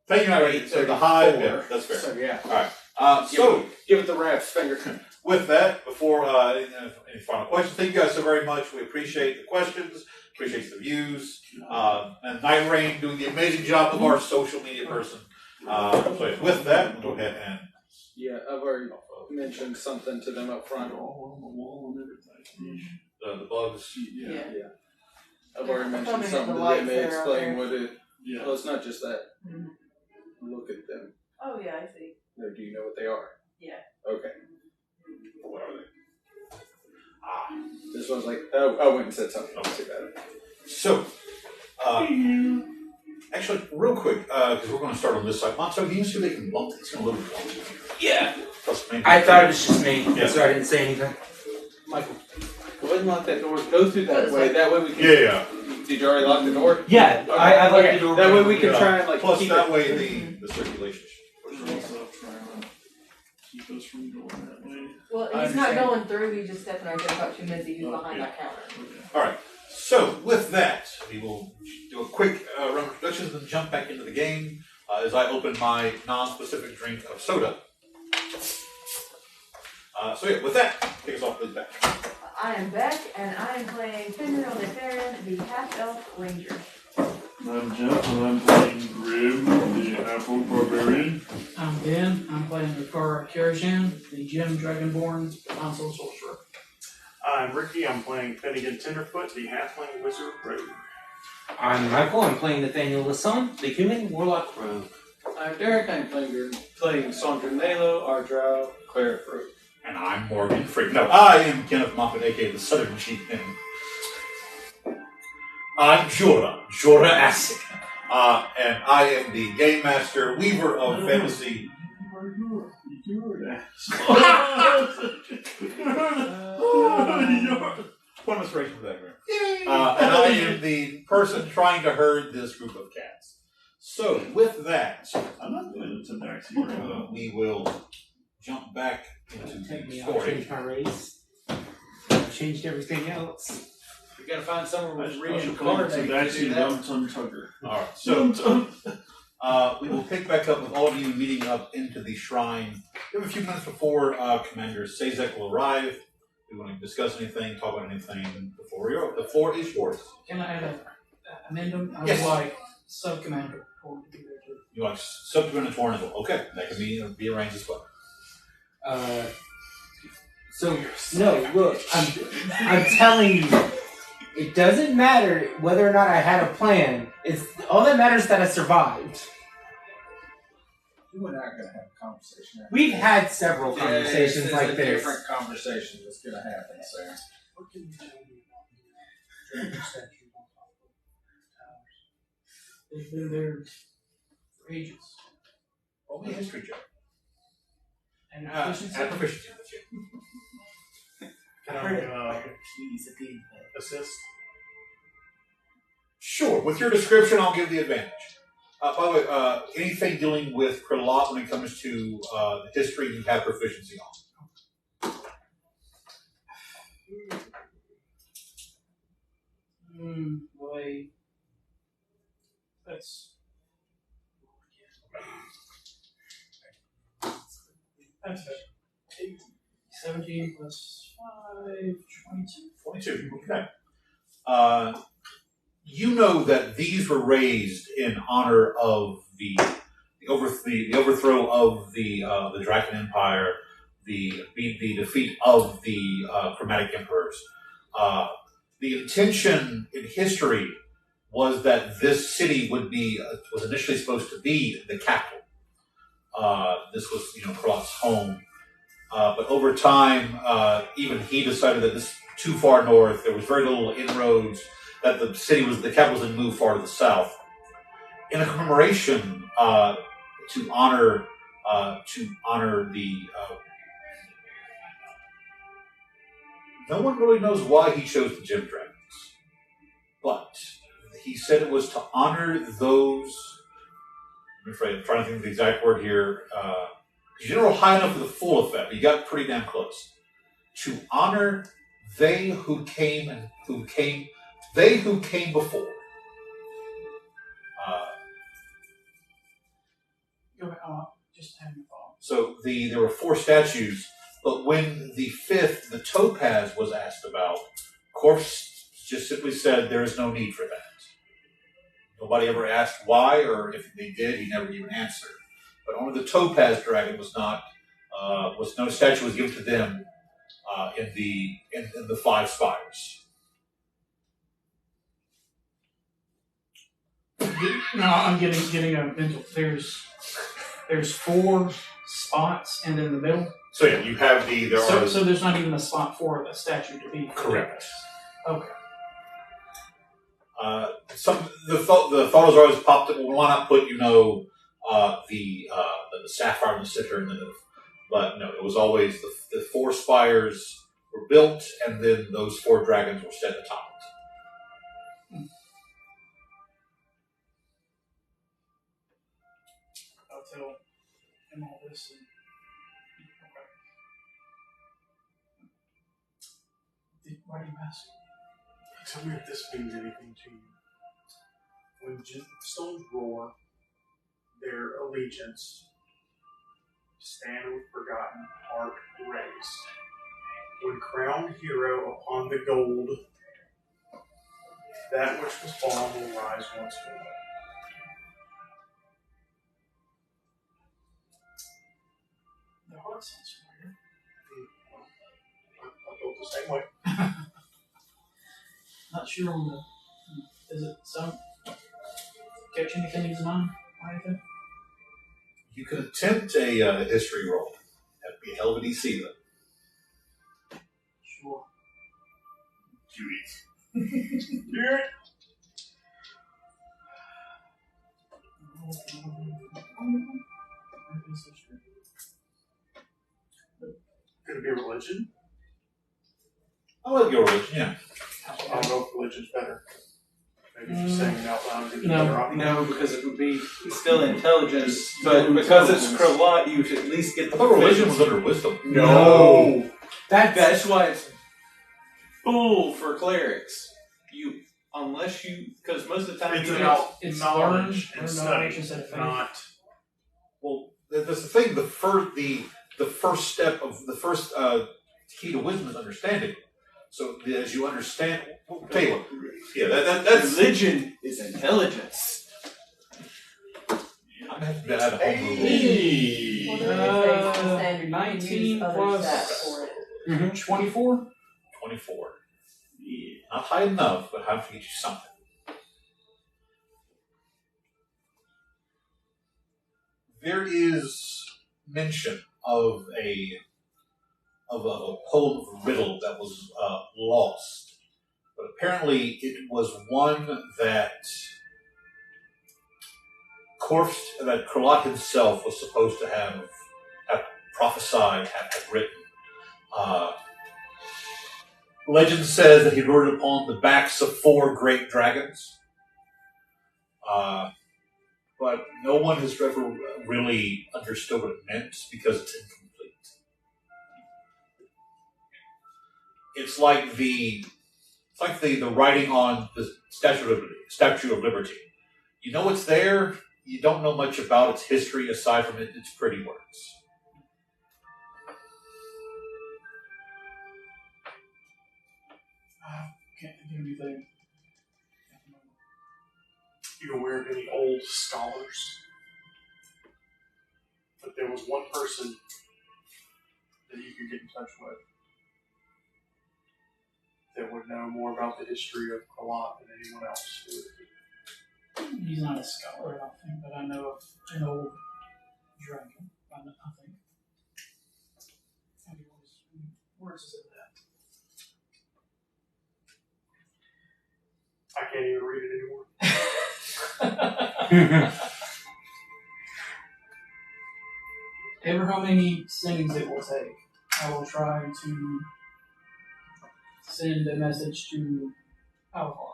Thank you, Mary. So the Hive, yeah, that's fair. So yeah. All right. So give it the raps finger. with that, before any final questions, thank you guys so very much. We appreciate the questions, appreciate the views, and Night Rain doing the amazing job of our social media person. So with that, we'll go ahead and I've already mentioned something to them up front. All on the wall and everything. the bugs. Yeah. I've already mentioned Coming something in to the them. They lights there, explain okay. what it. Yeah. Well, it's not just that. Mhm. Look at them. Oh yeah, I see. No, do you know what they are? Yeah. Okay. What are they? This one's like, I went and said something. Don't say about it. So, actually, real quick, because we're going to start on this side. Monto, can you see if they can bump this in a little bit? Yeah. Plus maybe- I thought it was just me, Yeah. so I didn't say anything. Michael, go ahead and lock that door. Go through that way. That way we can. Yeah. Did you already lock the door? Yeah, Okay. I locked Okay. the door. That way we can Yeah. try and like Plus keep that it. way the circulation. We're also trying to keep us from going that way. Well, I he's not understand. going through. He's just stepping right there about 2 minutes. He's behind that counter. All right. So with that, we will do a quick round of introductions and then jump back into the game as I open my non-specific drink of soda. So yeah, with that, take us off, please, back. I am Beck, and I am playing Fenriel the Farron, the half-elf ranger. I'm Jeff, and I'm playing Grim, the Apple Barbarian. I'm Ben. I'm playing Rikara Karajan, the Gem Dragonborn console sorcerer. I'm Ricky. I'm playing Finnegan Tenderfoot, the Halfling Wizard Rogue. I'm Michael. I'm playing Nathaniel Lasson, the human warlock rogue. I'm Derek. I'm playing Sorndrin, our drow cleric rogue. And I'm Morgan Freak. No, I am Kenneth Moffat, aka the Southern Chieftain. I'm Jorah Asik. And I am the Game Master, Weaver of Fantasy. One inspiration for that, right? And I am the person trying to herd this group of cats. So, with that, I'm not doing it to Daxi right we will jump back into Take the me, I'll story. change my race. I've changed everything else. We gotta find somewhere I with should reincarnate to do Daxi that. Rum Tum Tugger. Alright, so we will pick back up with all of you meeting up into the shrine. We have a few minutes before Commander Sazek will arrive. If you want to discuss anything, talk about anything before we are. The floor is yours. Can I add an amendment? I Yes. would like sub-commander to be there too. You want subsequent to Torn as well. Okay, that can be arranged as well. So no, look, I'm telling you, it doesn't matter whether or not I had a plan. It's all that matters is that I survived. You and I are gonna have a conversation. after We've this. had several conversations It's like a this. different conversation that's gonna happen, sir. What can you tell me about the dragon statue on top of towers? They've been there for ages. Only a history check. And And efficiency. proficiency. Can heard it. I Please, a big assist? Sure, with your description, I'll give the advantage. By the way, anything dealing with Krilat when it comes to the history, you have proficiency on. Boy. That's 17 plus 5, 22. 22. Okay. You know that these were raised in honor of the overthrow of the Dragon Empire, the defeat of the Chromatic Emperors. The intention in history was that this city was initially supposed to be the capital. This was Krilat's home. But over time, even he decided that this was too far north. There was very little inroads. That the capital was going to move far to the south. In a commemoration to honor the. No one really knows why he chose the Gem Dragons, but he said it was to honor those. I'm afraid I'm trying to think of the exact word here. You didn't roll high enough for the full effect, but you got pretty damn close. To honor they who came before. Go ahead, just having a thought. So there were 4 statues, but when the 5th, the topaz, was asked about, Corpse just simply said there is no need for that. Nobody ever asked why, or if they did, he never even answered. But only the topaz dragon no statue was given to them in the 5 spires. No, I'm getting a mental. There's 4 spots, and in the middle. So yeah, you have So there's not even a spot for the statue to be. Correct. Okay. The thought has always popped up. Well, why not put the sapphire in the center, but no, it was always the 4 spires were built, and then those 4 dragons were set atop it. I'll tell him all this. Why do you ask? Tell me if this means anything to you. When stones roar their allegiance, stand with forgotten heart raised. When crowned hero upon the gold, that which was fallen will rise once more. The heart sounds familiar. I felt the same way. Not sure on the. Is it some? Catch anything in his mind? Or anything? You could attempt a history roll. That'd be a hell of a DC, though. Sure. Could it be a religion? I like your religion, yeah. I don't know if religion's better. If you're saying it out loud, is it No. better option? No, because it would be still intelligence, but because it's Krilat, you should at least get the Religion was proficiency. under wisdom. No. That's That's why it's bull for clerics. Because most of the time It's you about It's knowledge learn and or study, knowledge instead of faith. not. Well, that's the thing. The first step of the first key to wisdom is understanding. So as you understand, well, tell you what, yeah, that's religion is intelligence. I'm gonna have to add a whole rule. Well, there is a standard. You can 19 use other plus- stats for it. 24? 24. Yeah, not high enough, but enough to get you something. There is mention of a poem riddle that was lost, but apparently it was one that Krilat himself was supposed to have prophesied, have written. Legend says that he wrote it upon the backs of 4 great dragons. But no one has ever really understood what it meant because it's incomplete. It's like the writing on the Statue of Liberty. You know it's there. You don't know much about its history aside from its pretty words. Can't think of anything. You aware of any old scholars? But there was one person that you could get in touch with that would know more about the history of Krilat than anyone else. He's not a scholar, I don't think, but I know of an old dragon. I think. How do you always, words is it that? I can't even read it anymore. Ever how many sendings it will take, I will try to send a message to Alvar.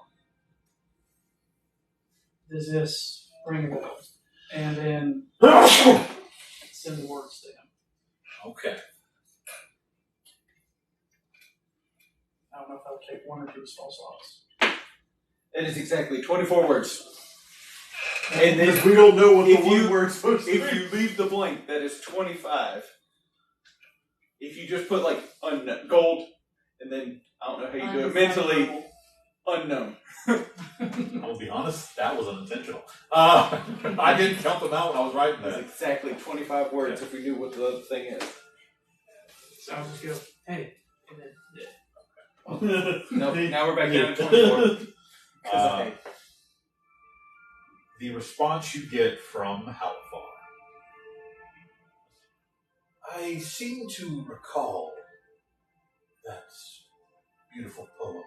Does this ring a bell? And then send the words to him. Okay. I don't know if I'll take 1 or 2 spell slots. That is exactly 24 words. And then Because we don't know what the if you- one word's supposed to if be. you leave the blank, that is 25. If you just put like gold, and then I don't know how you do it mentally, unknown. I'll be honest, that was unintentional. I didn't count them out when I was writing That's that. exactly 25 words if we knew what the other thing is. So I'll just go, hey, and then Nope, now we're back down to 24. The response you get from Halfar. I seem to recall that beautiful poem.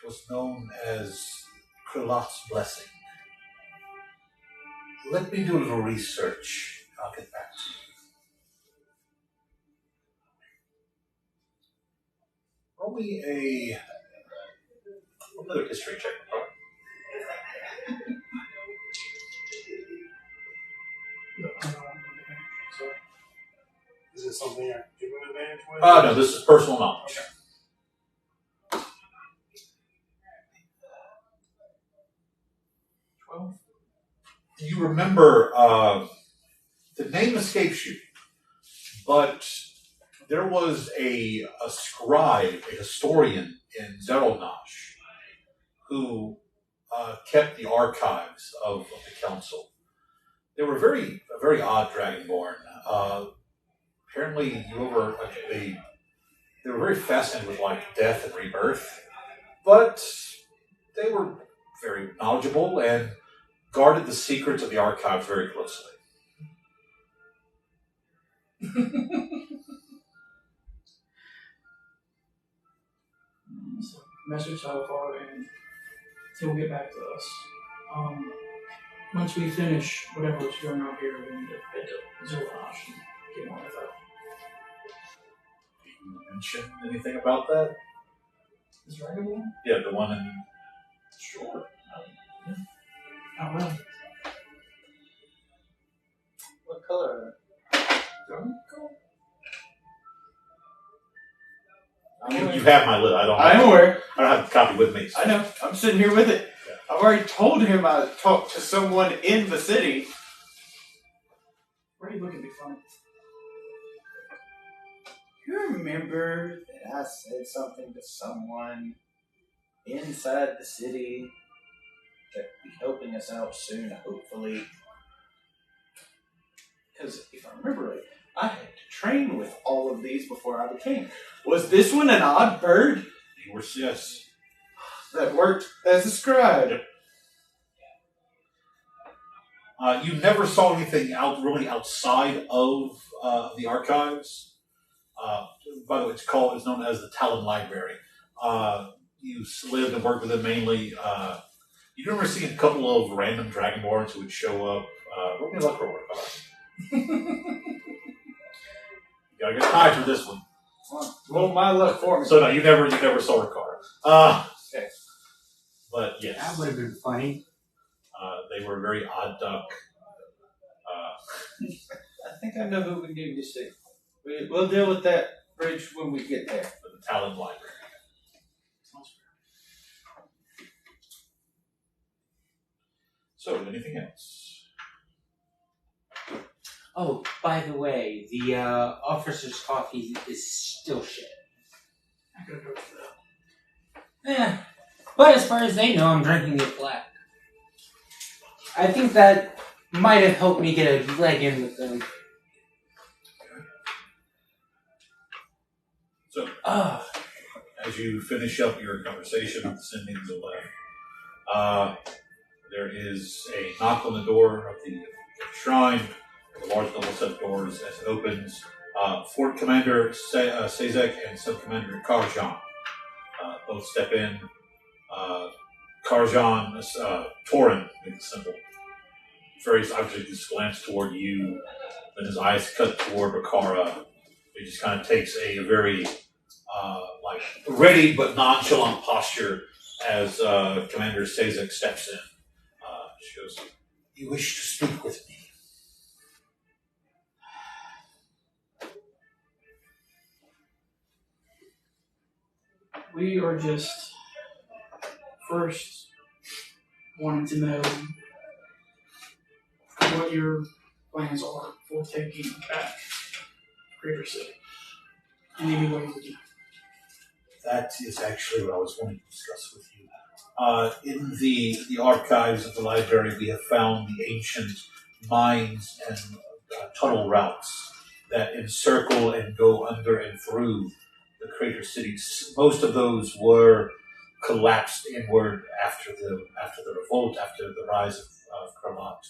It was known as Krilat's Blessing. Let me do a little research. I'll get back to you. Roll me another history check. So, is it something I can give him advantage with? No, this is personal knowledge. 12. You remember, the name escapes you, but there was a scribe, a historian in Zerolnash, who kept the archives of the council. They were a very odd Dragonborn. Apparently, they were very fascinated with like death and rebirth, but they were very knowledgeable and guarded the secrets of the archives very closely. So, message Alvar, and he'll get back to us. Once we finish whatever's going on here, we need to head to Zerlash and get more info. Did you mention anything about that? Is Dragonborn? Yeah, the one in. Sure. Oh, well. What color? You have my list. I'm aware. I don't have the copy with me. So. I know. I'm sitting here with it. Yeah. I've already told him I talked to someone in the city. Why are you looking at me funny? You remember that I said something to someone inside the city that will be helping us out soon, hopefully? Because if I remember right, I had to train with all of these before I became. Was this one an odd bird? You were, yes. That worked as a scribe. Yep. You never saw anything really outside of the archives. By the way, it's known as the Talon Library. You lived and worked with it mainly. You remember seeing a couple of random Dragonborns who would show up. Roll me a luck roll. You gotta get high for this one. Roll my luck for me. So no, you never saw her car. Okay. But yes, That would have been funny. they were a very odd duck. I think I know who we need to see. We'll deal with that bridge when we get there. The Talon Library. So, anything else? Oh, by the way, the officer's coffee is still shit. I could go for that. Yeah. But as far as they know, I'm drinking it black. I think that might have helped me get a leg in with them. So, as you finish up your conversation with the Sendings of Left, there is a knock on the door of the shrine. There's a large double set of doors. As it opens, Fort Commander Sazek and Sub-Commander Karjan both step in. Karjan, Torin, make it simple. Very obviously just glance toward you, then his eyes cut toward Rakara. He just kind of takes a very ready but nonchalant posture as Commander Sazek steps in. She goes, "You wish to speak with me?" We are just first wanting to know what your plans are for taking back Greater City in any way we can. That is actually what I was wanting to discuss with you. In the archives of the library, we have found the ancient mines and tunnel routes that encircle and go under and through the crater cities. Most of those were collapsed inward after the revolt, after the rise of Krilat.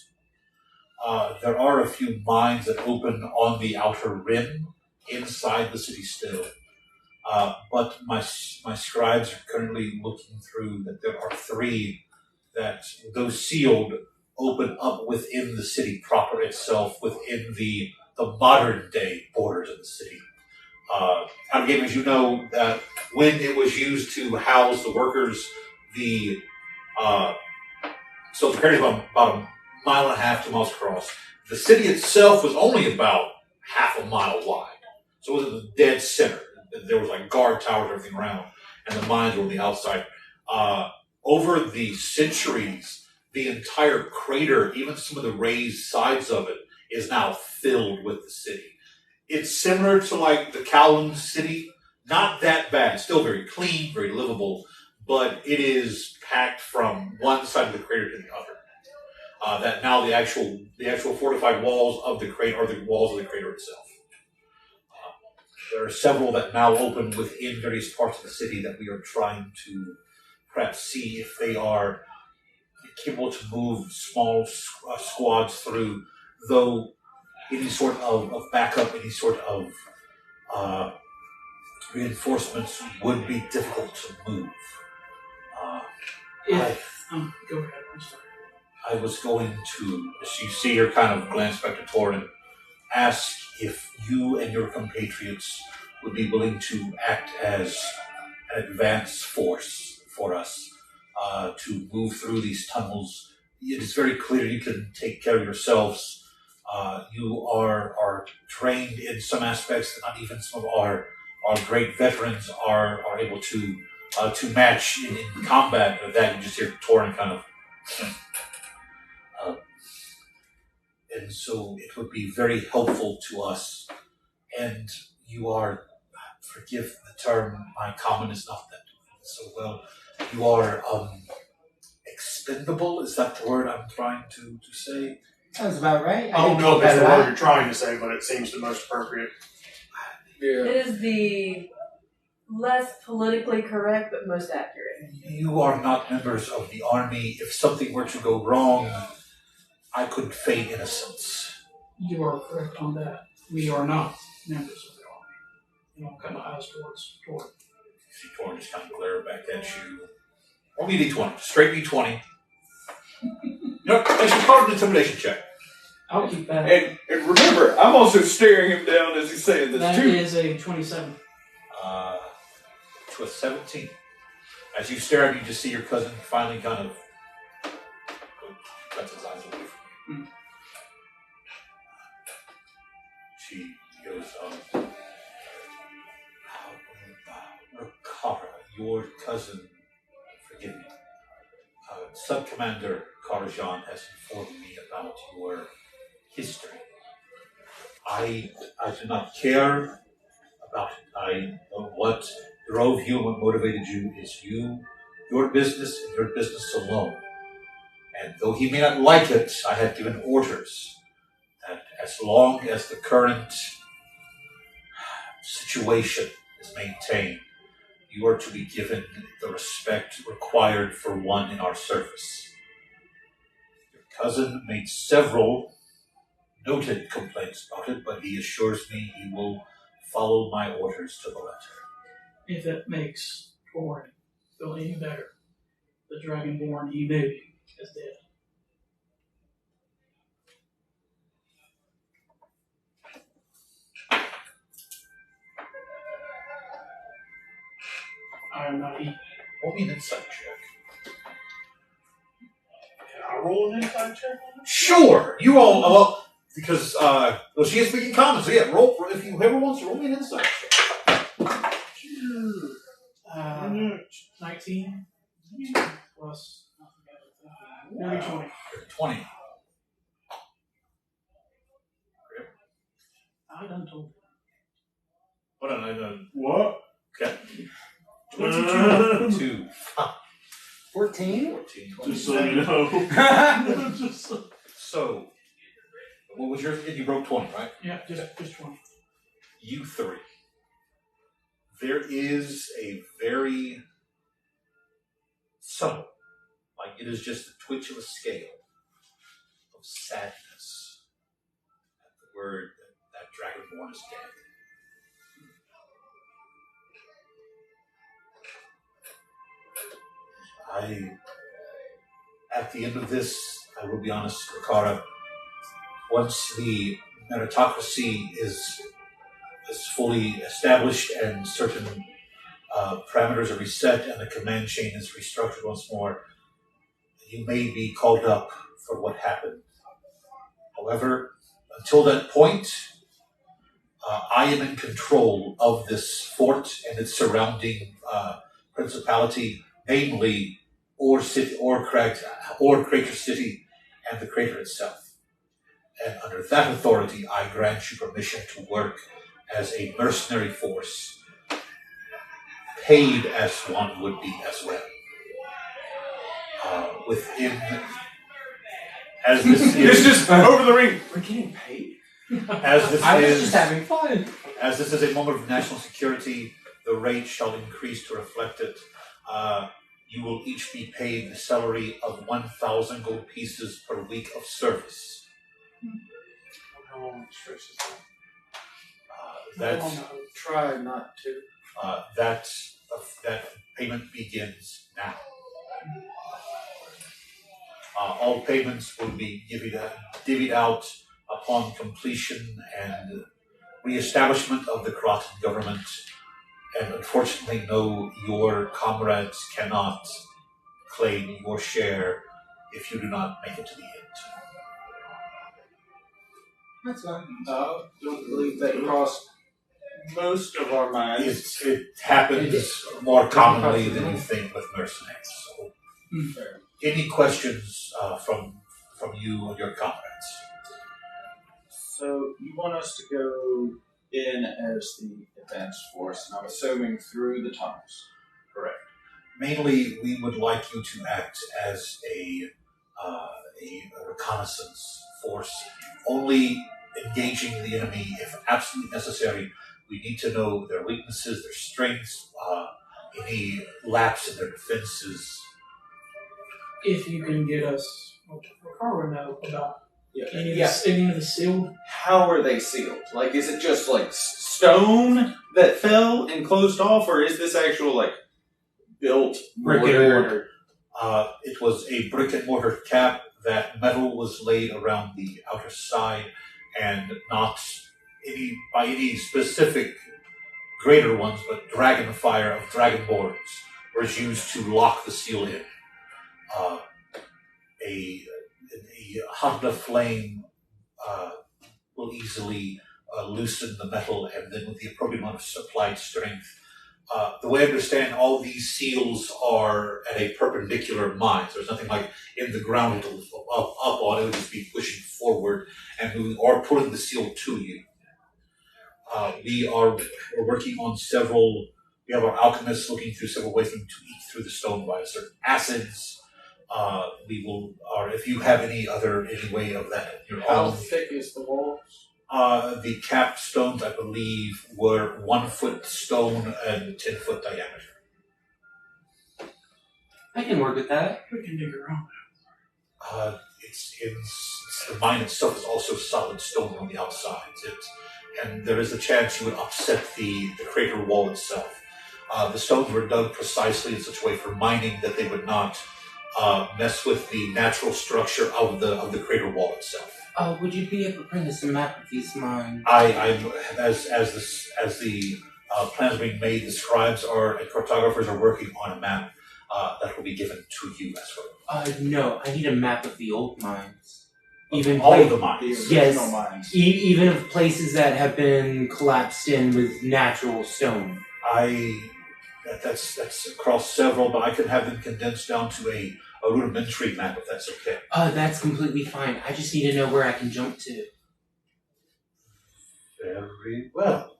There are a few mines that open on the outer rim inside the city still. But my scribes are currently looking through that there are 3 that, though sealed, open up within the city proper itself, within the modern day borders of the city. Out of game, as you know, that when it was used to house the workers, so the crater is about a mile and a half, 2 miles across. The city itself was only about half a mile wide. So it was in the dead center. There was like guard towers and everything around, and the mines were on the outside. Over the centuries, the entire crater, even some of the raised sides of it, is now filled with the city. It's similar to like the Kowloon city. Not that bad. It's still very clean, very livable, but it is packed from one side of the crater to the other. That now the actual fortified walls of the crater are the walls of the crater itself. There are several that now open within various parts of the city that we are trying to perhaps see if they are capable to move small squads through, though any sort of backup, any sort of reinforcements would be difficult to move. Go ahead, I'm sorry. I was going to, as you see her kind of glance back to Torin, ask if you and your compatriots would be willing to act as an advance force for us to move through these tunnels. It is very clear you can take care of yourselves. You are trained in some aspects that not even some of our great veterans are able to match in combat. Of that, you just hear Torin kind of. And so it would be very helpful to us. And you are, forgive the term, my common is not that so well. You are expendable. Is that the word I'm trying to say? Sounds about right. I don't know if that's the word you're trying to say, but it seems the most appropriate. Yeah. It is the less politically correct, but most accurate. You are not members of the army. If something were to go wrong, I could feign innocence. You are correct on that. We are not members of the army. You don't kind of eyes towards Torin. See Torin just kind of glare back at you. Roll me a d20. Straight d20. No, actually, call it an intimidation check. I'll keep that. And remember, I'm also staring him down as he's saying this That too. is a 27. To a 17. As you stare at him, you just see your cousin finally kind of cuts his eyes away from you. She goes, Rakara, your cousin, forgive me, Sub-Commander Karajan has informed me about your history. I do not care about it. I know what drove you and what motivated you is your business and your business alone. And though he may not like it, I have given orders that as long as the current situation is maintained, you are to be given the respect required for one in our service. Your cousin made several noted complaints about it, but he assures me he will follow my orders to the letter. If it makes Torin feel any better, the Dragonborn he knew is dead. I am not eating. Roll me an insight check. Can I roll an inside check on it? Sure! You all, well, because, she is speaking common, so yeah, roll, if you ever wants to roll me an insight check. 19 plus maybe 20. 20. I done told you. What on, What? okay. 22. 14? 14. Just so you know. Just so. So, what was yours again? You broke 20, right? Yeah, just 20. You three. There is a very subtle, like it is just the twitch of a scale of sadness at the word that Dragonborn is dead. At the end of this, I will be honest, Rakara, once the meritocracy is fully established and certain parameters are reset and the command chain is restructured once more, you may be called up for what happened. However, until that point, I am in control of this fort and its surrounding principality, namely Or City, or Crater City, and the crater itself. And under that authority, I grant you permission to work as a mercenary force, paid as one would be as well. Within, as this is, It's just over the ring. We're getting paid. as this I was is, just having fun. as this is a moment of national security, the rate shall increase to reflect it. You will each be paid the salary of 1,000 gold pieces per week of service. How long stretches that? That's Try not to. that payment begins now. All payments will be divvied out upon completion and reestablishment of the Kroatan government And unfortunately, no, your comrades cannot claim your share if you do not make it to the end. That's fine. Don't believe that crossed most of our minds. It happens more commonly than you think with mercenaries. So, any questions from you and your comrades? So you want us to go in as the advanced force, and I'm assuming through the tunnels. Correct. Mainly, we would like you to act as a reconnaissance force, only engaging the enemy if absolutely necessary. We need to know their weaknesses, their strengths, any lapse in their defenses. If you can get us, what Ricardo know about any of the sealed. How are they sealed? Like, is it just like stone that fell and closed off, or is this actual like built Brick and mortar? It was a brick and mortar cap. That metal was laid around the outer side, and not by any specific greater ones, but dragon fire of Dragonborns was used to lock the seal in. A Honda flame will easily loosen the metal, and then with the appropriate amount of supplied strength. The way I understand, all these seals are at a perpendicular mine. So there's nothing like in the ground to up on. It would just be pushing forward and moving, or pulling the seal to you. We're working on several. We have our alchemists looking through several ways to eat through the stone by certain acids. If you have any way of that. How thick is the walls? The capped stones, I believe, were 1 foot stone and 10-foot diameter. I can work with that. We can dig around. The mine itself is also solid stone on the outsides. And there is a chance you would upset the crater wall itself. The stones were dug precisely in such a way for mining that they would not mess with the natural structure of the crater wall itself. Would you be able to bring us a map of these mines? As the plans are being made, the scribes and cartographers are working on a map that will be given to you as well. No, I need a map of the old mines. Even all of the mines. Yes, mines. Even of places that have been collapsed in with natural stone. That's across several, but I can have them condensed down to a rudimentary map if that's okay. That's completely fine. I just need to know where I can jump to. Very well.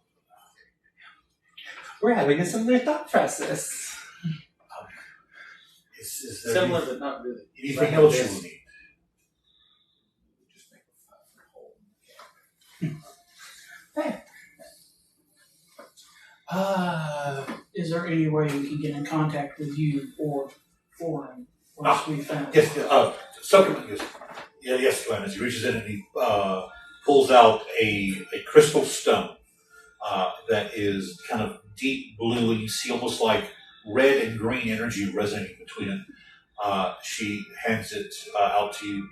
We're having a similar thought process. Is there Similar, but not really. anything else you will need? Just make a 5-foot hole. Is there any way we can get in contact with you or him once we found Yes, yes, Glenn. As he reaches in and he pulls out a crystal stone that is kind of deep blue, and you see almost like red and green energy resonating between it. She hands it out to you.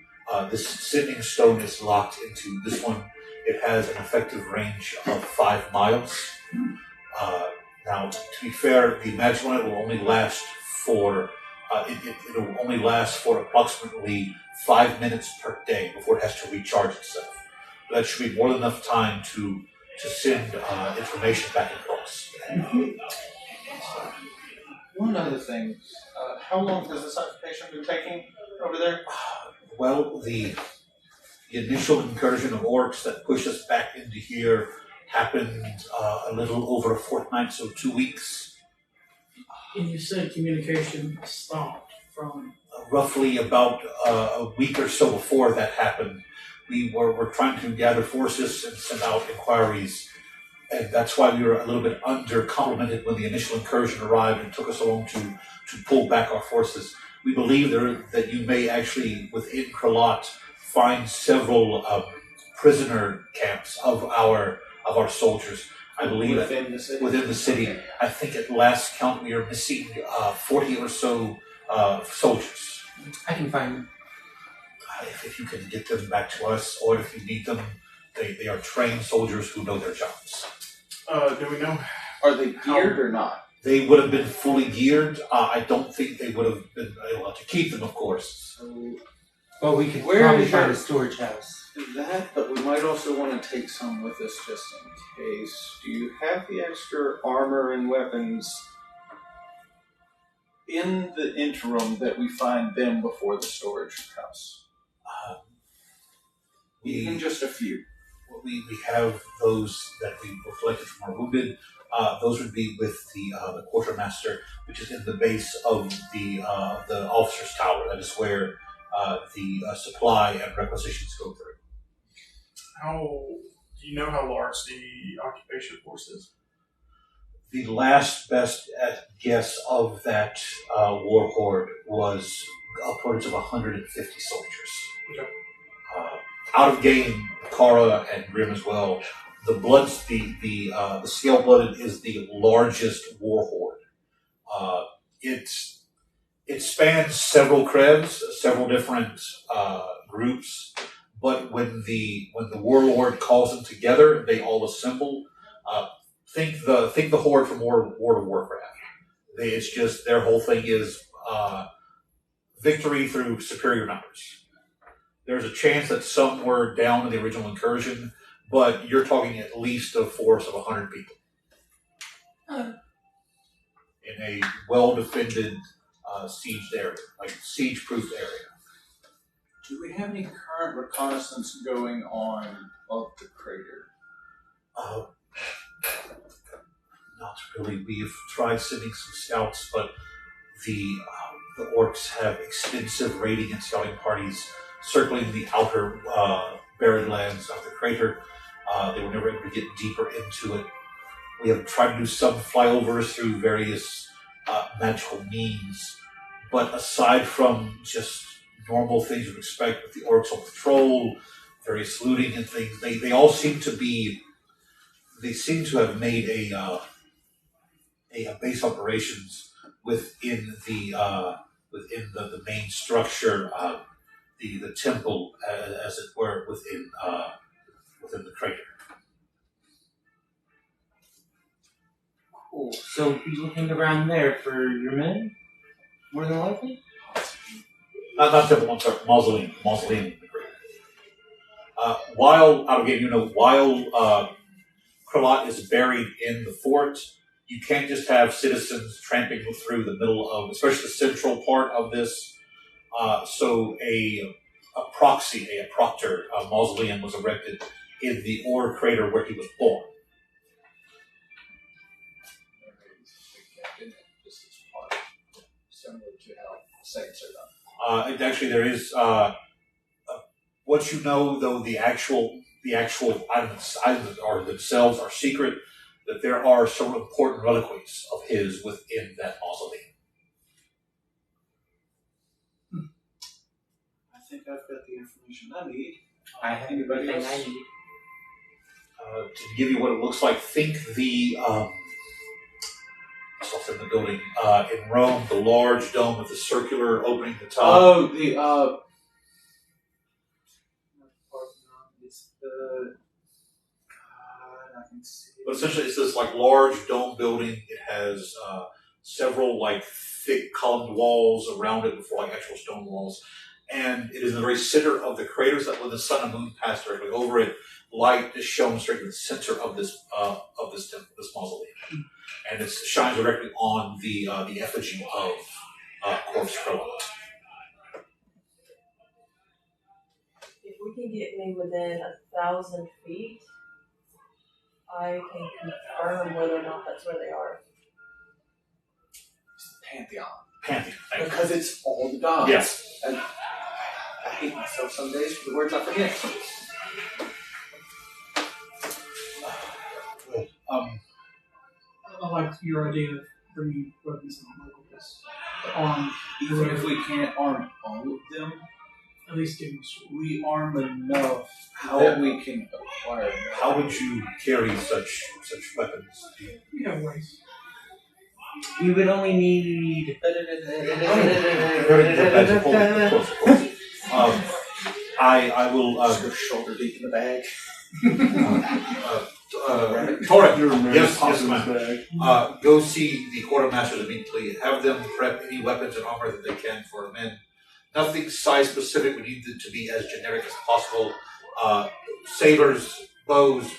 This sending stone is locked into this one. It has an effective range of 5 miles. Now, to be fair, the magic on it will only last for it'll only last for approximately 5 minutes per day before it has to recharge itself. That should be more than enough time to send information back and across. One other thing, how long has this occupation been taking over there? Well, the initial incursion of orcs that pushed us back into here happened a little over a fortnight, so 2 weeks. And you said communication stopped from... Roughly about a week or so before that happened, we were trying to gather forces and send out inquiries, and that's why we were a little bit under-complemented when the initial incursion arrived and took us so long to pull back our forces. We believe that you may actually, within Krilat, find several prisoner camps of our soldiers. I believe within the city. I think at last count we are missing 40 or so soldiers. I can find them. If you can get them back to us, or if you need them, they are trained soldiers who know their jobs. Do we know Are they geared or not? They would have been fully geared. I don't think they would have been able to keep them, of course. Well, we could Where probably is find your- a storage house. That, but we might also want to take some with us just in case. Do you have the extra armor and weapons in the interim that we find them before the storage house? Even just a few. We have those that we were collected from our wounded. Those would be with the quartermaster, which is in the base of the officer's tower. That is where the supply and requisitions go through. Do you know how large the occupation force is? The last best guess of that war horde was upwards of 150 soldiers. Okay. Out of game, Kara and Grim as well. The scale-blooded is the largest war horde. It spans several creds, several different groups. But when the warlord calls them together, they all assemble. Think the horde from World of Warcraft. It's just their whole thing is victory through superior numbers. There's a chance that some were down in the original incursion, but you're talking at least a force of 100 people in a well-defended sieged area, like siege-proof area. Do we have any current reconnaissance going on of the crater? Not really. We've tried sending some scouts, but the orcs have extensive raiding and scouting parties circling the outer buried lands of the crater. They were never able to get deeper into it. We have tried to do some flyovers through various magical means, but aside from just normal things you'd expect with the orcs on patrol, various looting and things, they all seem to be. They seem to have made a base operations within the main structure, the temple, as it were, within the crater. Cool. So be looking around there for your men, more than likely. Not temple. I'm sorry, mausoleum in the crater. While Krilat is buried in the fort, you can't just have citizens tramping through the middle of, especially the central part of this. So a proctor mausoleum was erected in the ore crater where he was born. Similar to how saints are done. Actually, there is what you know, though the actual items are themselves are secret. That there are some important reliquaries of his within that mausoleum. I think I've got the information I need. I have Anybody everything else? I need. To give you what it looks like, think the what's in the building in Rome, the large dome with the circular opening at the top. Oh, the it's the. God, I can see. But essentially, it's this like large dome building. It has several like thick columned walls around it before like actual stone walls, and it is in the very center of the crater. So that when the sun and moon pass directly over it, light is shown straight in the center of this temple, this mausoleum, and it shines directly on the effigy of Corpse Krilat. If we can get me within 1,000 feet, I can confirm whether or not that's where they are. It's the Pantheon. Pantheon. Thank you. Because it's all the gods. Yes. And I hate myself some days for the words I forget. Good. I like your idea of bringing weapons and this. Arm, Even if we can't arm all of them, at least give them a sword. we arm enough How- that we can acquire them. How would you carry such weapons? We have ways. We would only need. Of course. I will Go shoulder deep in the bag. Torrent, Your man yes, pops yes, in his ma'am. bag. Go see the quartermasters immediately. Have them prep any weapons and armor that they can for our men. Nothing size specific. We need it to be as generic as possible. Sabers, bows,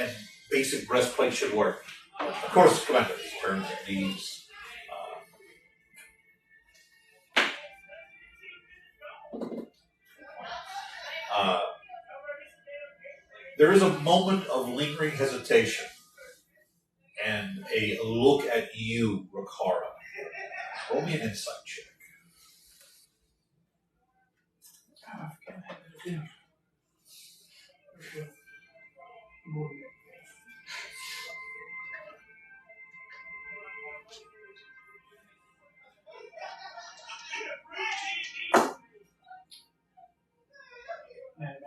and basic breastplate should work. Of course, Commander, he turns and leaves. There is a moment of lingering hesitation and a look at you, Rakara. Roll me an insight check.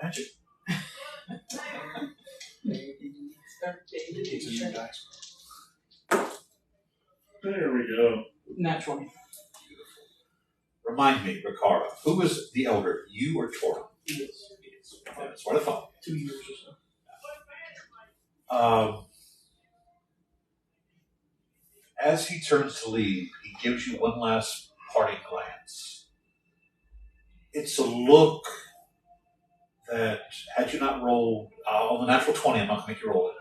Magic. There we go. Nat 20. Remind me, Rakara, who is the elder, you or Torrent? He is. That's what I thought. 2 years or so. As he turns to leave, he gives you one last parting glance. It's a look that, had you not rolled on the natural 20, I'm not going to make you roll it,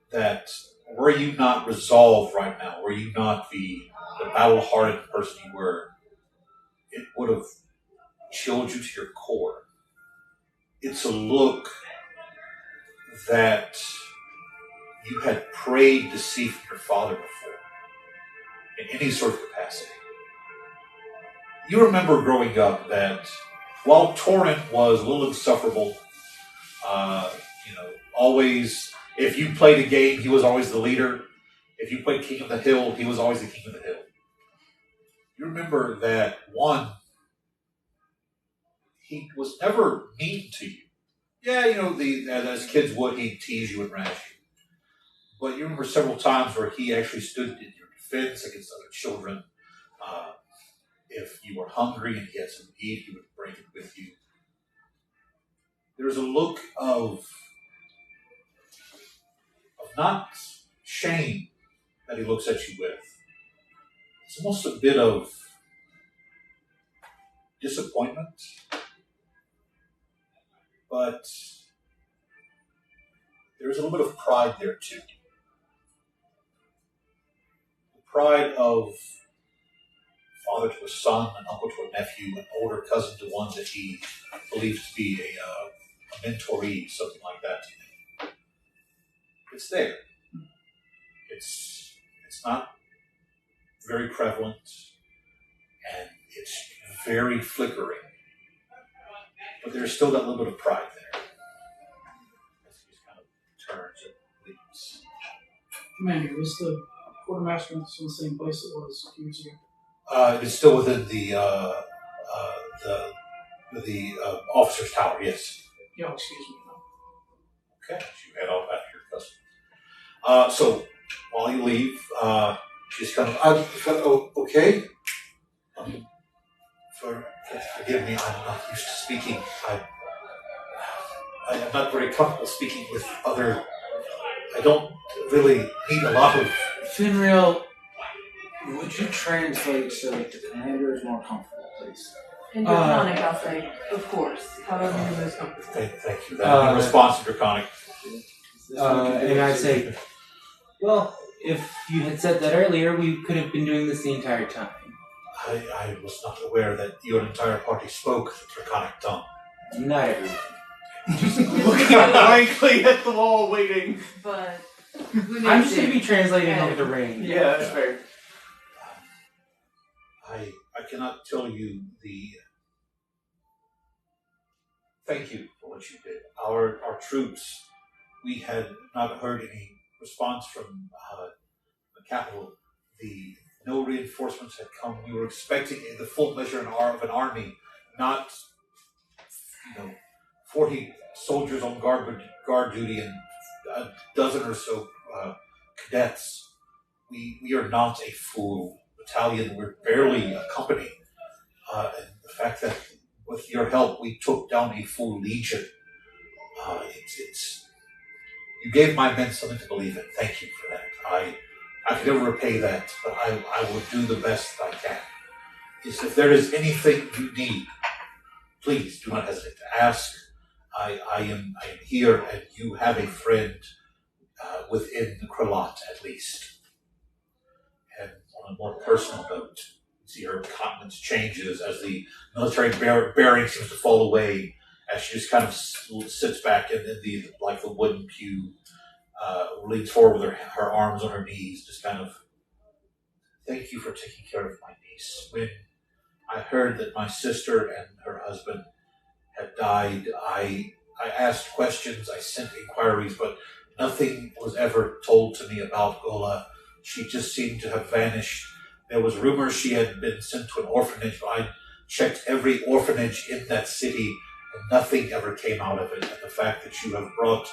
that were you not resolved right now, were you not the battle-hardened person you were, it would have chilled you to your core. It's a look that you had prayed to see from your father before, in any sort of capacity. You remember growing up that while Torrent was a little insufferable, always, if you played a game, he was always the leader. If you played King of the Hill, he was always the King of the Hill. You remember that, one, he was never mean to you. Yeah, as kids would, he'd tease you and rash you. But you remember several times where he actually stood in your defense against other children. If you were hungry and he had some to eat, he would bring it with you. There's a look of not shame that he looks at you with. It's almost a bit of disappointment, but there's a little bit of pride there too. The pride of father to a son, an uncle to a nephew, an older cousin to one that he believes to be a mentoree, something like that. It's there. It's not very prevalent, and it's very flickering. But there's still that little bit of pride there. As he just kind of turns and leaves. Commander, is the quartermaster in the same place it was a few years ago? It is still within the officer's tower, yes. Yeah, excuse me. Okay, you head off after your customer. So, while you leave, she's kind of, okay? Forgive me, I'm not used to speaking. I am not very comfortable speaking with other, I don't really need a lot of... Fenriel, would you translate so that the commander is more comfortable, please? In Draconic, I'll say, of course. However you're most comfortable. Thank you. That in response to Draconic. And I'd say, well, if you had said that earlier, we could have been doing this the entire time. I was not aware that your entire party spoke the Draconic tongue. Not everyone. Just looking blankly at the wall, waiting. But I'm just going to be translating over the ring. Yeah, that's fair. I cannot tell you the... Thank you for what you did. Our troops, we had not heard any response from the capital. No reinforcements had come. We were expecting the full measure of an army, not 40 soldiers on guard duty and a dozen or so cadets. We are not a full battalion. We're barely a company. And the fact that with your help we took down a full legion, You gave my men something to believe in. Thank you for that. I can never repay that, but I will do the best I can. If there is anything you need, please do not hesitate to ask. I am here, and you have a friend within the Krilat, at least. And on a more personal note, you see her countenance changes as the military bearing seems to fall away, as she just kind of sits back in the wooden pew, leans forward with her arms on her knees, just kind of, thank you for taking care of my niece. When I heard that my sister and her husband had died, I asked questions, I sent inquiries, but nothing was ever told to me about Gola. She just seemed to have vanished. There was rumors she had been sent to an orphanage, but I checked every orphanage in that city, and nothing ever came out of it. And the fact that you have brought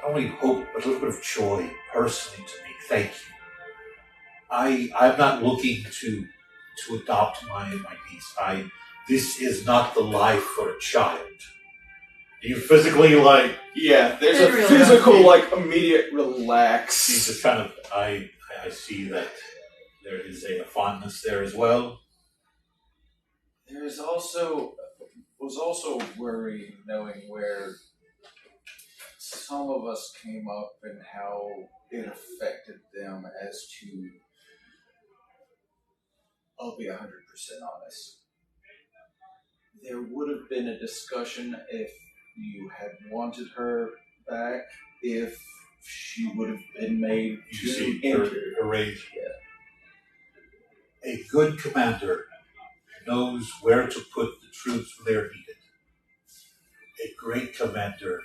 not only hope, but a little bit of joy personally to me, thank you. I'm not looking to adopt my niece. This is not the life for a child. You physically Yeah, there's a Fenriel physical immediate relax. she's just kind of I see that there is a fondness there as well. There's was also worrying knowing where some of us came up and how it affected them as to, I'll be 100% honest. There would have been a discussion if you had wanted her back, if she would have been made You to see her rage. A good commander knows where to put the troops when they are needed. A great commander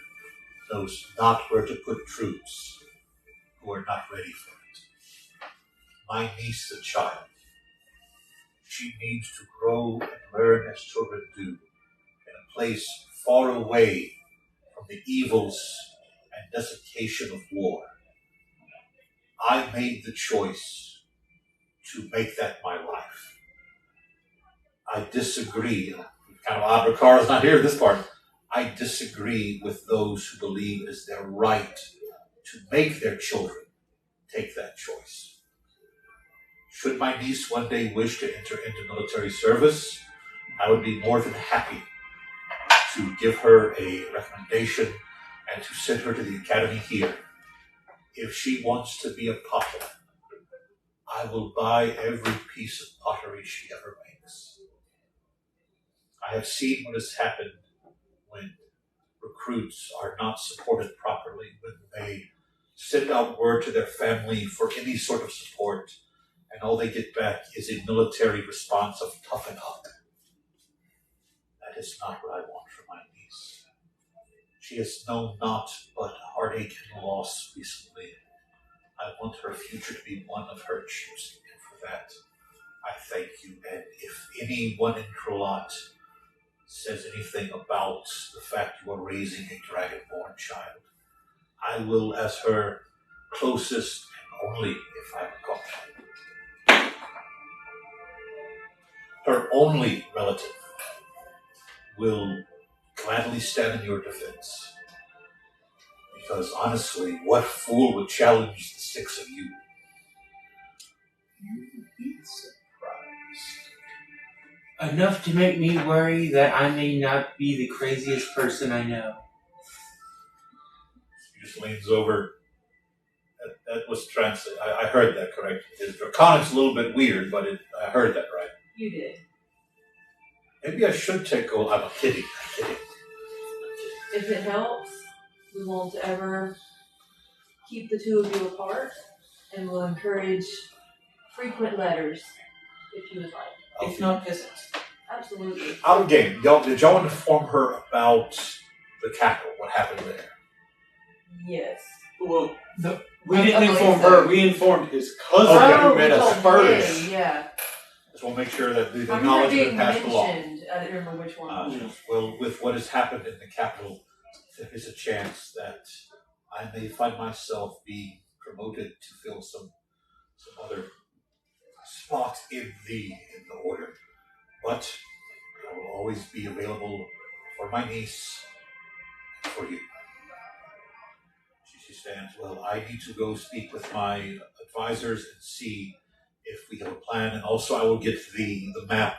knows not where to put troops who are not ready for it. My niece is a child. She needs to grow and learn as children do in a place far away from the evils and desiccation of war. I made the choice to make that my life. I disagree. Kind of odd, Ricard's not here this part. I disagree with those who believe it is their right to make their children take that choice. Should my niece one day wish to enter into military service, I would be more than happy to give her a recommendation and to send her to the academy here. If she wants to be a potter, I will buy every piece of pottery she ever makes. I have seen what has happened when recruits are not supported properly, when they send out word to their family for any sort of support, and all they get back is a military response of toughen up. That is not what I want for my niece. She has known naught but heartache and loss recently. I want her future to be one of her choosing, and for that, I thank you. And if anyone in Krilat says anything about the fact you are raising a Dragonborn child, I will, as her closest and only, if I recall, her only relative, will gladly stand in your defense. Because honestly, what fool would challenge the six of you? You would be surprised. Enough to make me worry that I may not be the craziest person I know. He just leans over. That was translated. I heard that correct. His Draconic's a little bit weird, but I heard that right. You did. Maybe I should take over. I'm kidding. If it helps, we won't ever keep the two of you apart, and we'll encourage frequent letters if you would like. If not peasants. Absolutely. Out of game. Did y'all inform her about the capital? What happened there? Yes. Well, We I didn't believe inform so. her, we informed his cousin Okay. who met we us told first. him, yeah. Just want to make sure that the I remember knowledge has being been passed along. mentioned. I didn't remember which one. Well, with what has happened in the capital, there is a chance that I may find myself being promoted to fill some other spot in the order. But I will always be available for my niece and for you. stands. Well, I need to go speak with my advisors and see if we have a plan. And also, I will get the map.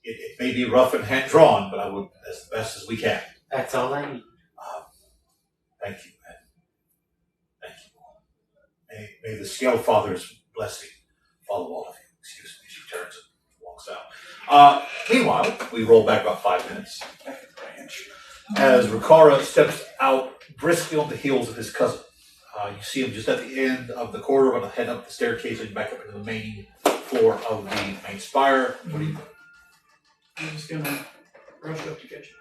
It may be rough and hand drawn, but I will as best as we can. That's all I need. Thank you, and thank you. May the Scale Father's blessing follow all of you. Excuse me. She turns and walks out. Meanwhile, we roll back about 5 minutes. As Rikara steps out briskly on the heels of his cousin. You see him just at the end of the corridor, going to head up the staircase and back up into the main floor of the main spire. What do you do? I'm just gonna rush up to catch him.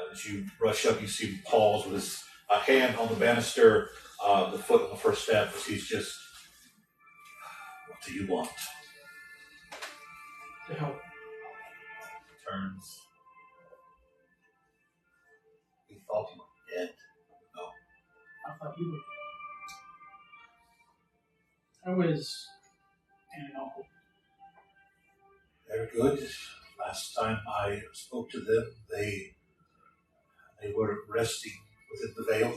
As you rush up, you see him pause with his hand on the banister, the foot on the first step, as he's just, what do you want? To help. Turns. We thought you were dead. No. I thought you were. How is Aunt and Uncle? They're good. Last time I spoke to them, they were resting within the veil.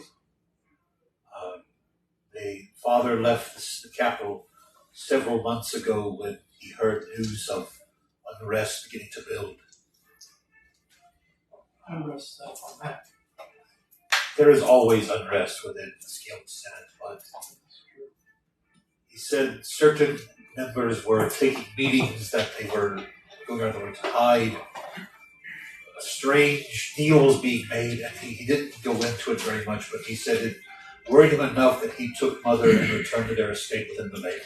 Father left the capital several months ago when he heard news of unrest beginning to build. Unrest on that. There is always unrest within the Scaled Senate, but he said certain members were taking meetings that they were going out of the way to hide. Strange deals being made, and he didn't go into it very much, but he said it worried him enough that he took Mother and returned to their estate within the veil.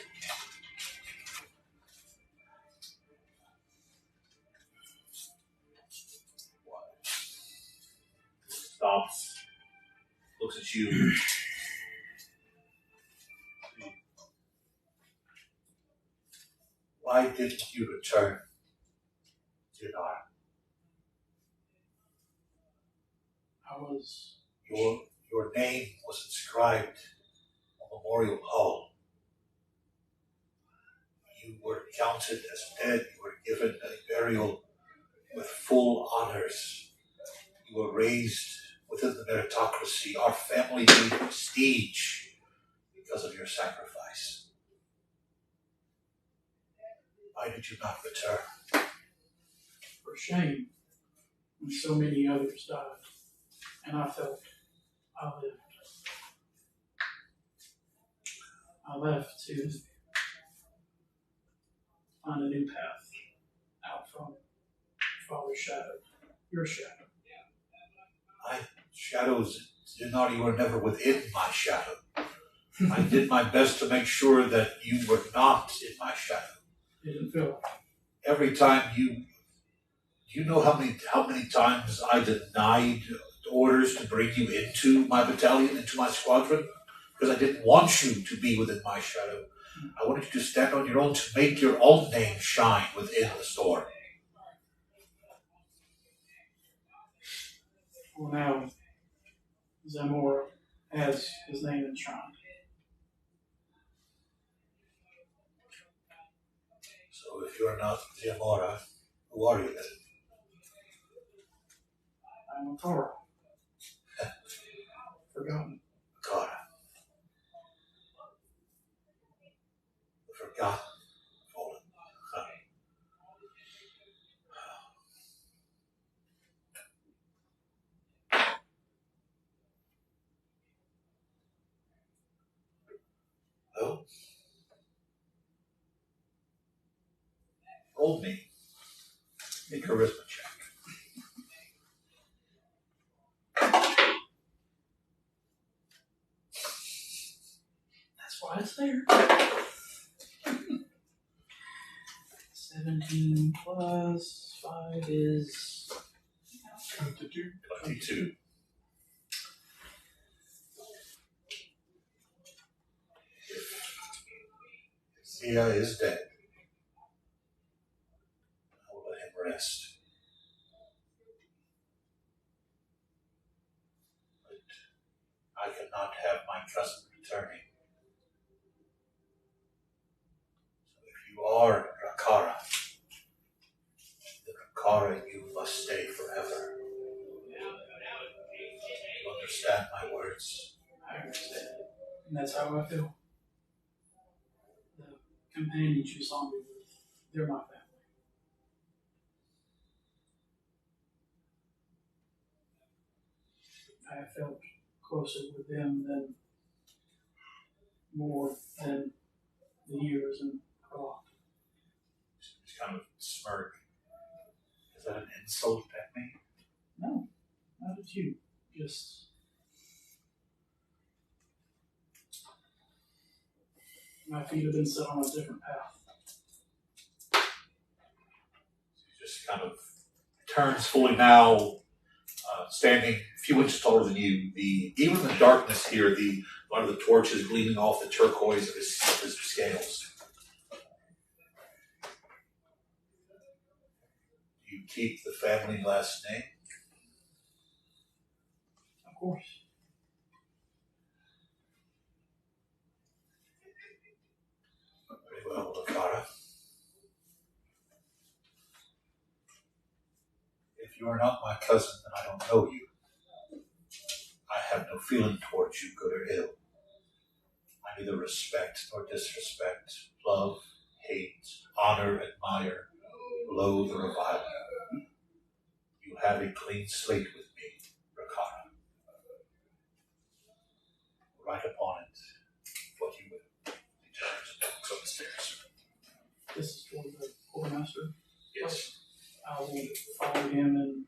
Stops, looks at you. Why didn't you return, Dinar? I was. Your name was inscribed on Memorial Hall. You were counted as dead. You were given a burial with full honors. You were raised within the meritocracy. Our family gained prestige because of your sacrifice. Why did you not return? For shame, when so many others died, and I felt I lived. I left to find a new path out from Father's shadow, your shadow. My shadows, Dinar, you were never within my shadow. I did my best to make sure that you were not in my shadow. Didn't feel like it. Every time do you know how many times I denied orders to bring you into my battalion, into my squadron? Because I didn't want you to be within my shadow. I wanted you to stand on your own, to make your own name shine within the storm. Well, now, Zamora has his name enshrined. So if you're not Zamora, who are you then? I'm a Kara. Forgotten. Kara. The forgotten, fallen. Well, roll me a charisma check. That's why it's there. 17 plus 5 is 22. 22. If Zia is dead, I will let him rest. But I cannot have my cousin returning. So if you are Rakara, then Rakara, you must stay forever. You understand my words? I understand. And that's how I feel. The companions you saw me with, they're my family. I have felt closer with them than more than the years in Krilat. Just kind of smirk. Is that an insult at me? No, not at you. Just my feet have been set on a different path. He just kind of turns fully now, standing a few inches taller than you. Even in the darkness here, one of the torches gleaming off the turquoise of his scales. Do you keep the family last name? Of course. Very well, Lakara. If you are not my cousin, then I don't know you. I have no feeling towards you, good or ill. I neither respect nor disrespect, love, hate, honor, admire, loathe, or revile. You have a clean slate with me, Rakara. Write upon it what you will. He turns and walks up the stairs. This is for the quartermaster. Yes. I will follow him, and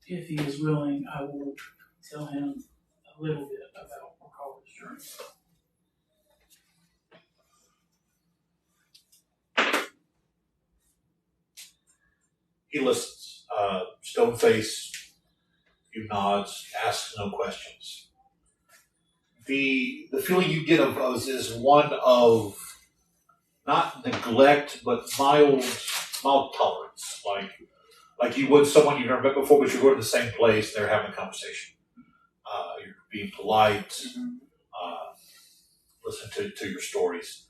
if he is willing, I will tell him a little bit about Rakara's journey. He listens. Stone face, few nods, asks no questions. The feeling you get of us is one of not neglect, but mild tolerance. Like you would someone you've never met before, but you're going to the same place, they're having a conversation. You're being polite, listen to your stories.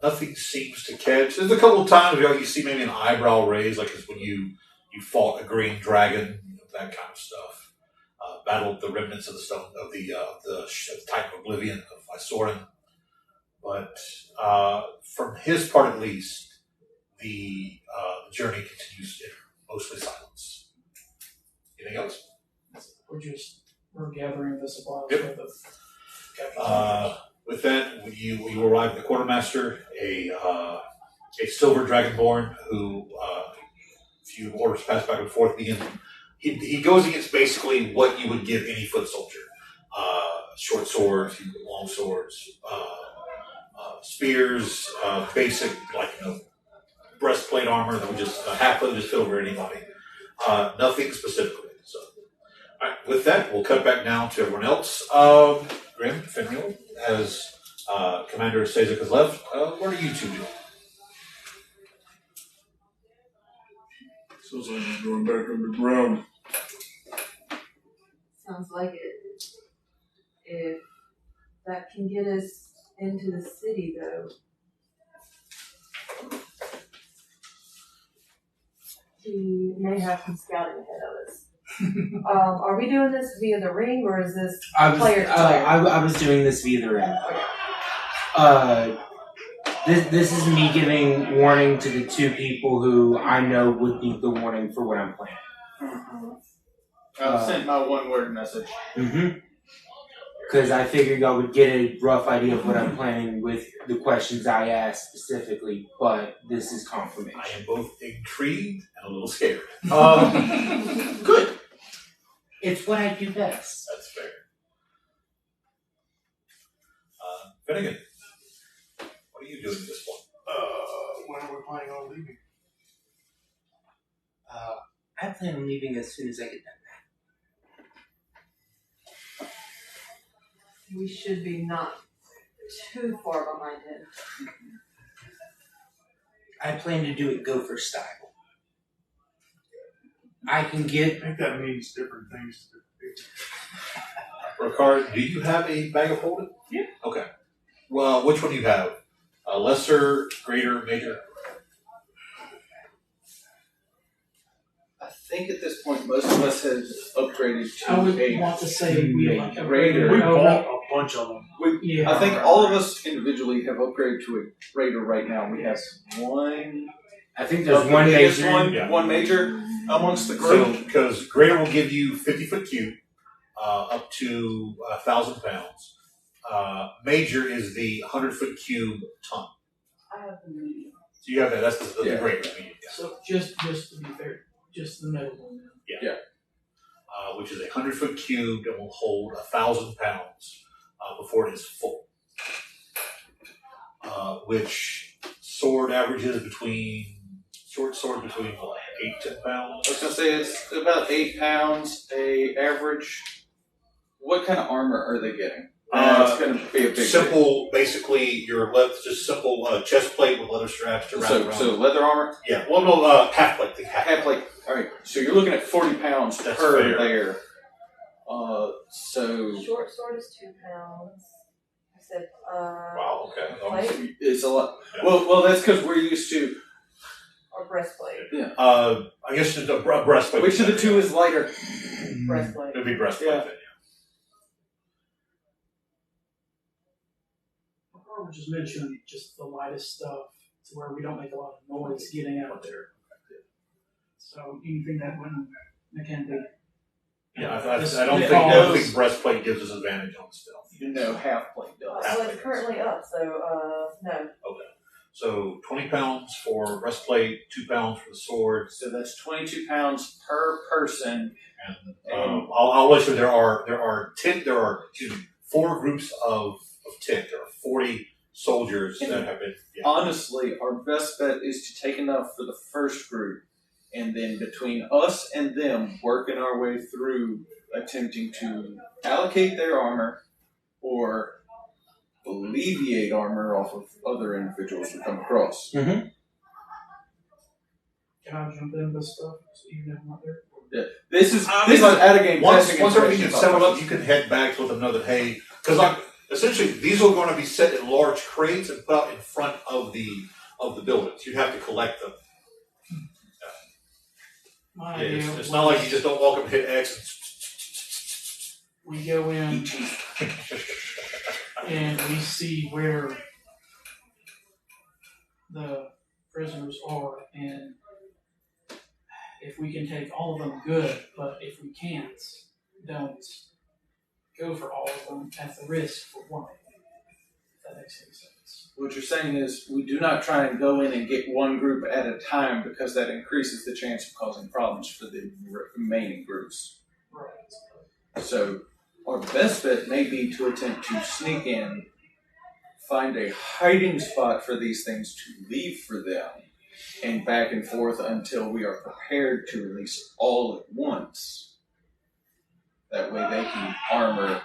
Nothing seems to catch. There's a couple of times you see maybe an eyebrow raise, like it's when you fought a green dragon, that kind of stuff. Battled the remnants of the stone of the Titan of Oblivion of Sorndrin. But from his part at least, the journey continues in mostly silence. Anything else? We're gathering the supplies Yep. for the capture. With that, you arrive at the quartermaster, a silver dragonborn who, a few orders pass back and forth. He goes against basically what you would give any foot soldier: short swords, long swords, spears, basic breastplate armor that would just half of it just fit over anybody. Nothing specifically. So, all right. With that, we'll cut back down to everyone else. Grim, Fenriel, as Commander Sazek has left. What are you two doing? Sounds like he's going back underground. Sounds like it. If that can get us into the city, though. He may have some scouting ahead of us. Are we doing this via the ring, or is this player to player? I was doing this via the ring. This is me giving warning to the two people who I know would need the warning for what I'm planning. I sent my one-word message. Because I figured y'all would get a rough idea of what I'm planning with the questions I asked specifically, but this is confirmation. I am both intrigued and a little scared. Good. It's what I do best. That's fair. Finnegan, what are you doing at this point? When are we planning on leaving? I plan on leaving as soon as I get done. We should be not too far behind him. I plan to do it gopher style. I can get... I think that means different things to different people. Ricard, do you have a bag of holding? Yeah. Okay. Well, which one do you have? Lesser, greater, major? I think at this point most of us have upgraded to I would a want to say we like Raider. We over. bought a bunch of them. Yeah. I think all of us individually have upgraded to a Raider right now. We have one. I think there's the one biggest major. one, Yeah. one major amongst the So, group. because Greater will give you 50-foot cube, up to 1,000 pounds. Major is the 100-foot cube ton. I have the medium. So you have that. That's the Yeah. Greater medium. So just to be fair, just the middle one. Then. Which is a 100-foot cube that will hold 1,000 pounds before it is full. Which sword averages between sword between what, 8 to 10 pounds. I was gonna say it's about 8 pounds. A average. What kind of armor are they getting? It's gonna be a big Simple, basically your just simple chest plate with leather straps to wrap around. So leather armor, Yeah, well, no, half plate. half like. All right, so you're looking at 40 pounds That's per fair. there. So Short sword is 2 pounds. I said, Wow. Okay. plate it's a lot. Yeah. Well, that's because we're used to. or breastplate. I guess it's a breastplate. Which of the two is lighter? Breastplate. It'd be breastplate. Yeah. Then, Or we just mention just the lightest stuff to where we don't make a lot of noise getting out there. So anything that can be. Yeah, I Just don't get think all I don't those- think breastplate gives us advantage on stealth. No, half plate does. Well, it's currently up, so no. So 20 pounds for breastplate, 2 pounds for the sword, So that's 22 pounds per person. and I'll let you. There are 4 groups of 10. There are 40 soldiers that have been. Yeah. Honestly, our best bet is to take enough for the first group, and then between us and them, working our way through attempting to allocate their armor or alleviate armor off of other individuals we come across. Can I jump in with stuff even if I'm not there? This is I this mean, is out of game Once testing. everything is information settled about up, you can head back to them know that hey, because essentially these are going to be set in large crates and put out in front of the buildings. You have to collect them. My Yeah, idea it's not like you just don't walk up and hit X. we go in and we see where the prisoners are, and if we can take all of them, good. But if we can't, don't go for all of them at the risk for one. If that makes any sense. What you're saying is we do not try and go in and get one group at a time because that increases the chance of causing problems for the remaining groups. Right. So our best bet may be to attempt to sneak in, find a hiding spot for these things to leave for them, and back and forth until we are prepared to release all at once. That way they can armor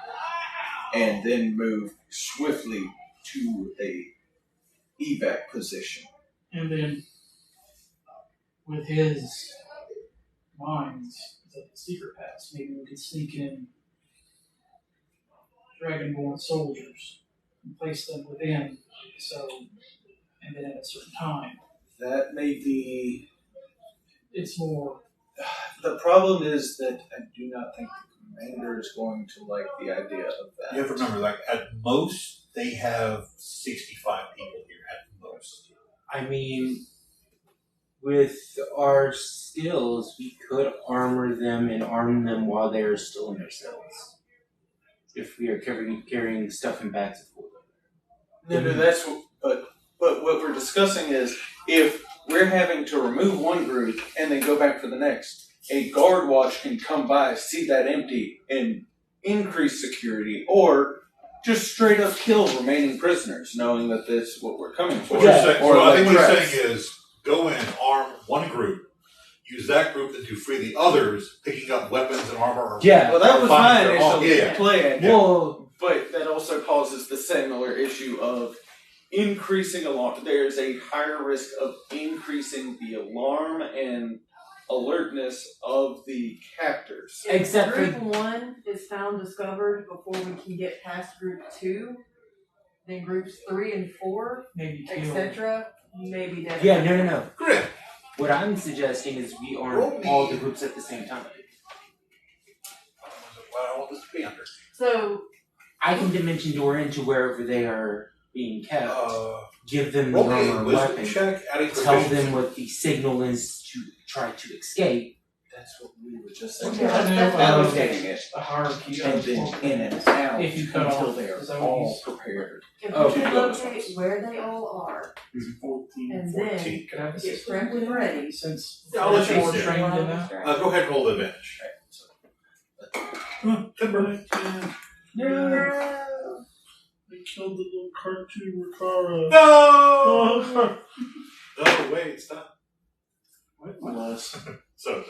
and then move swiftly to a evac position. And then with his mines, the secret pass, maybe we could sneak in Dragonborn soldiers and place them within. So, and then at a certain time, That may be. it's more. The problem is that I do not think the commander is going to like the idea of that. You have to remember, like at most they have 65 people here at most. I mean, with our skills, we could armor them and arm them while they are still in their cells. If we are carrying stuff in bags of hold. No, that's what. But what we're discussing is if we're having to remove one group and then go back for the next, a guard watch can come by, see that empty, and increase security, or just straight up kill remaining prisoners, knowing that that's what we're coming for. What you're saying, Or so I let think what you're traps. saying is go in, arm one group, use that group to free the others, picking up weapons and armor. Yeah. Well, that was Find my their own- initial yeah. plan. Well, But that also causes the similar issue of increasing alarm. There's a higher risk of increasing the alarm and alertness of the captors. If Except for- group 1 is found discovered before we can get past group 2, then groups 3 and 4, Maybe kill. etc., maybe definitely. yeah, no. Great. What I'm suggesting is we arm all the groups at the same time. What I want this to be under. So I can dimension door into wherever they are being kept. Give them the Roll me armor a and wisdom weapon. check, adding Tell proficiency. them what the signal is to try to escape. That's what we were just saying. Yeah, that's Allocating it a hierarchy and of then in and out if you cut until off, they are is that what all he's- prepared. if Oh, we can okay. locate where they all are, 14. and 14. then Could I have a get system? prepped and ready. Since I'll let they're you more sit. trained in that. Go ahead and roll the advantage. Timber. No. They killed the little cartoon Riccara. No! Oh, No, wait, stop. Less. So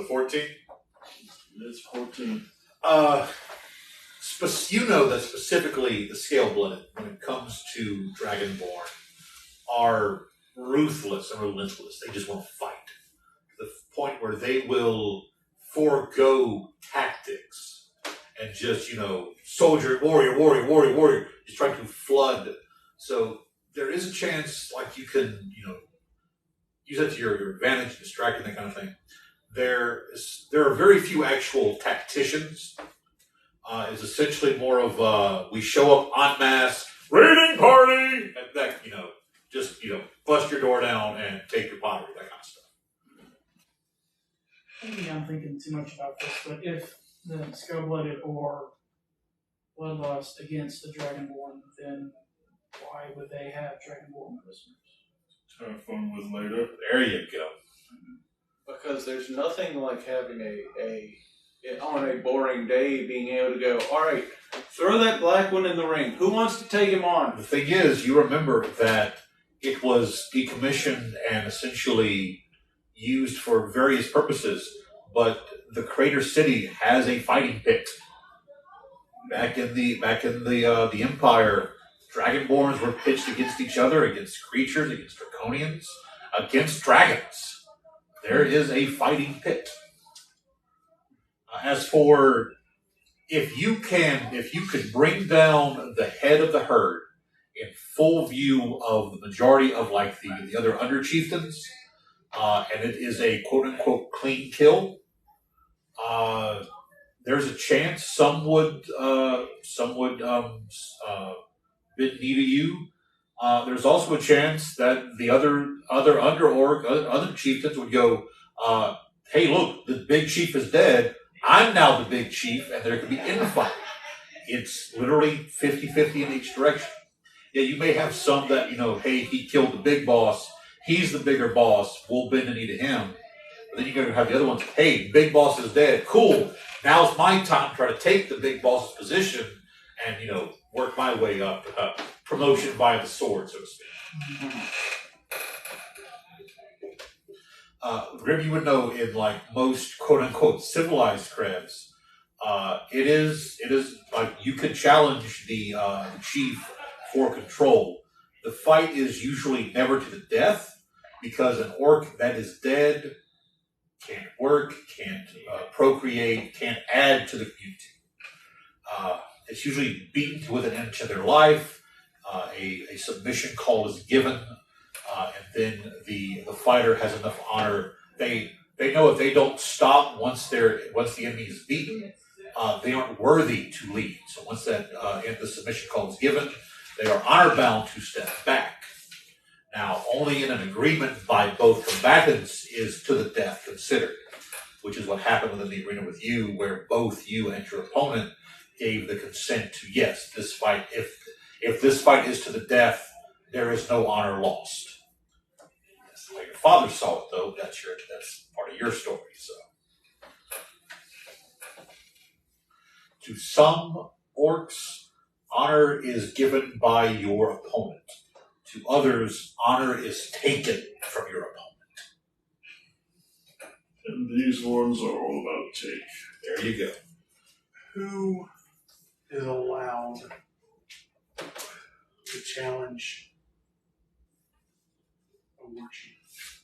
14. It's 14. You know that specifically the scale-blooded, when it comes to Dragonborn, are ruthless and relentless. They just want to fight. To the point where they will forego tactics and just, soldier, warrior, just trying to flood. So there is a chance, like you can, use that to your advantage, distract and that kind of thing. There are very few actual tacticians. It's essentially more of we show up en masse, raiding party, and that just bust your door down and take your pottery, that kind of stuff. Maybe I'm thinking too much about this, but if the Skull-Blooded or Bloodlust against the Dragonborn, then why would they have Dragonborn prisoners? Have fun with later. There you go. Because there's nothing like having on a boring day being able to go, all right, throw that black one in the ring. Who wants to take him on? The thing is, you remember that it was decommissioned and essentially used for various purposes, but the Crater City has a fighting pit. Back in the Empire, Dragonborns were pitched against each other, against creatures, against Draconians, against dragons. There is a fighting pit. As for if you could bring down the head of the herd in full view of the majority of the other under chieftains, and it is a quote unquote clean kill, there's a chance some would bid knee to you. There's also a chance that the other chieftains would go, hey, look, the big chief is dead. I'm now the big chief, and there could be infighting. It's literally 50-50 in each direction. Yeah, you may have some that, hey, he killed the big boss. He's the bigger boss. We'll bend the knee to him. But then you're going to have the other ones, hey, big boss is dead. Cool. Now's my time to try to take the big boss's position and, work my way up. Promotion via the sword, so to speak. Grim, you would know in most quote unquote civilized crabs, it is like you could challenge the chief for control. The fight is usually never to the death because an orc that is dead can't work, can't procreate, can't add to the community. It's usually beaten to within an inch of their life. A submission call is given, and then the fighter has enough honor. They know if they don't stop once the enemy is beaten, they aren't worthy to lead. So once the submission call is given, they are honor bound to step back. Now, only in an agreement by both combatants is to the death considered, which is what happened within the arena with you, where both you and your opponent gave the consent to, yes, this fight, if this fight is to the death, there is no honor lost. That's the way your father saw it, though. That's part of your story. So, to some orcs, honor is given by your opponent. To others, honor is taken from your opponent. And these ones are all about take. There you go. Who is allowed to challenge a war chief?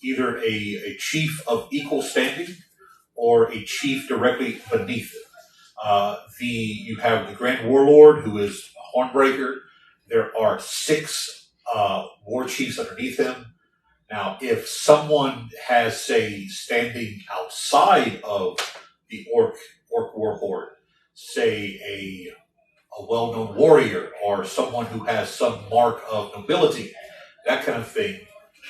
Either a chief of equal standing or a chief directly beneath it. You have the Grand Warlord, who is a Hornbreaker. There are 6 war chiefs underneath him. Now, if someone has, say, standing outside of the orc war horde, say a well-known warrior or someone who has some mark of nobility, that kind of thing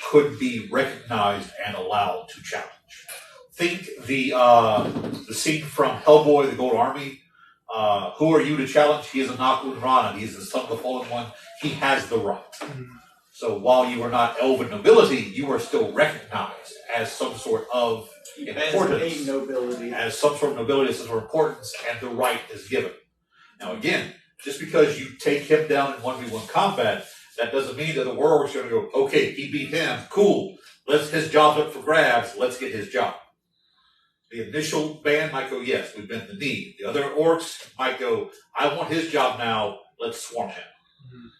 could be recognized and allowed to challenge. Think the scene from Hellboy, the Gold Army. Who are you to challenge? He is a Nakun Rana. He is the son of the Fallen One. He has the right. So while you are not elven nobility, you are still recognized as some sort of importance. As a nobility. As some sort of nobility, as some sort of importance, and the right is given. Now again, just because you take him down in 1v1 combat, that doesn't mean that the warrior is going to go, okay, he beat him, cool, his job's up for grabs, let's get his job. The initial band might go, yes, we've bent the knee. The other orcs might go, I want his job now, let's swarm him. Mm-hmm.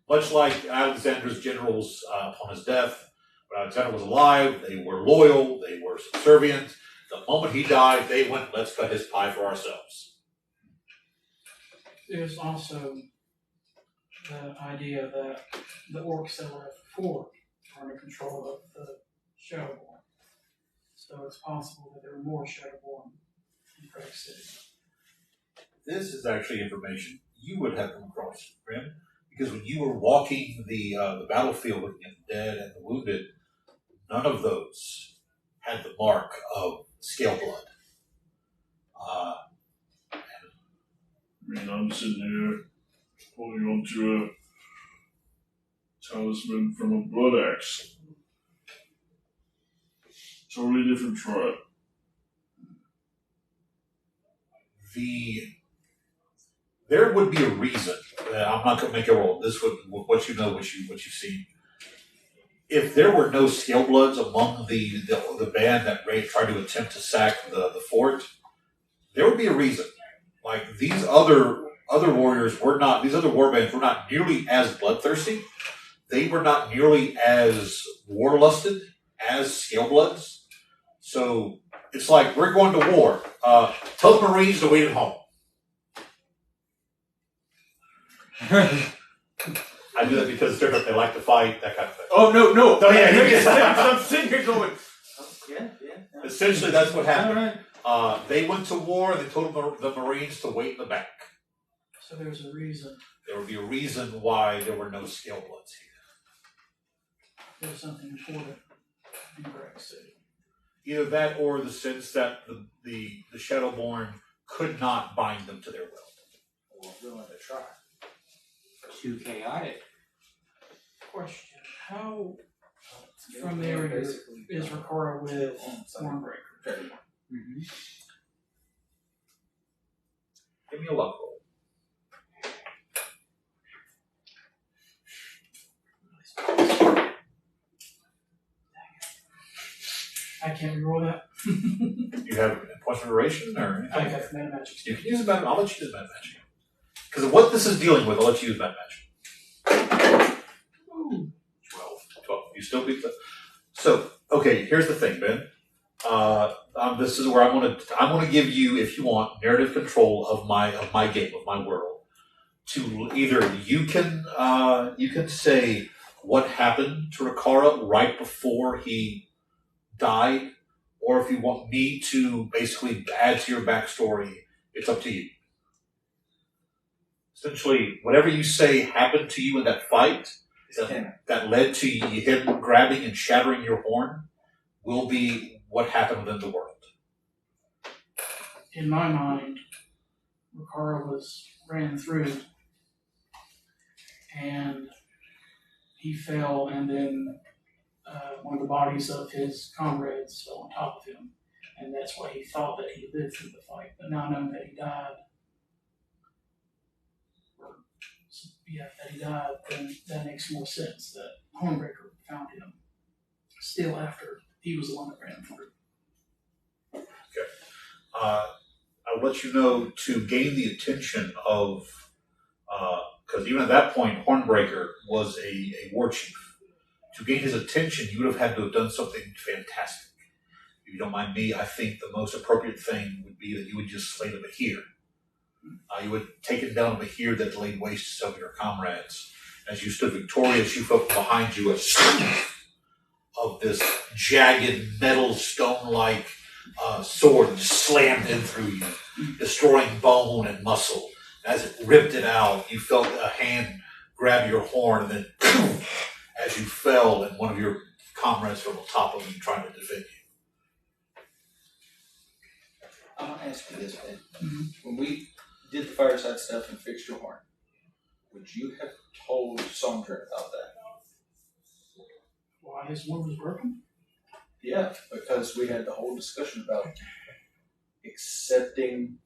Much like Alexander's generals upon his death, when Alexander was alive, they were loyal, they were subservient. The moment he died, they went, let's cut his pie for ourselves. There's also the idea that the orcs that were at the fort are under control of the Shadowborn. So it's possible that there are more Shadowborn in Craig City. This is actually information you would have come across, Grim, because when you were walking the battlefield looking at the dead and the wounded, none of those had the mark of scale blood. I'm sitting here holding on to a talisman from a blood axe. Totally different tribe. There would be a reason. I'm not going to make a roll. This would what you know, what you've seen. If there were no scale bloods among the band that tried to attempt to sack the fort, there would be a reason. Like these other warriors were not. These other war bands were not nearly as bloodthirsty. They were not nearly as war-lusted as scale bloods. So it's like, we're going to war. Tell the Marines to wait at home. I do that because it's different. They like to fight, that kind of thing. Oh, no. Oh, yeah. I'm sitting here going, yeah. Essentially, that's what happened. They went to war, and they told the Marines to wait in the back. So there's a reason. There would be a reason why there were no scale bloods here. There's something important in Craig City. Either that or the sense that the Shadowborn could not bind them to their will. Or willing to try. Too chaotic. Question: how familiar is Ricora with Thornbreaker? Mm-hmm. Give me a luck roll. I can't reroll that. You have points of duration or I have meta magic. You can use a I'll let you use meta magic. Because of what this is dealing with, I'll let you use meta magic. Ooh. 12. You still beat the. So, okay, here's the thing, Ben. This is where I'm gonna give you, if you want, narrative control of my game, of my world. To either you can say what happened to Riccara right before he died, or if you want me to basically add to your backstory, it's up to you. Essentially, whatever you say happened to you in that fight that led to him grabbing and shattering your horn will be what happened within the world. In my mind, Riccara ran through, and he fell, and then one of the bodies of his comrades fell on top of him, and that's why he thought that he lived through the fight. But now knowing that he died, then that makes more sense that Hornbreaker found him still after he was the one that ran through. Okay. I'll let you know to gain the attention of, because even at that point, Hornbreaker was a war chief. To gain his attention, you would have had to have done something fantastic. If you don't mind me, I think the most appropriate thing would be that you would just slay the Bahir. You would take it down a Bahir that laid waste to some of your comrades. As you stood victorious, you felt behind you of this jagged metal stone-like sword that just slammed in through you, destroying bone and muscle. As it ripped it out, you felt a hand grab your horn, and then as you fell, and one of your comrades from on top of you trying to defend you. I'll ask you this, Ben. When we did the fireside stuff and fixed your horn, would you have told Sorndrin about that? Why his one was broken? Yeah, because we had the whole discussion about accepting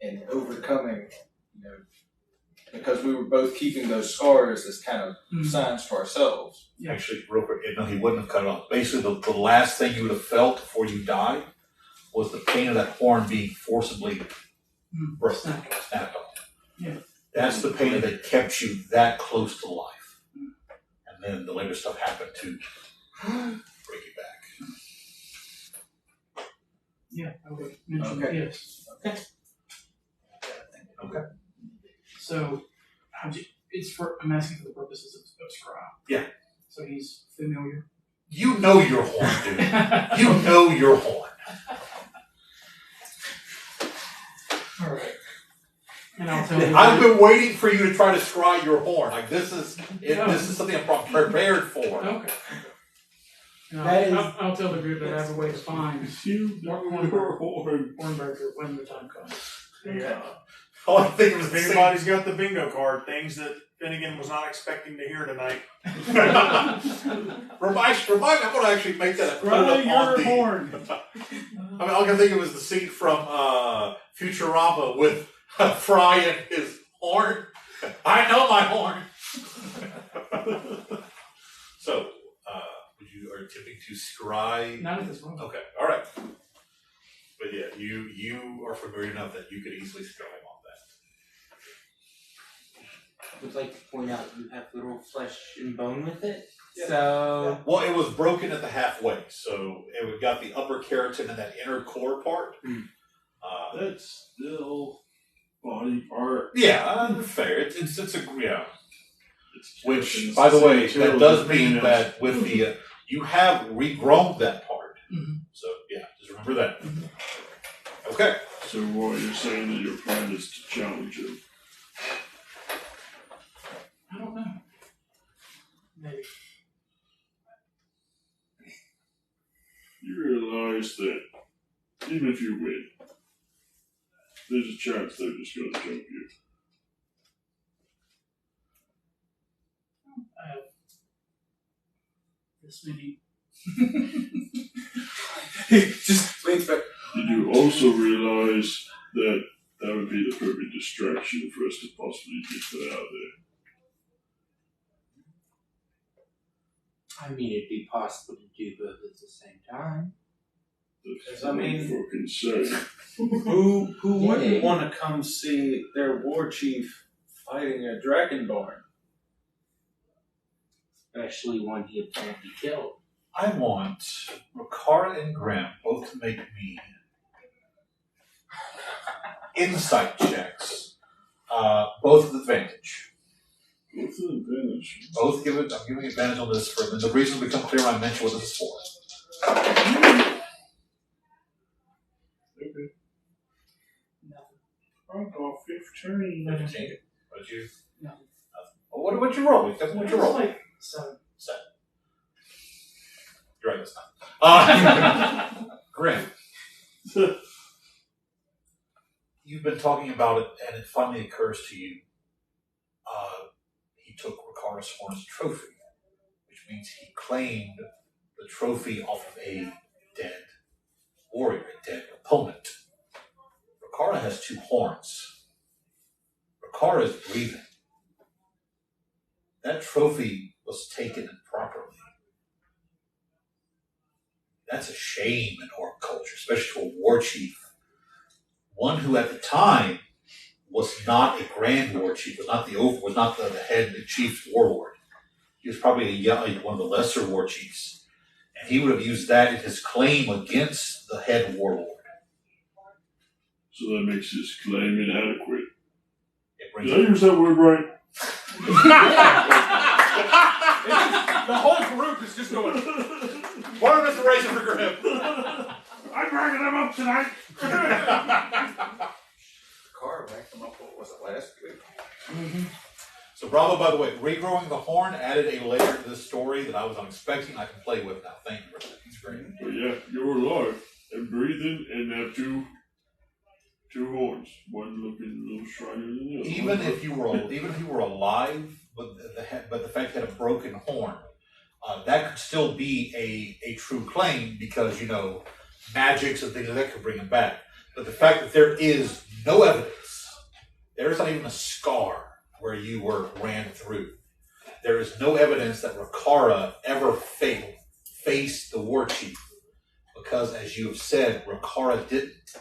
and overcoming, because we were both keeping those scars as kind of signs to ourselves. Yeah. Actually, real quick, no, he wouldn't have cut it off. Basically, the last thing you would have felt before you died was the pain of that horn being forcibly snapped off. Yeah. That's the pain that kept you that close to life. And then the later stuff happened to bring you back. Yeah, I would mention yes. Okay. Okay. So, I'm asking for the purposes of Scry. Yeah. So he's familiar. You know your horn, dude. You know your horn. All right. And I'll tell you. I've been waiting for you to try to scry your horn. Like this is something I'm prepared for. Okay. I'll tell the group that I have a way to find Hornbreaker when the time comes. Yeah. All I think was If anybody's got the bingo card, things that Finnegan was not expecting to hear tonight. Remind me, I'm going to actually make that a put Run up your on the horn. I mean, all I can think of is the scene from Futurama with Fry and his horn. I know my horn. So, you are attempting to scry? Not at this moment. Okay, all right. But yeah, you are familiar enough that you could easily scry on that. I would like to point out you have little flesh and bone with it. Yeah. So Well, it was broken at the halfway, so it got the upper keratin and that inner core part. That's still body part. Yeah, fair. It's a yeah. Which, It's by the way, material that does as mean fingernails. that with the you have regrown that part. So yeah, just remember that. Okay. So what you're saying that your plan is to challenge him? I don't know. Maybe. You realize that even if you win, there's a chance they're just going to jump you. I have this many. He just leans back. Did you also realize that that would be the perfect distraction for us to possibly get that out there? I mean, it'd be possible to do both at the same time. That's I mean- fucking say. Who wouldn't Yeah. want to come see their war chief fighting a Dragonborn? Especially one he had planned to kill. I want Ricard and Graham both to make me insight checks. Both with advantage. What's the advantage? Both give it. I'm giving advantage on this for the reason will become clear when I mention what this is for. Okay. Nothing. Oh, 15. 15. What did you? Nothing. What'd you roll? That's what you roll. Like 7. 7. You're right this time. Grim. You've been talking about it, and it finally occurs to you. He took Ricardo's horn as a trophy, which means he claimed the trophy off of a dead warrior, a dead opponent. Ricardo has 2 horns. Ricardo is breathing. That trophy was taken improperly. That's a shame in orc culture, especially to a war chief. One who at the time was not a grand war chief, was not the head chief warlord. He was probably one of the lesser war chiefs. And he would have used that in his claim against the head warlord. So that makes his claim inadequate. It brings Did I use that word right? The whole group is just going. One is the razor for grip. I'm dragging them up tonight. Car racked them up, what was it, last week? So Bravo, by the way, regrowing the horn added a layer to this story that I was unexpecting. I can play with now. Thank you for that. It's great. But yeah, you're alive and breathing and have two horns. One looking a little shinier than the other. Even if you were alive, but the fact you had a broken horn, that could still be a true claim because magics and things like that could bring him back. But the fact that there is no evidence, there is not even a scar where you ran through. There is no evidence that Rakara ever faced the war chief. Because as you have said, Rakara didn't.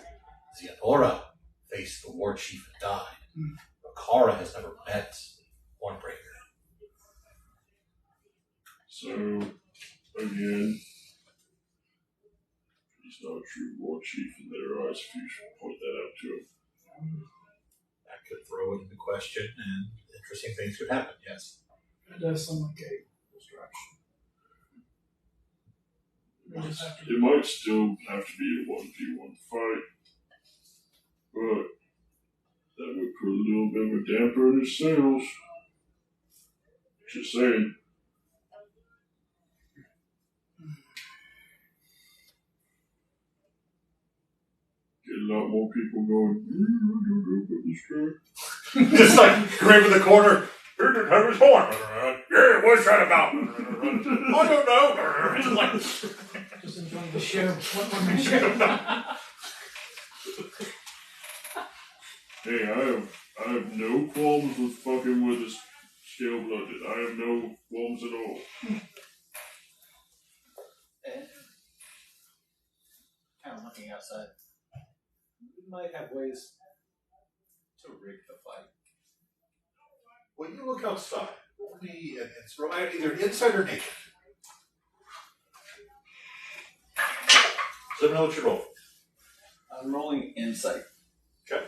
Zeonora faced the war chief and died. Rakara has never met Hornbreaker. So, again, he's not a true war chief in their eyes if you should point that out to him. That could throw it into question, and interesting things could happen, yes. It does sound like a distraction. We just have to It might still have to be a 1v1 fight, but that would put a little bit of a damper in his sails. Just saying. Get a lot more people going, Just like right in the corner. Have his horn. Yeah, what's that about? I don't know. Just like just enjoying the show. One more show. Hey, I have no qualms with fucking with this scale blooded. I have no qualms at all. Kind of looking outside. We might have ways to rig the fight. when you look outside, roll me and it's either inside or naked. Let me know what you roll. I'm rolling insight. Okay.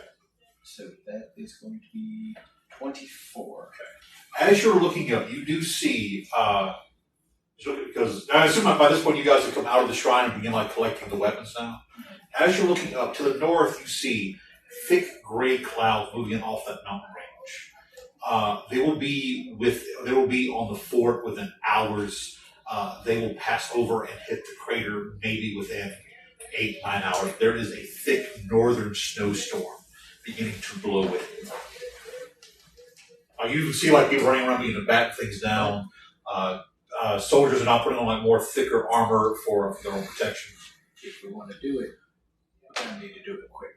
So that is going to be 24. Okay. As you're looking up, you do see, because I assume by this point you guys have come out of the shrine and begin collecting the weapons now. As you're looking up to the north, you see thick gray clouds moving off that mountain range. They will be on the fort within hours. They will pass over and hit the crater maybe within 8-9 hours. There is a thick northern snowstorm beginning to blow in. You can see people running around beginning to bat things down. Soldiers are now putting on more thicker armor for their own protection. If we want to do it, we're going to need to do it quick.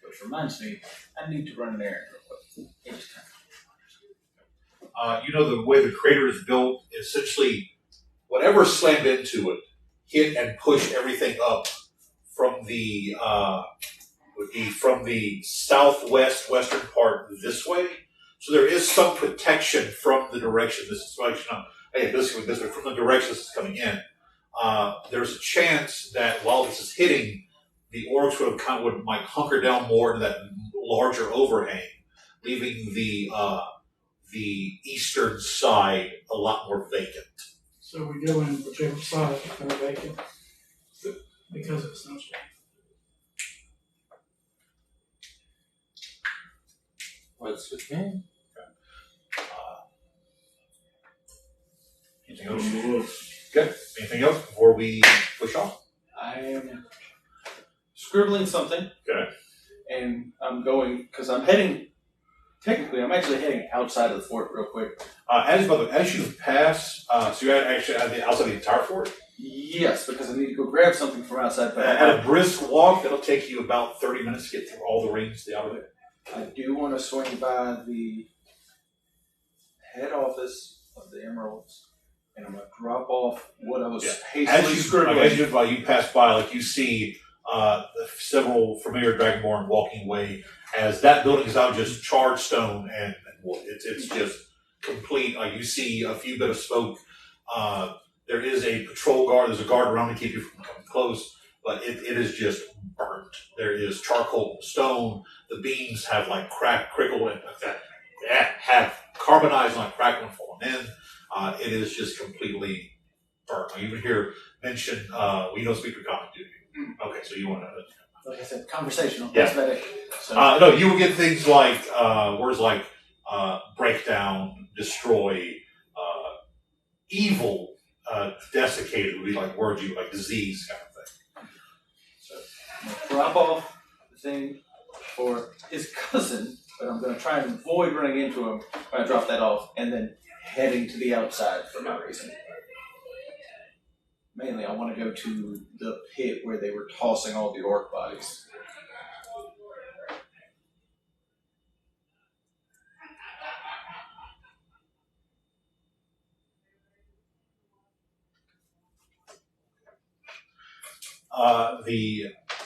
Which reminds me, I need to run an errand real quick. The way the crater is built, essentially, whatever slammed into it hit and pushed everything up from the southwest western part this way. So there is some protection from the direction this is from the direction this is coming in. There's a chance that while this is hitting, the orcs might hunker down more into that larger overhang, leaving the eastern side a lot more vacant. So we go in whichever side they're vacant because of the snowstorm. What's with me? Anything else? Good. Anything else before we push off? I am scribbling something. Okay. And I'm going, because I'm actually heading outside of the fort real quick. As you pass, so you're actually outside the entire fort? Yes, because I need to go grab something from outside. But at a brisk walk, that'll take you about 30 minutes to get through all the rings, the outer there. I do want to swing by the head office of the Emeralds, and I'm going to drop off what I was hastily scribbling. As you pass by, you see several familiar Dragonborn walking away, as that building is now just charred stone and wood. It's just complete. You see a few bit of smoke. There is a patrol guard. There's a guard around to keep you from coming close, but it is just burnt. There is charcoal stone. The beams have crickle and have carbonized crackle and fallen in. It is just completely burn. I even hear mention, we don't speak for common, do you? Okay, so you want to... Like I said, conversational. Yeah. That's about it. So, no, you will get things like, words like break down, destroy, evil, desiccated would be like words you like disease kind of thing. So I'm gonna drop off the thing for his cousin, but I'm going to try and avoid running into him when I drop that off, and then heading to the outside for no reason. Mainly, I want to go to the pit where they were tossing all the orc bodies.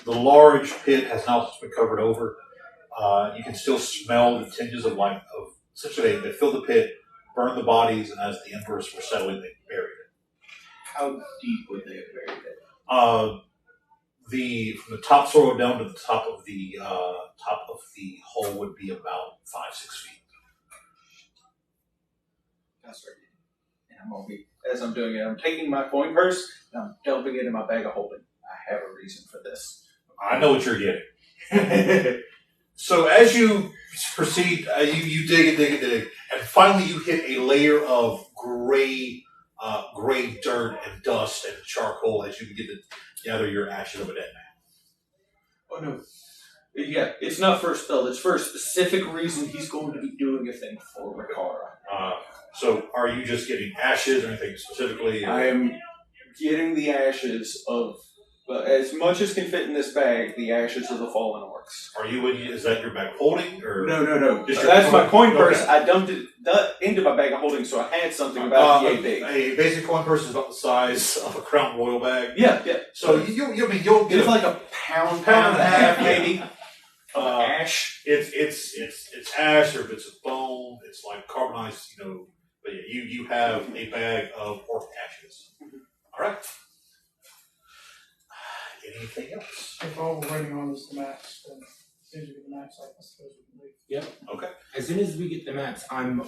The large pit has now been covered over. You can still smell the tinges of essentially they filled the pit, burned the bodies, and as the embers were settling, they buried it. How deep would they have buried it? From the top soil down to the top of the hole would be about 5-6 feet. That's right. And I'm gonna be, as I'm doing it, I'm taking my coin purse and I'm dumping it in my bag of holding. I have a reason for this. I know what you're getting. So as you proceed, you dig, and finally you hit a layer of gray dirt and dust and charcoal as you begin to gather your ashes of a dead man. Oh no. Yeah, it's not for a spell, it's for a specific reason he's going to be doing a thing for Rikara. So are you just getting ashes or anything specifically? I am getting the ashes of, as much as can fit in this bag, the ashes of the fallen orcs. Is that your bag holding? Or No. Just That's my coin purse. Okay. I dumped it into my bag of holding, so I had something about yay big. A basic coin purse is about the size of a Crown Royal bag. Yeah. So you'll get it's like a pound and a half, maybe. Ash. It's ash, or if it's a bone, it's like carbonized, But yeah, you have a bag of orc ashes. All right. Anything else? If all we're waiting on is the maps, then as soon as we get the maps, I suppose we can leave. Yep. Okay. As soon as we get the maps, I'm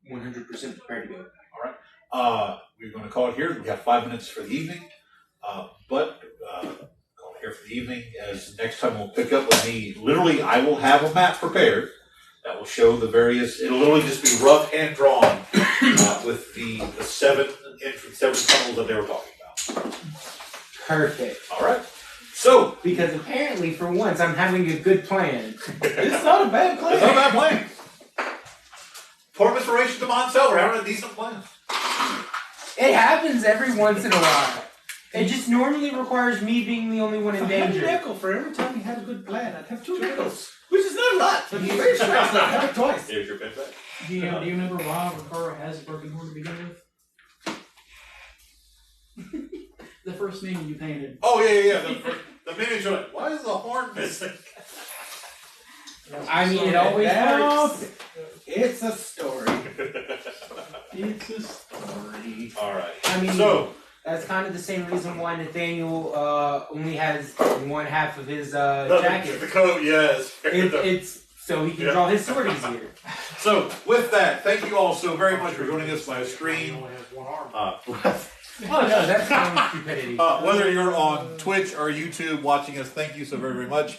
100% prepared to go. All right. We're going to call it here. We have 5 minutes for the evening. But call it here for the evening. As next time we'll pick up with me. Literally, I will have a map prepared that will show the various. It'll literally just be rough hand drawn with the 7 tunnels that they were talking about. Perfect. All right. So, because apparently for once I'm having a good plan. It's not a bad plan. It's not a bad plan. Pour inspiration to Montel. We're having a decent plan. It happens every once in a while. It just normally requires me being the only one in danger. I had a nickel for every time you had a good plan. I'd have 2 nickels, which is not a lot, but it's very stressful. I have it twice. Here's your pen back. Do you remember why Rikara has a broken horn to begin with? The first minion you painted. Oh, yeah. The miniature, like, why is the horn missing? I mean, it always works. It's a story. It's a story. All right. I mean, so that's kind of the same reason why Nathaniel only has one half of his jacket. The coat, yes. It's so he can draw his sword easier. So, with that, thank you all so very much for joining us by stream. Only has one arm. Oh no, that's not stupidity. Whether you're on Twitch or YouTube watching us, thank you so very, very much.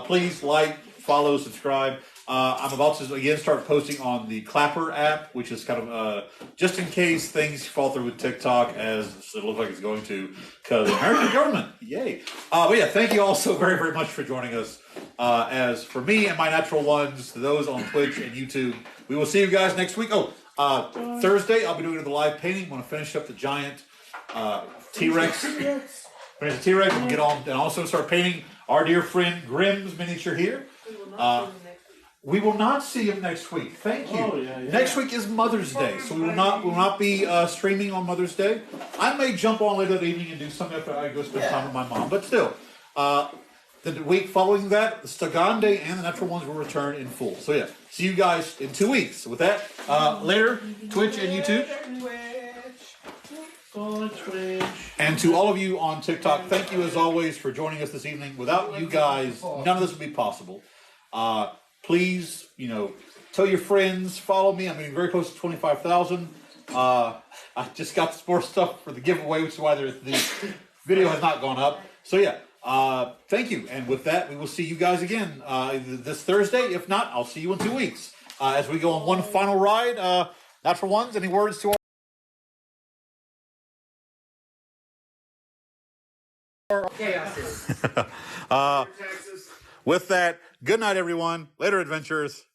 Please like, follow, subscribe. I'm about to again start posting on the Clapper app, which is kind of just in case things fall through with TikTok, as it looks like it's going to, because the American government, yay! But yeah, thank you all so very, very much for joining us. As for me and my natural ones, to those on Twitch and YouTube, we will see you guys next week. Thursday I'll be doing the live painting. I'm going to finish up the giant T-Rex. Finish the T-Rex and get on, and also start painting our dear friend Grimm's miniature here. We will not see him next week. Thank you. Oh, yeah. Next week is Mother's Day, so we will not be streaming on Mother's Day. I may jump on later that evening and do something after I go spend time with my mom, but still. The week following that, the Stagande and the Natural Ones will return in full. So yeah, see you guys in 2 weeks. With that, later, Twitch and YouTube. And to all of you on TikTok, thank you as always for joining us this evening. Without you guys, none of this would be possible. Please, tell your friends, follow me. I'm getting very close to 25,000. I just got some more stuff for the giveaway, which is why the video has not gone up. So yeah, thank you. And with that, we will see you guys again this Thursday. If not, I'll see you in 2 weeks as we go on one final ride. Natural Ones, any words to our Chaos. with that, good night, everyone. Later, adventurers.